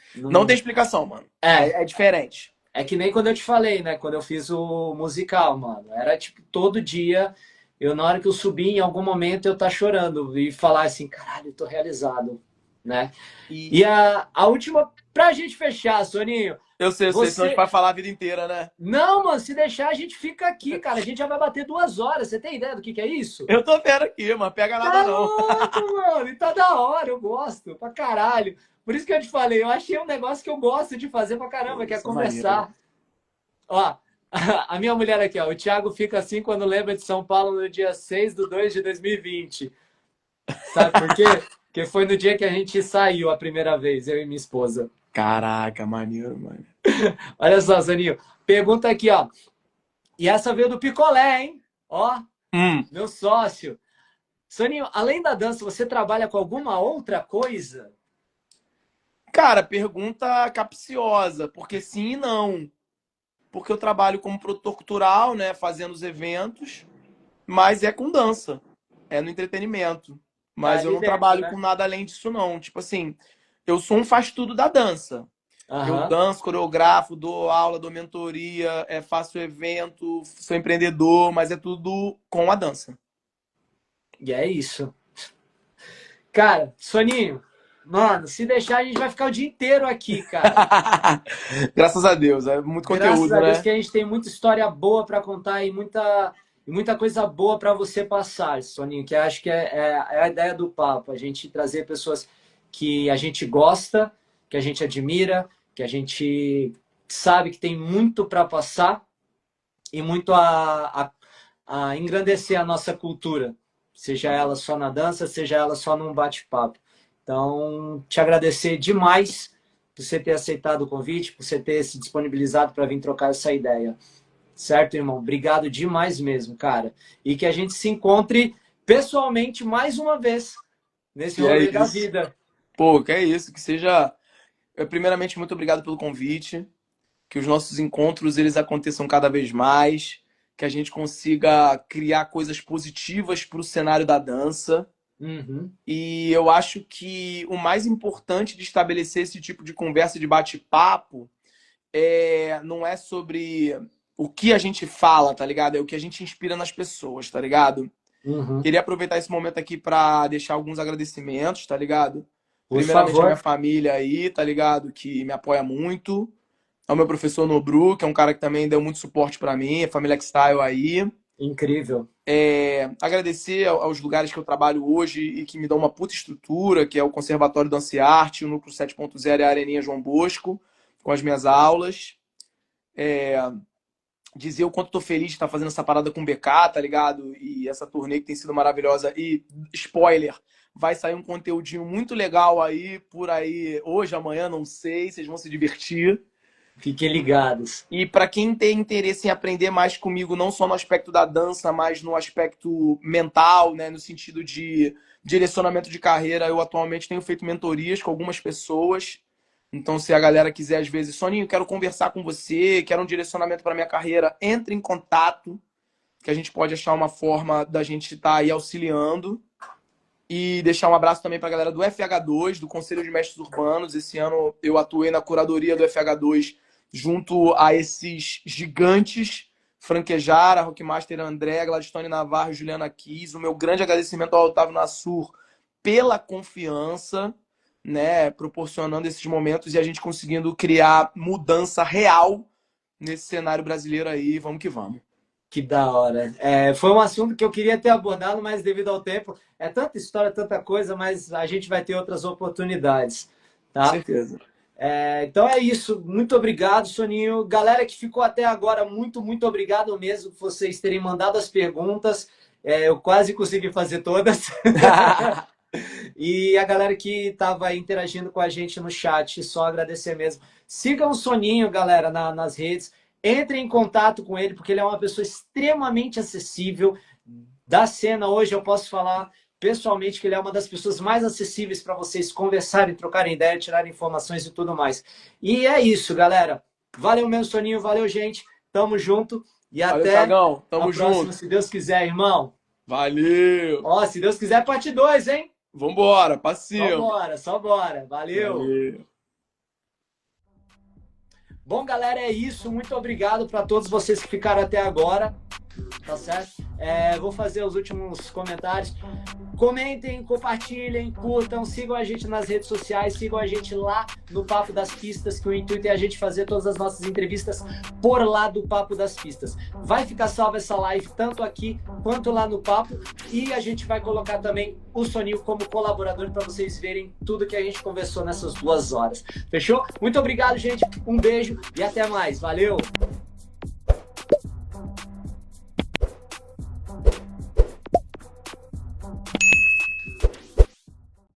explicação, mano. É diferente. É que nem quando eu te falei, né? Quando eu fiz o musical, mano. Era tipo todo dia, na hora que eu subi, em algum momento eu tá chorando e falar assim, caralho, eu tô realizado, né? E a última, pra gente fechar, Soninho. Eu sei, senão a gente vai falar a vida inteira, né? Não, mano, se deixar a gente fica aqui, cara. A gente já vai bater 2 horas. Você tem ideia do que é isso? Eu tô vendo aqui, mas pega nada tá não. Louco, mano. E tá da hora, eu gosto pra caralho. Por isso que eu te falei, eu achei um negócio que eu gosto de fazer pra caramba, que é conversar. Maneiro. Ó, a minha mulher aqui, ó. O Thiago fica assim quando lembra de São Paulo no dia 6/2/2020. Sabe por quê? Porque foi no dia que a gente saiu a primeira vez, eu e minha esposa. Caraca, maneiro, mano. Olha só, Soninho. Pergunta aqui, ó. E essa veio do Picolé, hein? Ó, meu sócio. Soninho, além da dança, você trabalha com alguma outra coisa? Cara, pergunta capciosa, porque sim e não. Porque eu trabalho como produtor cultural, né, fazendo os eventos, mas é com dança, é no entretenimento. Mas eu não trabalho com nada além disso, não. Tipo assim, eu sou um faz-tudo da dança. Eu danço, coreografo, dou aula, dou mentoria, faço evento, sou empreendedor, mas é tudo com a dança. E é isso. Cara, Soninho, mano, se deixar a gente vai ficar o dia inteiro aqui, cara. Graças a Deus, é muito conteúdo, Graças a Deus né? que a gente tem muita história boa para contar e muita e muita coisa boa para você passar, Soninho, que acho que é a ideia do papo, a gente trazer pessoas que a gente gosta, que a gente admira, que a gente sabe que tem muito para passar e muito a engrandecer a nossa cultura, seja ela só na dança, seja ela só num bate-papo. Então, te agradecer demais por você ter aceitado o convite, por você ter se disponibilizado para vir trocar essa ideia. Certo, irmão? Obrigado demais mesmo, cara. E que a gente se encontre pessoalmente mais uma vez nesse E é rolê da isso. vida. Pô, que é isso, que seja... Primeiramente, muito obrigado pelo convite, que os nossos encontros eles aconteçam cada vez mais, que a gente consiga criar coisas positivas para o cenário da dança. Uhum. E eu acho que o mais importante de estabelecer esse tipo de conversa de bate-papo não é sobre o que a gente fala, tá ligado? É o que a gente inspira nas pessoas, tá ligado? Uhum. Queria aproveitar esse momento aqui para deixar alguns agradecimentos, tá ligado? Por Primeiramente a minha favor. família aí, tá ligado? Que me apoia muito. Ao meu professor Nobru, que é um cara que também deu muito suporte para mim, a família X-Style aí. Incrível. Agradecer aos lugares que eu trabalho hoje e que me dão uma puta estrutura, que é o Conservatório Dança e Arte, o Núcleo 7.0 e a Areninha João Bosco, com as minhas aulas. Dizer o quanto tô feliz de estar fazendo essa parada com o BK, tá ligado? E essa turnê que tem sido maravilhosa. E, spoiler, vai sair um conteúdinho muito legal aí, por aí, hoje, amanhã, não sei, vocês vão se divertir. Fiquem ligados. E para quem tem interesse em aprender mais comigo, não só no aspecto da dança, mas no aspecto mental, né, no sentido de direcionamento de carreira, eu atualmente tenho feito mentorias com algumas pessoas. Então, se a galera quiser, às vezes, Soninho, quero conversar com você, quero um direcionamento para minha carreira, entre em contato, que a gente pode achar uma forma da gente estar aí auxiliando. E deixar um abraço também para a galera do FH2, do Conselho de Mestres Urbanos. Esse ano eu atuei na curadoria do FH2 junto a esses gigantes, Franquejara, Rockmaster André, Gladstone Navarro, Juliana Kiss. O meu grande agradecimento ao Otávio Nassur pela confiança, né, proporcionando esses momentos e a gente conseguindo criar mudança real nesse cenário brasileiro aí. Vamos que vamos. Que da hora. Foi um assunto que eu queria ter abordado, mas devido ao tempo, é tanta história, tanta coisa, mas a gente vai ter outras oportunidades, Com tá? certeza. Então é isso. Muito obrigado, Soninho. Galera que ficou até agora, muito, muito obrigado mesmo por vocês terem mandado as perguntas. Eu quase consegui fazer todas. E a galera que estava interagindo com a gente no chat, só agradecer mesmo. Sigam o Soninho, galera, nas redes. Entrem em contato com ele, porque ele é uma pessoa extremamente acessível. Da cena hoje, eu posso falar pessoalmente que ele é uma das pessoas mais acessíveis para vocês conversarem, trocarem ideia, tirarem informações e tudo mais. E é isso, galera. Valeu mesmo, Soninho. Valeu, gente. Tamo junto. E Valeu, até Thiagão. Tamo a próxima, junto. se Deus quiser, irmão. Valeu. Ó, se Deus quiser, parte 2, hein? Vambora, Só passinho. bora, só bora. Valeu. Valeu. Bom, galera, é isso. Muito obrigado para todos vocês que ficaram até agora. Tá certo? Vou fazer os últimos comentários. Comentem, compartilhem, curtam, sigam a gente nas redes sociais, sigam a gente lá no Papo das Pistas, que o intuito é a gente fazer todas as nossas entrevistas por lá do Papo das Pistas. Vai ficar salva essa live tanto aqui quanto lá no Papo e a gente vai colocar também o Soninho como colaborador para vocês verem tudo que a gente conversou nessas 2 horas. Fechou? Muito obrigado, gente. Um beijo e até mais. Valeu!